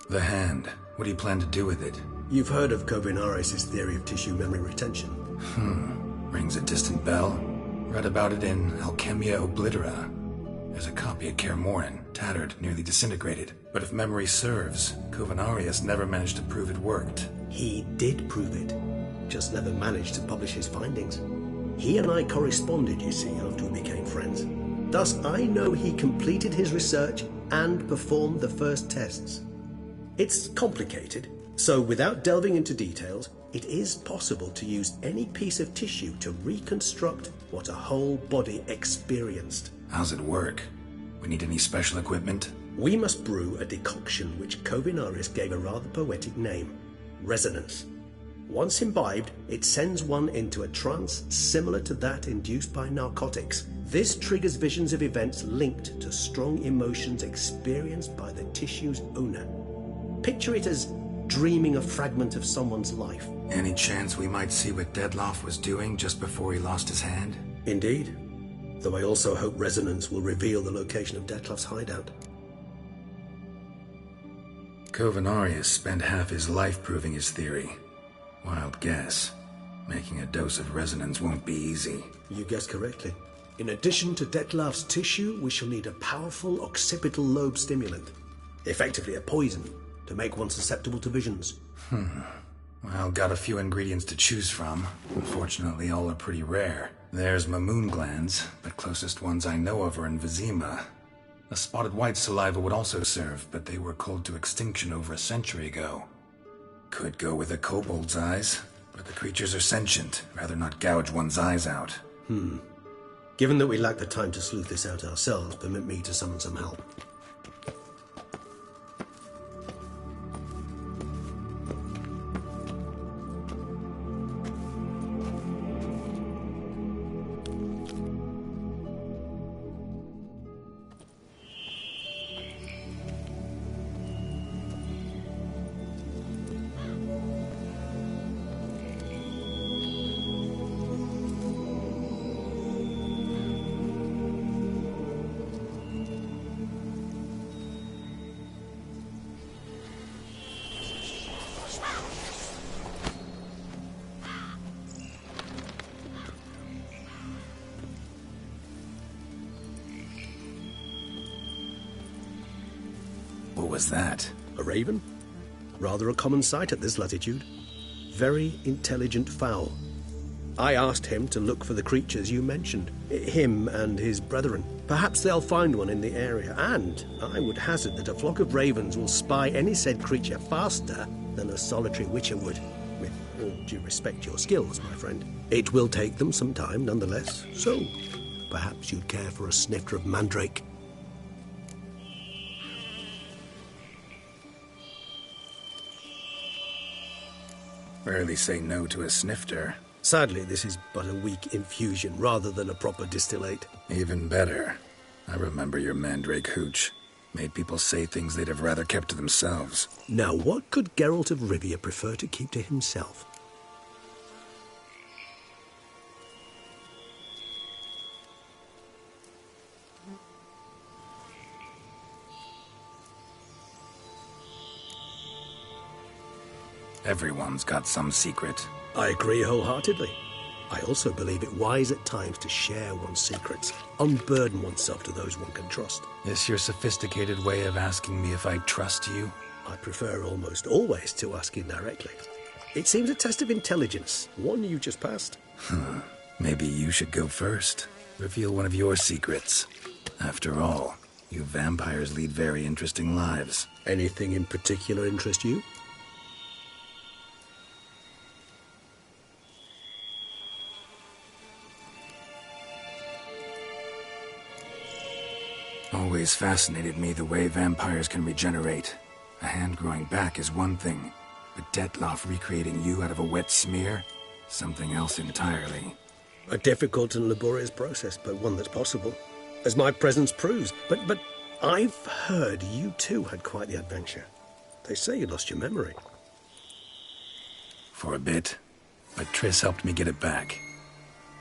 The hand. What do you plan to do with it? You've heard of Kovinaris' theory of tissue memory retention. Rings a distant bell. Read about it in Alchemia Oblitera. There's a copy at Kaer Morhen, tattered, nearly disintegrated. But if memory serves, Kovinaris never managed to prove it worked. He did prove it, just never managed to publish his findings. He and I corresponded, you see, after we became friends. Thus, I know he completed his research and performed the first tests. It's complicated, so without delving into details, it is possible to use any piece of tissue to reconstruct what a whole body experienced. How's it work? We need any special equipment? We must brew a decoction which Kovinaris gave a rather poetic name. Resonance. Once imbibed, it sends one into a trance similar to that induced by narcotics. This triggers visions of events linked to strong emotions experienced by the tissue's owner. Picture it as dreaming a fragment of someone's life. Any chance we might see what Dettlaff was doing just before he lost his hand? Indeed. Though I also hope resonance will reveal the location of Dettlaff's hideout. Kovinaris spent half his life proving his theory. Wild guess. Making a dose of resonance won't be easy. You guessed correctly. In addition to Dettlaff's tissue, we shall need a powerful occipital lobe stimulant. Effectively a poison, to make one susceptible to visions. Well, got a few ingredients to choose from. Unfortunately, all are pretty rare. There's Mamoon glands, but closest ones I know of are in Vizima. A spotted white saliva would also serve, but they were cold to extinction over a century ago. Could go with a kobold's eyes, but the creatures are sentient. Rather not gouge one's eyes out. Given that we lack the time to sleuth this out ourselves, permit me to summon some help. What was that? A raven? Rather a common sight at this latitude. Very intelligent fowl. I asked him to look for the creatures you mentioned. Him and his brethren. Perhaps they'll find one in the area, and I would hazard that a flock of ravens will spy any said creature faster than a solitary witcher would. With all due respect to your skills, my friend. It will take them some time, nonetheless. So, perhaps you'd care for a snifter of mandrake. Rarely say no to a snifter. Sadly, this is but a weak infusion rather than a proper distillate. Even better. I remember your mandrake hooch. Made people say things they'd have rather kept to themselves. Now, what could Geralt of Rivia prefer to keep to himself? Everyone's got some secret. I agree wholeheartedly. I also believe it wise at times to share one's secrets, unburden oneself to those one can trust. Is your sophisticated way of asking me if I trust you? I prefer almost always to ask indirectly. It seems a test of intelligence, one you just passed. Maybe you should go first. Reveal one of your secrets. After all, you vampires lead very interesting lives. Anything in particular interest you? Always fascinated me the way vampires can regenerate. A hand growing back is one thing, but Detloff recreating you out of a wet smear? Something else entirely. A difficult and laborious process, but one that's possible, as my presence proves. But I've heard you too had quite the adventure. They say you lost your memory. For a bit, but Triss helped me get it back.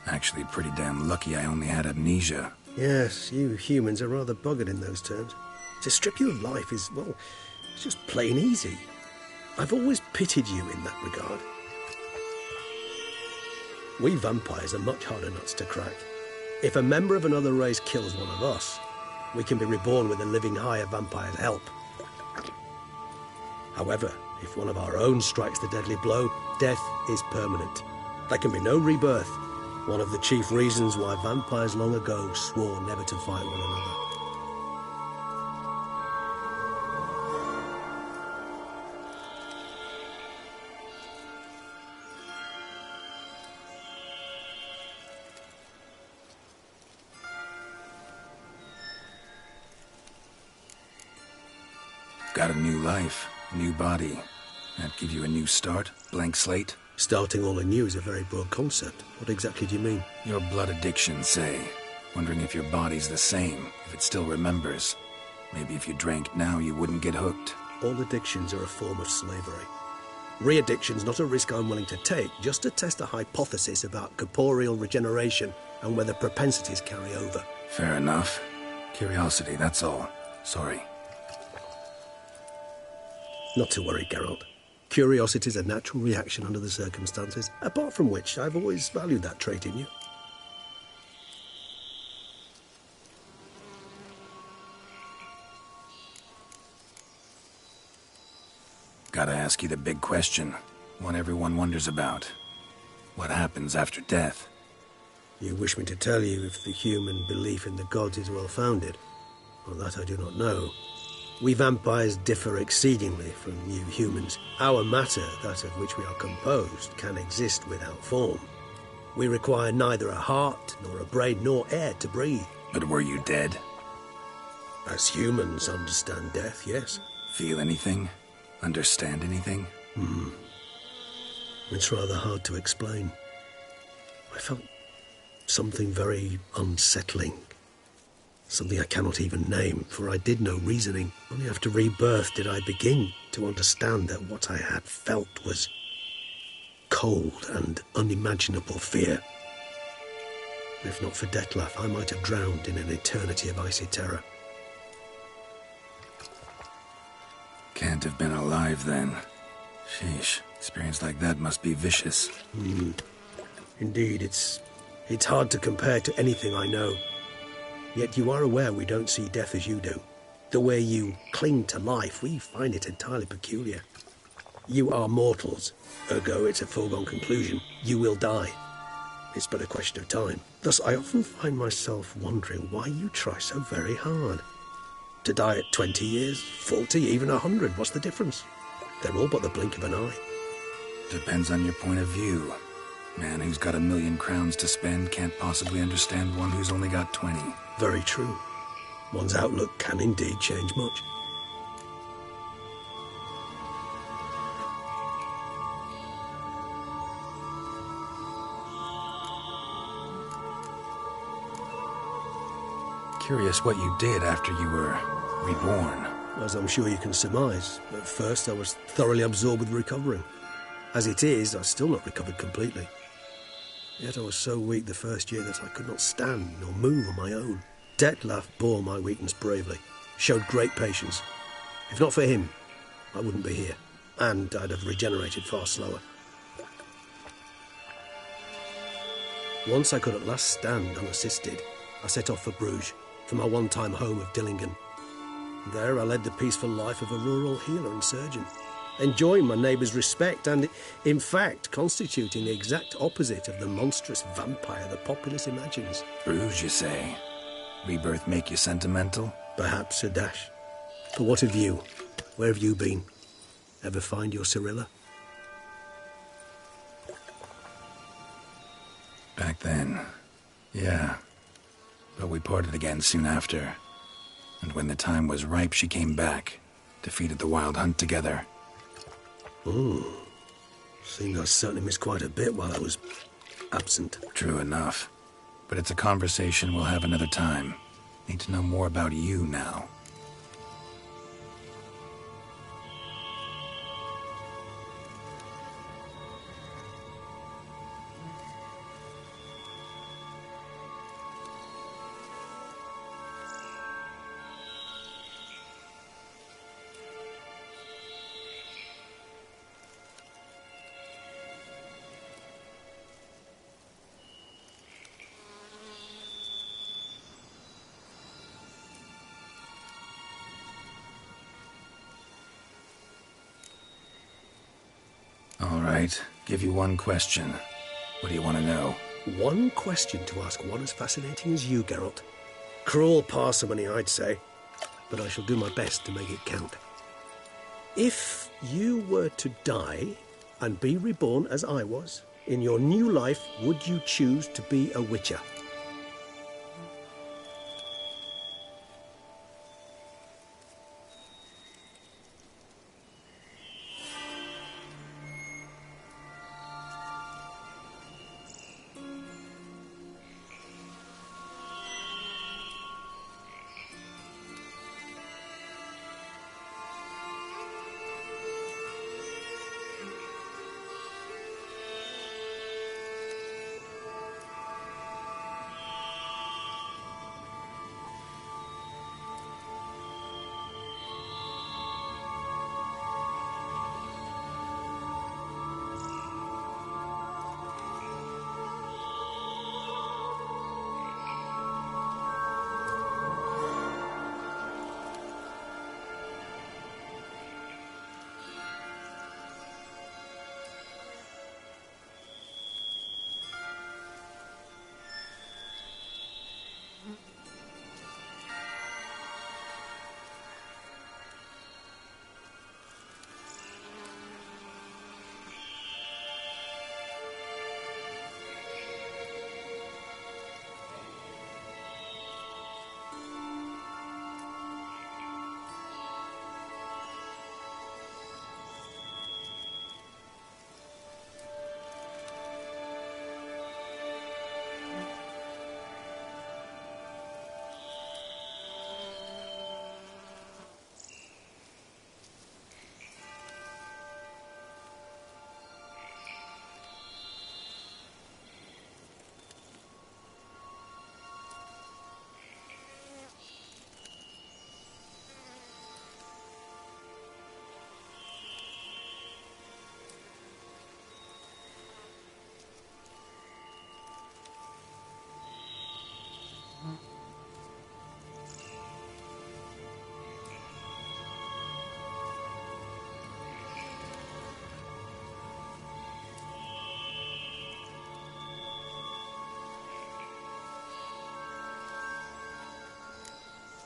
Actually, pretty damn lucky I only had amnesia. Yes, you humans are rather buggered in those terms. To strip you of life is, well, it's just plain easy. I've always pitied you in that regard. We vampires are much harder nuts to crack. If a member of another race kills one of us, we can be reborn with a living higher vampire's help. However, if one of our own strikes the deadly blow, death is permanent. There can be no rebirth. One of the chief reasons why vampires long ago swore never to fight one another. Got a new life, new body. That give you a new start? Blank slate? Starting all anew is a very broad concept. What exactly do you mean? Your blood addiction, say. Wondering if your body's the same, if it still remembers. Maybe if you drank now, you wouldn't get hooked. All addictions are a form of slavery. Re-addiction's not a risk I'm willing to take, just to test a hypothesis about corporeal regeneration and whether propensities carry over. Fair enough. Curiosity, that's all. Sorry. Not to worry, Geralt. Curiosity's a natural reaction under the circumstances, apart from which I've always valued that trait in you. Gotta ask you the big question. One everyone wonders about. What happens after death? You wish me to tell you if the human belief in the gods is well-founded? Well, that I do not know. We vampires differ exceedingly from you humans. Our matter, that of which we are composed, can exist without form. We require neither a heart, nor a brain, nor air to breathe. But were you dead? As humans understand death, yes. Feel anything? Understand anything? It's rather hard to explain. I felt something very unsettling. Something I cannot even name, for I did no reasoning. Only after rebirth did I begin to understand that what I had felt was cold and unimaginable fear. If not for Detlaff, I might have drowned in an eternity of icy terror. Can't have been alive then. Sheesh, experience like that must be vicious. Indeed, it's hard to compare to anything I know. Yet you are aware we don't see death as you do. The way you cling to life, we find it entirely peculiar. You are mortals, ergo it's a foregone conclusion. You will die. It's but a question of time. Thus, I often find myself wondering why you try so very hard. To die at 20 years, 40, even 100, what's the difference? They're all but the blink of an eye. Depends on your point of view. Man who's got 1,000,000 crowns to spend can't possibly understand one who's only got 20. Very true. One's outlook can indeed change much. Curious what you did after you were reborn. As I'm sure you can surmise, at first I was thoroughly absorbed with recovering. As it is, I've still not recovered completely. Yet I was so weak the first year that I could not stand nor move on my own. Detlaff bore my weakness bravely, showed great patience. If not for him, I wouldn't be here. And I'd have regenerated far slower. Once I could at last stand unassisted, I set off for Bruges, for my one-time home of Dillingen. There I led the peaceful life of a rural healer and surgeon, enjoying my neighbours' respect and, in fact, constituting the exact opposite of the monstrous vampire the populace imagines. Bruges, you say? Rebirth make you sentimental? Perhaps a dash. But what of you? Where have you been? Ever find your Cyrilla? Back then, yeah. But we parted again soon after. And when the time was ripe, she came back, defeated the Wild Hunt together. Ooh. Seems I certainly missed quite a bit while I was absent. True enough. But it's a conversation we'll have another time. Need to know more about you now. All right, give you one question. What do you want to know? One question to ask one as fascinating as you, Geralt. Cruel parsimony, I'd say, but I shall do my best to make it count. If you were to die and be reborn as I was, in your new life, would you choose to be a Witcher?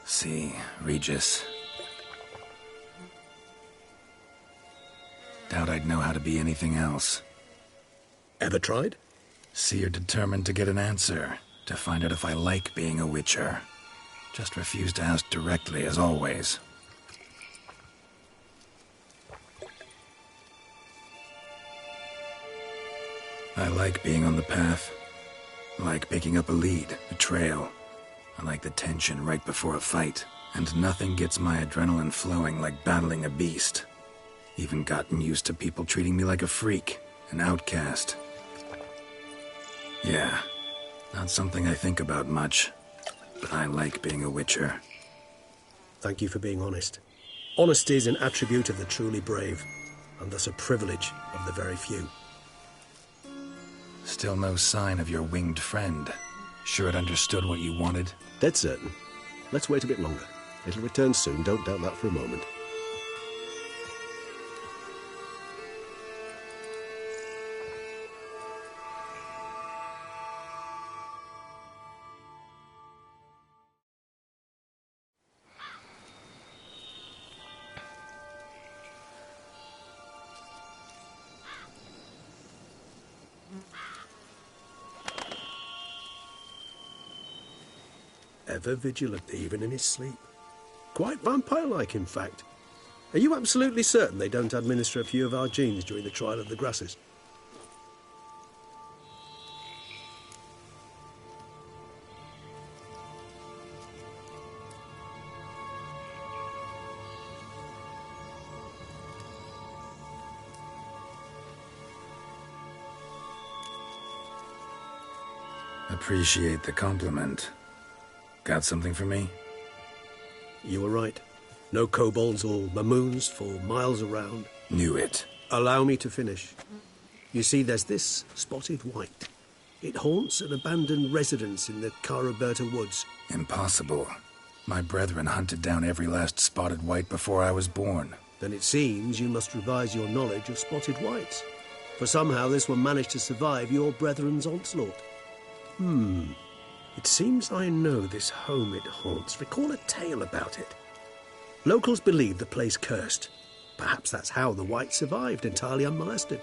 See, Regis. Doubt I'd know how to be anything else. Ever tried? See, you're determined to get an answer, to find out if I like being a Witcher. Just refuse to ask directly, as always. I like being on the path. I like picking up a lead, a trail. I like the tension right before a fight. And nothing gets my adrenaline flowing like battling a beast. Even gotten used to people treating me like a freak, an outcast. Yeah, not something I think about much. But I like being a Witcher. Thank you for being honest. Honesty is an attribute of the truly brave. and thus a privilege of the very few. Still no sign of your winged friend. Sure it understood what you wanted? Dead certain. Let's wait a bit longer. It'll return soon, don't doubt that for a moment. Ever vigilant, even in his sleep. Quite vampire-like, in fact. Are you absolutely certain they don't administer a few of our genes during the trial of the grasses? Appreciate the compliment. Got something for me? You were right. No kobolds or mamoons for miles around. Knew it. Allow me to finish. You see, there's this spotted white. It haunts an abandoned residence in the Caraberta woods. Impossible. My brethren hunted down every last spotted white before I was born. Then it seems you must revise your knowledge of spotted whites. For somehow this one managed to survive your brethren's onslaught. It seems I know this home it haunts. Recall a tale about it. Locals believe the place cursed. Perhaps that's how the white survived entirely unmolested.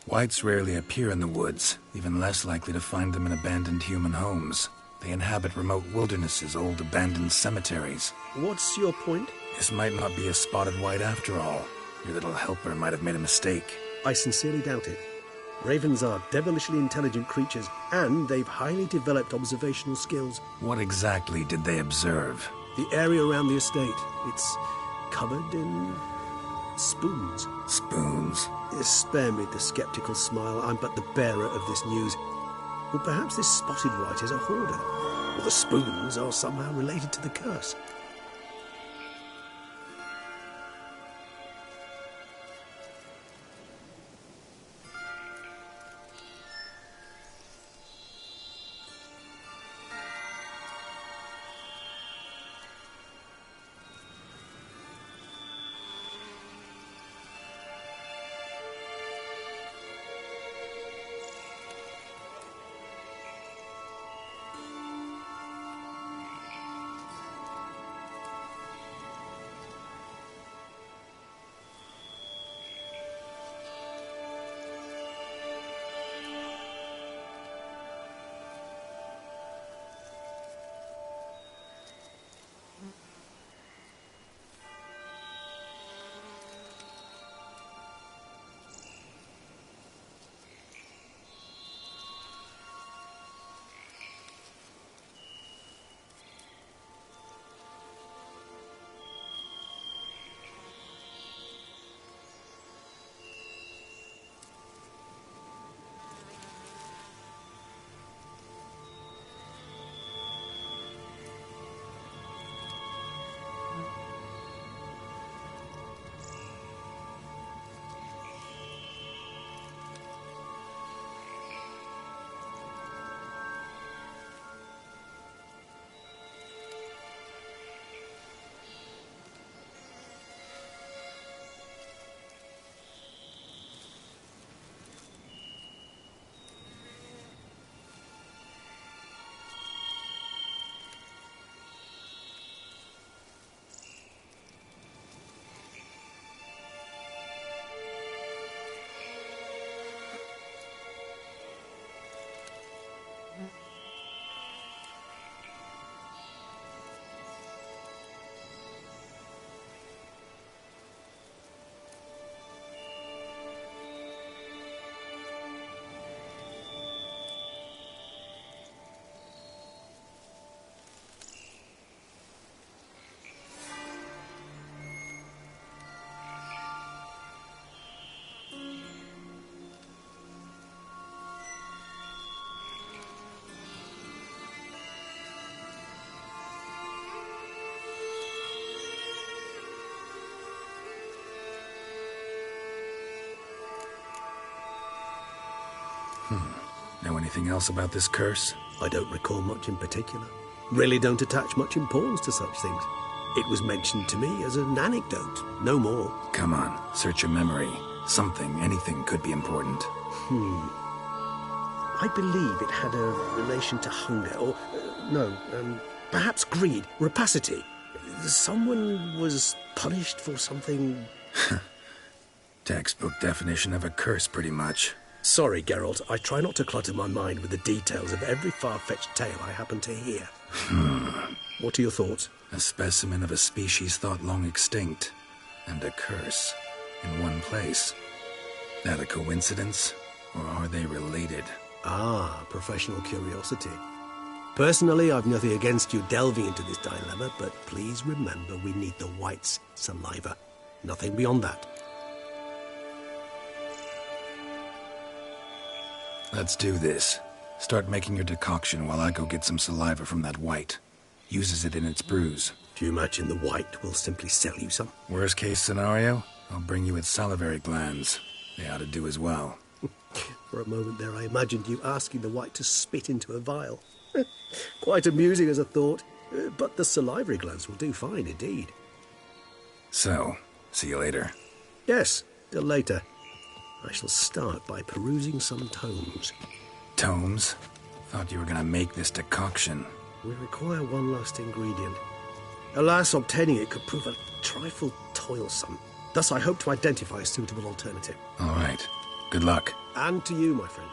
Whites rarely appear in the woods, even less likely to find them in abandoned human homes. They inhabit remote wildernesses, old abandoned cemeteries. What's your point? This might not be a spotted white after all. Your little helper might have made a mistake. I sincerely doubt it. Ravens are devilishly intelligent creatures, and they've highly developed observational skills. What exactly did they observe? The area around the estate. It's covered in spoons. Spoons? Spare me the skeptical smile. I'm but the bearer of this news. Or perhaps this spotted white is a hoarder. Or the spoons are somehow related to the curse. Know anything else about this curse? I don't recall much in particular. Really don't attach much importance to such things. It was mentioned to me as an anecdote, no more. Come on, search your memory. Something, anything could be important. I believe it had a relation to hunger, or, perhaps greed, rapacity. Someone was punished for something... Textbook definition of a curse, pretty much. Sorry, Geralt, I try not to clutter my mind with the details of every far-fetched tale I happen to hear. What are your thoughts? A specimen of a species thought long extinct, and a curse in one place. That a coincidence, or are they related? Ah, professional curiosity. Personally, I've nothing against you delving into this dilemma, but please remember we need the White's saliva. Nothing beyond that. Let's do this. Start making your decoction while I go get some saliva from that White. Uses it in its brews. Do you imagine the White will simply sell you some? Worst case scenario, I'll bring you its salivary glands. They ought to do as well. For a moment there, I imagined you asking the White to spit into a vial. Quite amusing as a thought, but the salivary glands will do fine indeed. So, see you later. Yes, till later. I shall start by perusing some tomes. Tomes? Thought you were gonna make this decoction. We require one last ingredient. Alas, obtaining it could prove a trifle toilsome. Thus I hope to identify a suitable alternative. All right. Good luck. And to you, my friend.